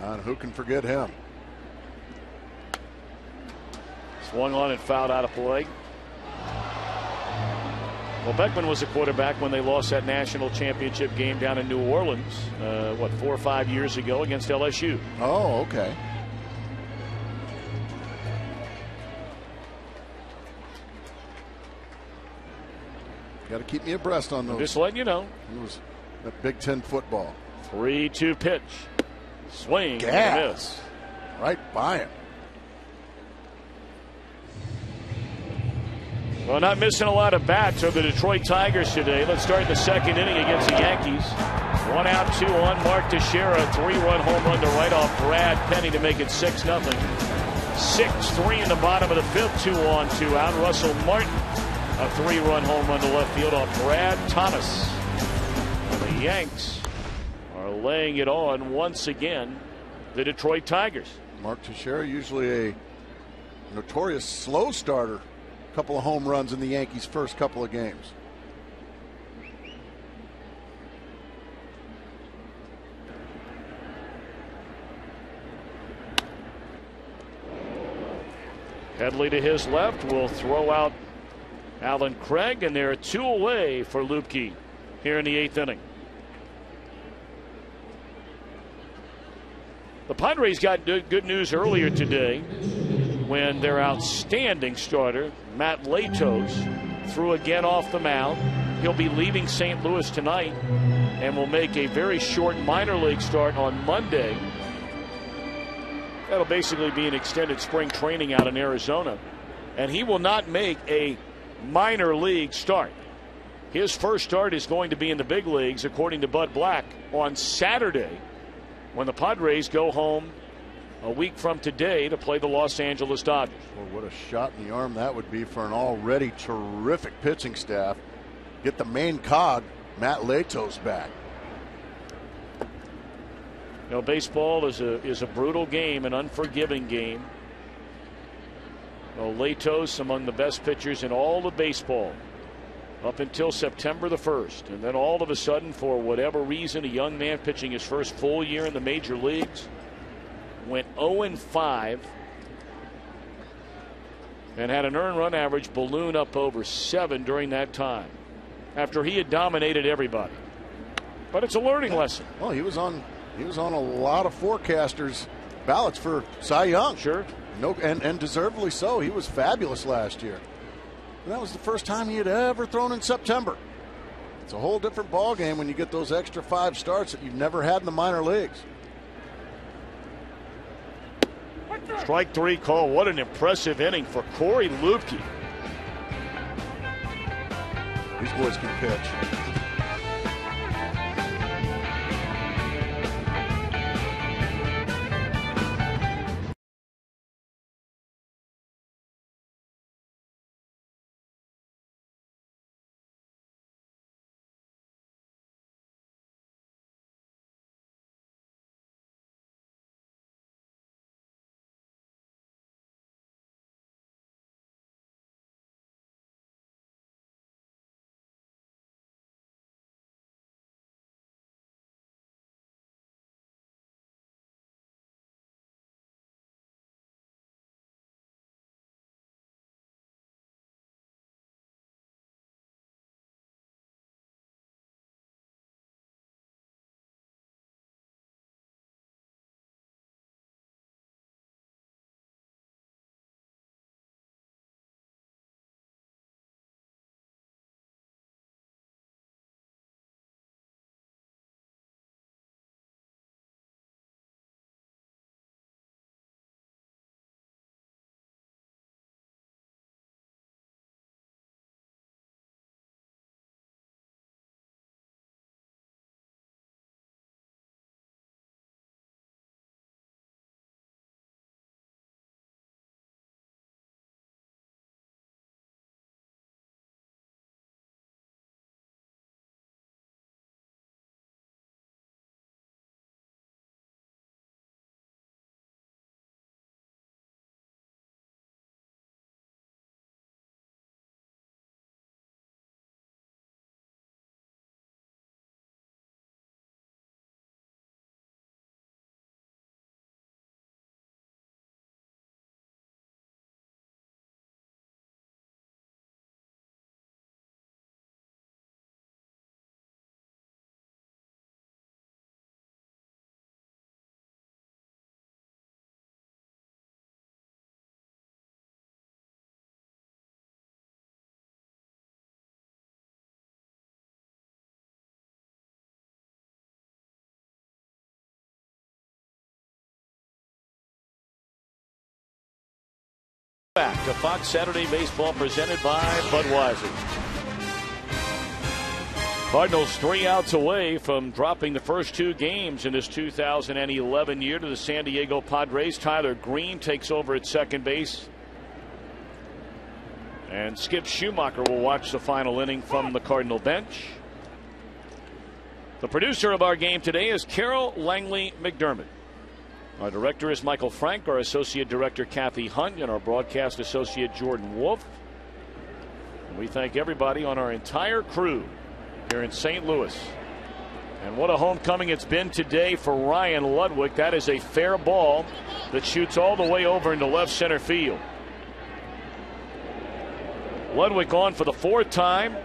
And who can forget him? Swung on and fouled out of play. Well, Beckman was a quarterback when they lost that national championship game down in New Orleans, 4 or 5 years ago against LSU. Oh, okay. Got to keep me abreast on those. Just letting you know. It was that Big Ten football. 3-2 pitch. Swing. Gas. And a miss. Right by him. Well, not missing a lot of bats are the Detroit Tigers today. Let's start the second inning against the Yankees. 1 out, 2 on. Mark Teixeira, 3-run home run to right off Brad Penny to make it 6-0. 6-3 in the bottom of the fifth. 2 on, 2 out. Russell Martin, a 3-run home run to left field off Brad Thomas. And the Yanks are laying it on once again. The Detroit Tigers. Mark Teixeira, usually a notorious slow starter. Couple of home runs in the Yankees' first couple of games. Headley to his left will throw out Alan Craig, and they're 2 away for Luebke here in the 8th inning. The Padres got good news earlier today when their outstanding starter, Matt Latos, threw again off the mound. He'll be leaving St. Louis tonight and will make a very short minor league start on Monday. That'll basically be an extended spring training out in Arizona. And he will not make a minor league start. His first start is going to be in the big leagues, according to Bud Black, on Saturday when the Padres go home a week from today to play the Los Angeles Dodgers. Well, what a shot in the arm that would be for an already terrific pitching staff. Get the main cog, Matt Latos, back. Baseball is a brutal game, an unforgiving game. Latos, among the best pitchers in all of baseball up until September the 1st. And then all of a sudden, for whatever reason, a young man pitching his first full year in the major leagues went 0-5 and had an earned run average balloon up over 7 during that time after he had dominated everybody. But it's a learning lesson. Well, he was on a lot of forecasters' ballots for Cy Young. Sure. And deservedly so. He was fabulous last year. And that was the first time he had ever thrown in September. It's a whole different ball game when you get those extra 5 starts that you've never had in the minor leagues. Strike 3 call. What an impressive inning for Corey Luebke. These boys can pitch. back to Fox Saturday Baseball presented by Budweiser. Cardinals 3 outs away from dropping the first 2 games in this 2011 year to the San Diego Padres. Tyler Green takes over at second base. And Skip Schumacher will watch the final inning from the Cardinal bench. The producer of our game today is Carol Langley McDermott. Our director is Michael Frank, our associate director Kathy Hunt, and our broadcast associate Jordan Wolf. And we thank everybody on our entire crew here in St. Louis. And what a homecoming it's been today for Ryan Ludwig. That is a fair ball that shoots all the way over into left center field. Ludwig on for the 4th time.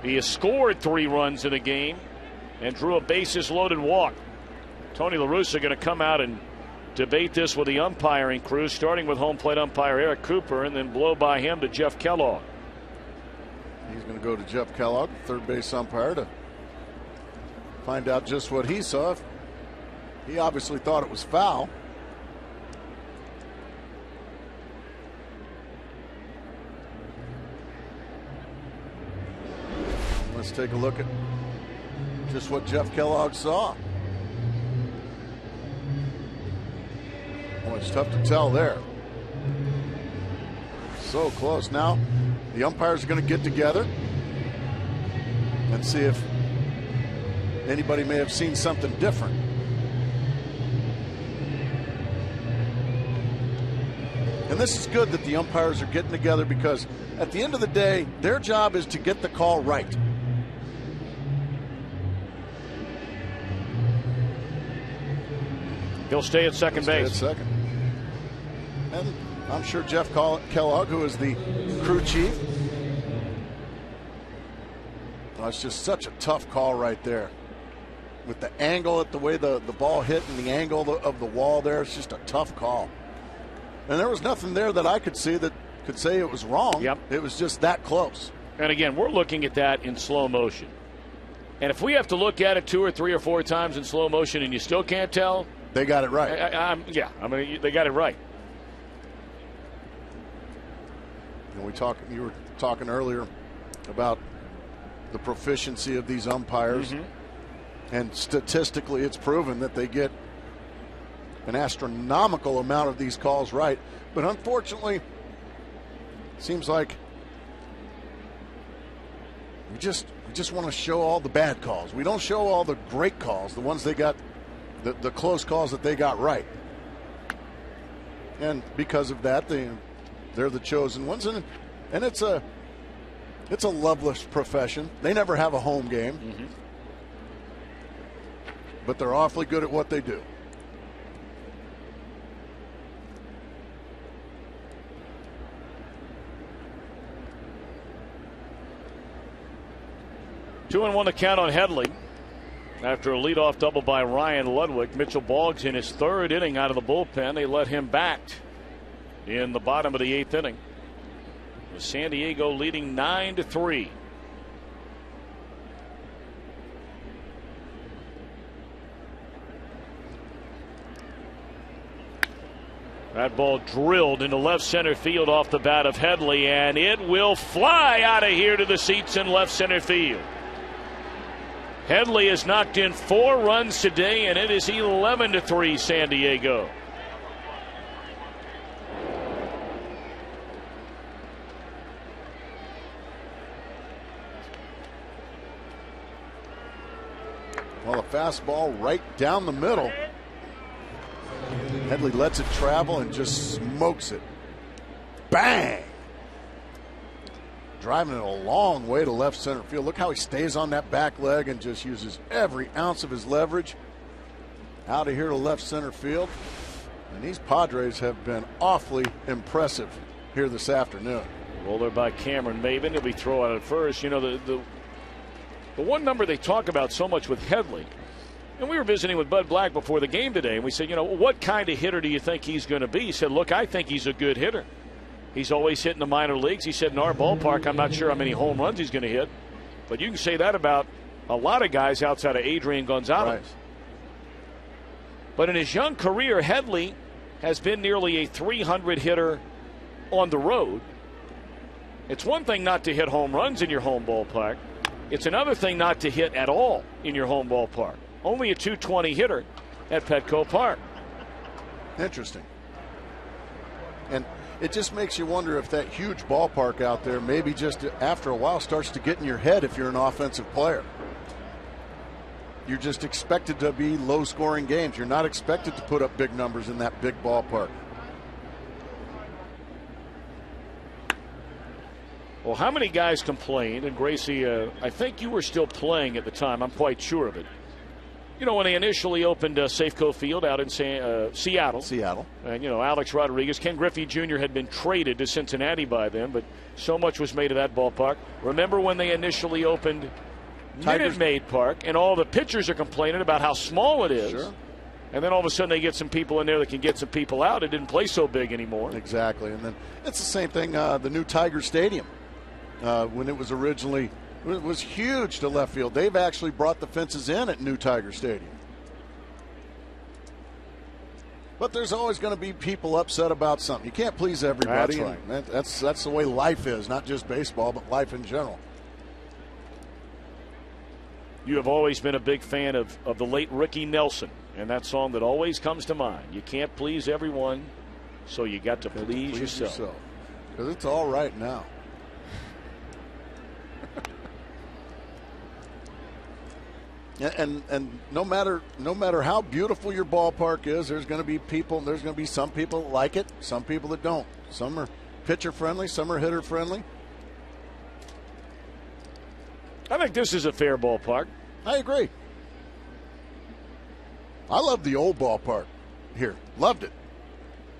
He has scored 3 runs in a game and drew a bases loaded walk. Tony La Russa going to come out and debate this with the umpiring crew, starting with home plate umpire Eric Cooper and then blow by him to Jeff Kellogg. He's going to go to Jeff Kellogg, third base umpire, to find out just what he saw. He obviously thought it was foul. Let's take a look at just what Jeff Kellogg saw. Well, it's tough to tell there. So close. Now the umpires are going to get together and see if anybody may have seen something different. And this is good that the umpires are getting together, because at the end of the day, their job is to get the call right. He'll stay at second base. At second. And I'm sure Jeff Kellogg, who is the crew chief, it's just such a tough call right there. With the angle at the way the ball hit and the angle of the wall there, it's just a tough call. And there was nothing there that I could see that could say it was wrong. Yep. It was just that close. And again, we're looking at that in slow motion. And if we have to look at it 2 or 3 or 4 times in slow motion and you still can't tell, they got it right. They got it right. You were talking earlier about the proficiency of these umpires. Mm-hmm. And statistically, it's proven that they get an astronomical amount of these calls right. But unfortunately, it seems like we just want to show all the bad calls. We don't show all the great calls, the ones they got, the close calls that they got right. And because of that, they're the chosen ones. And it's a loveless profession. They never have a home game. Mm-hmm. But they're awfully good at what they do. Two and 1 to count on Headley. After a leadoff double by Ryan Ludwig, Mitchell Boggs in his 3rd inning out of the bullpen. They let him bat in the bottom of the 8th inning. With San Diego leading 9-3. That ball drilled into left center field off the bat of Headley, and it will fly out of here to the seats in left center field. Headley has knocked in 4 runs today, and it is 11-3 San Diego. Well, a fastball right down the middle. Headley lets it travel and just smokes it. Bang! Driving it a long way to left center field. Look how he stays on that back leg and just uses every ounce of his leverage. Out of here to left center field. And these Padres have been awfully impressive here this afternoon. Roller by Cameron Maven. He'll be thrown out at first. You know, the one number they talk about so much with Headley, and we were visiting with Bud Black before the game today, and we said, you know, what kind of hitter do you think he's going to be? He said, look, I think he's a good hitter. He's always hitting the minor leagues. He said, in our ballpark, I'm not sure how many home runs he's going to hit. But you can say that about a lot of guys outside of Adrian Gonzalez. Right. But in his young career, Headley has been nearly a 300 hitter on the road. It's one thing not to hit home runs in your home ballpark. It's another thing not to hit at all in your home ballpark. Only a .220 hitter at Petco Park. Interesting. And it just makes you wonder if that huge ballpark out there maybe just after a while starts to get in your head if you're an offensive player. You're just expected to be low-scoring games. You're not expected to put up big numbers in that big ballpark. Well, how many guys complained? And Gracie, I think you were still playing at the time. I'm quite sure of it. You know, when they initially opened Safeco Field out in Seattle. And, you know, Alex Rodriguez, Ken Griffey Jr. had been traded to Cincinnati by then, but so much was made of that ballpark. Remember when they initially opened Minute Maid Park, and all the pitchers are complaining about how small it is. Sure. And then all of a sudden they get some people in there that can get some people out. It didn't play so big anymore. Exactly. And then it's the same thing, the new Tiger Stadium. When it was originally, it was huge to left field. They've actually brought the fences in at new Tiger Stadium. But there's always going to be people upset about something. You can't please everybody. That's right. That's the way life is, not just baseball, but life in general. You have always been a big fan of the late Ricky Nelson, and that song that always comes to mind. You can't please everyone, so you got to please yourself. Because it's all right now. And no matter how beautiful your ballpark is, there's going to be people. There's going to be some people that like it, some people that don't. Some are pitcher friendly, some are hitter friendly. I think this is a fair ballpark. I agree. I love the old ballpark here. Loved it.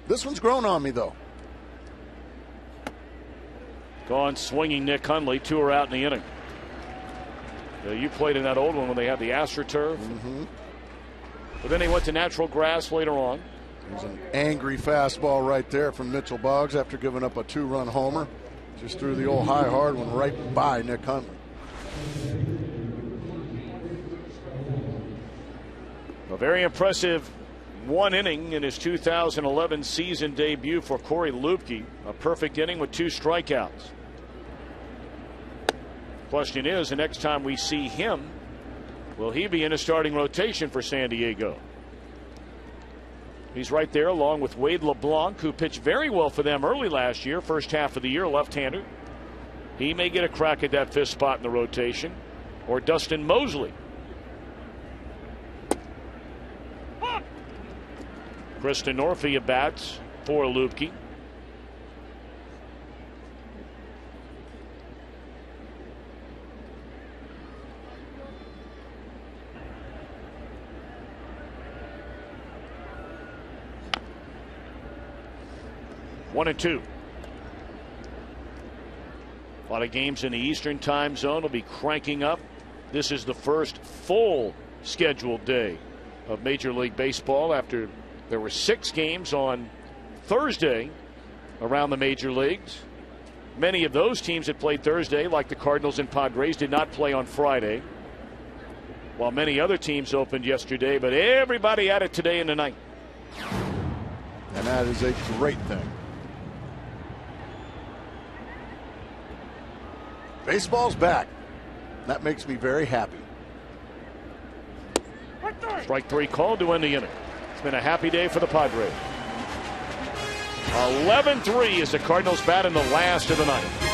This one's grown on me though. Gone swinging Nick Hundley. 2 are out in the inning. You played in that old one when they had the AstroTurf. Mm-hmm. But then they went to natural grass later on. There's an angry fastball right there from Mitchell Boggs after giving up a 2-run homer. Just threw the old high hard one right by Nick Hundley. A very impressive 1 inning in his 2011 season debut for Corey Lupke. A perfect inning with 2 strikeouts. Question is, the next time we see him, will he be in a starting rotation for San Diego? He's right there along with Wade LeBlanc, who pitched very well for them early last year, first half of the year, left-hander. He may get a crack at that 5th spot in the rotation. Or Dustin Mosley. Kristen Norfia bats for Lupke. One and two. A lot of games in the Eastern time zone will be cranking up. This is the first full scheduled day of Major League Baseball after there were 6 games on Thursday around the major leagues. Many of those teams that played Thursday, like the Cardinals and Padres, did not play on Friday, while many other teams opened yesterday, but everybody at it today and tonight. And that is a great thing. Baseball's back. That makes me very happy. Strike 3 called to end the inning. It's been a happy day for the Padres. 11-3 as the Cardinals bat in the last of the ninth.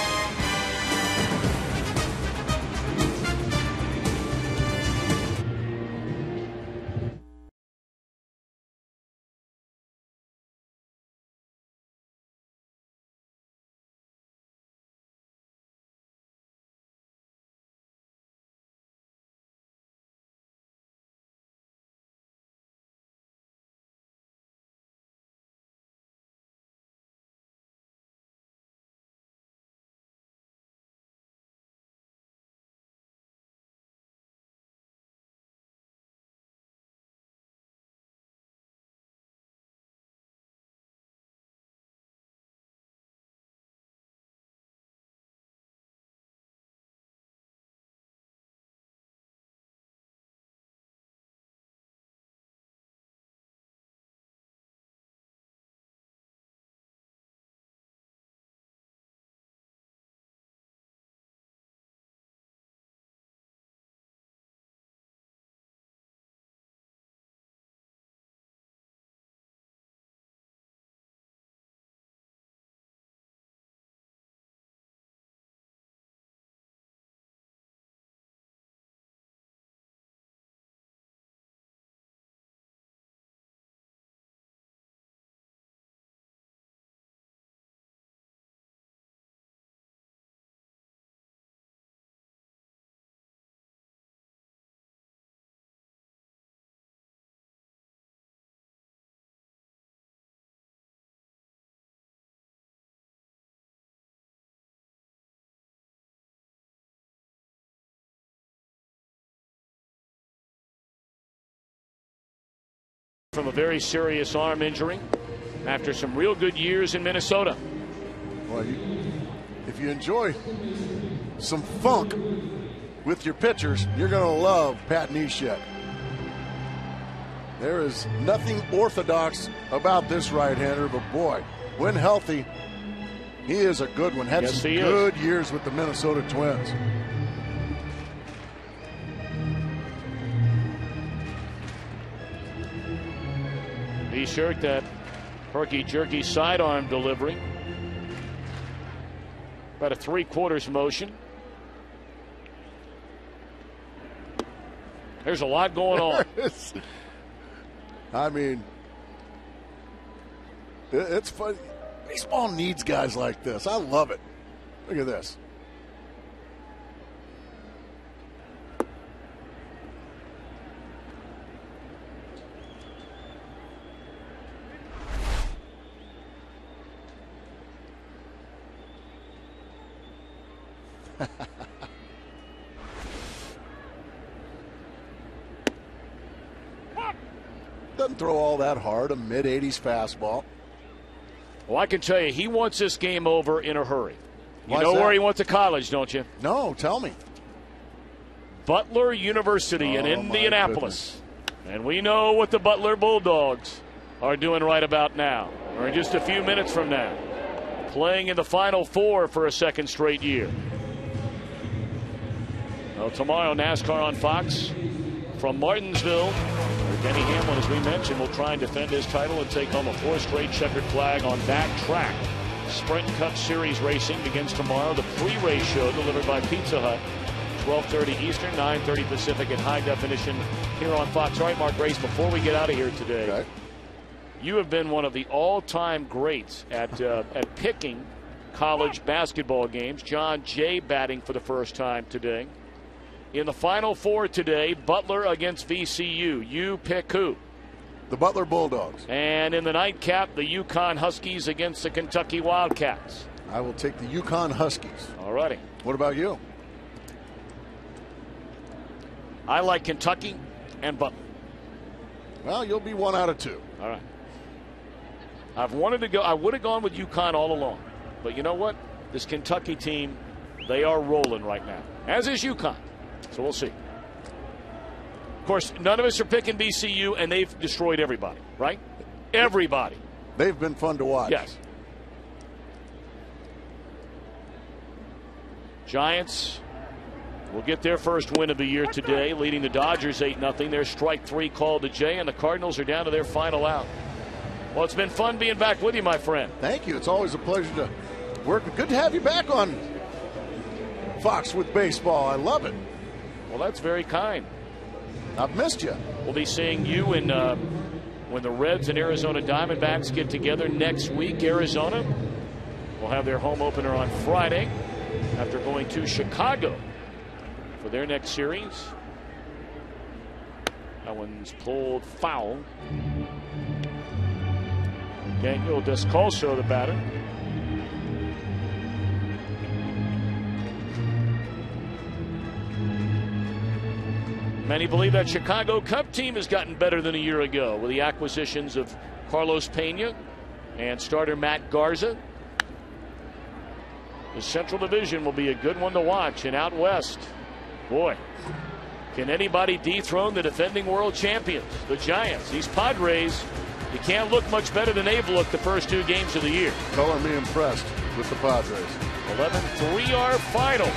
from a very serious arm injury after some real good years in Minnesota. Well, if you enjoy some funk with your pitchers, you're going to love Pat Neshek. There is nothing orthodox about this right-hander, but boy, when healthy, he is a good one. Had some good years with the Minnesota Twins. Be sure that herky-jerky sidearm delivery. About a 3/4 motion. There's a lot going on. I mean, it's fun. Baseball needs guys like this. I love it. Look at this. Doesn't throw all that hard, a mid-80s fastball. Well, I can tell you, he wants this game over in a hurry. You know that? where he went to college, don't you? No, tell me. Butler University in Indianapolis. And we know what the Butler Bulldogs are doing right about now, or in just a few minutes from now. Playing in the Final Four for a second straight year. Well, tomorrow, NASCAR on Fox from Martinsville. Denny Hamlin, as we mentioned, will try and defend his title and take home a 4th straight checkered flag on that track. Sprint Cup Series racing begins tomorrow. The pre-race show delivered by Pizza Hut. 12:30 Eastern, 9:30 Pacific in high definition here on Fox. All right, Mark Grace, before we get out of here today, okay, you have been one of the all-time greats at picking college basketball games. John Jay batting for the first time today. In the Final Four today, Butler against VCU. You pick who? The Butler Bulldogs. And in the nightcap, the UConn Huskies against the Kentucky Wildcats. I will take the UConn Huskies. All righty. What about you? I like Kentucky and Butler. Well, you'll be 1 out of 2. All right. I've wanted to go. I would have gone with UConn all along. But you know what? This Kentucky team, they are rolling right now, as is UConn. So we'll see. Of course, none of us are picking VCU, and they've destroyed everybody, right? Everybody. They've been fun to watch. Yes. Giants will get their first win of the year today, leading the Dodgers 8-0. Their strike 3 called to Jay, and the Cardinals are down to their final out. Well, it's been fun being back with you, my friend. Thank you. It's always a pleasure to work. Good to have you back on Fox with baseball. I love it. Well, that's very kind. I've missed you. We'll be seeing you in when the Reds and Arizona Diamondbacks get together next week. Arizona will have their home opener on Friday after going to Chicago for their next series. That one's pulled foul. Daniel Descalso, the batter. Many believe that Chicago Cub team has gotten better than a year ago with the acquisitions of Carlos Pena and starter Matt Garza. The Central Division will be a good one to watch. And out west, boy, can anybody dethrone the defending world champions, the Giants? These Padres, you can't look much better than they've looked the first 2 games of the year. Color me impressed with the Padres. 11-3 our final.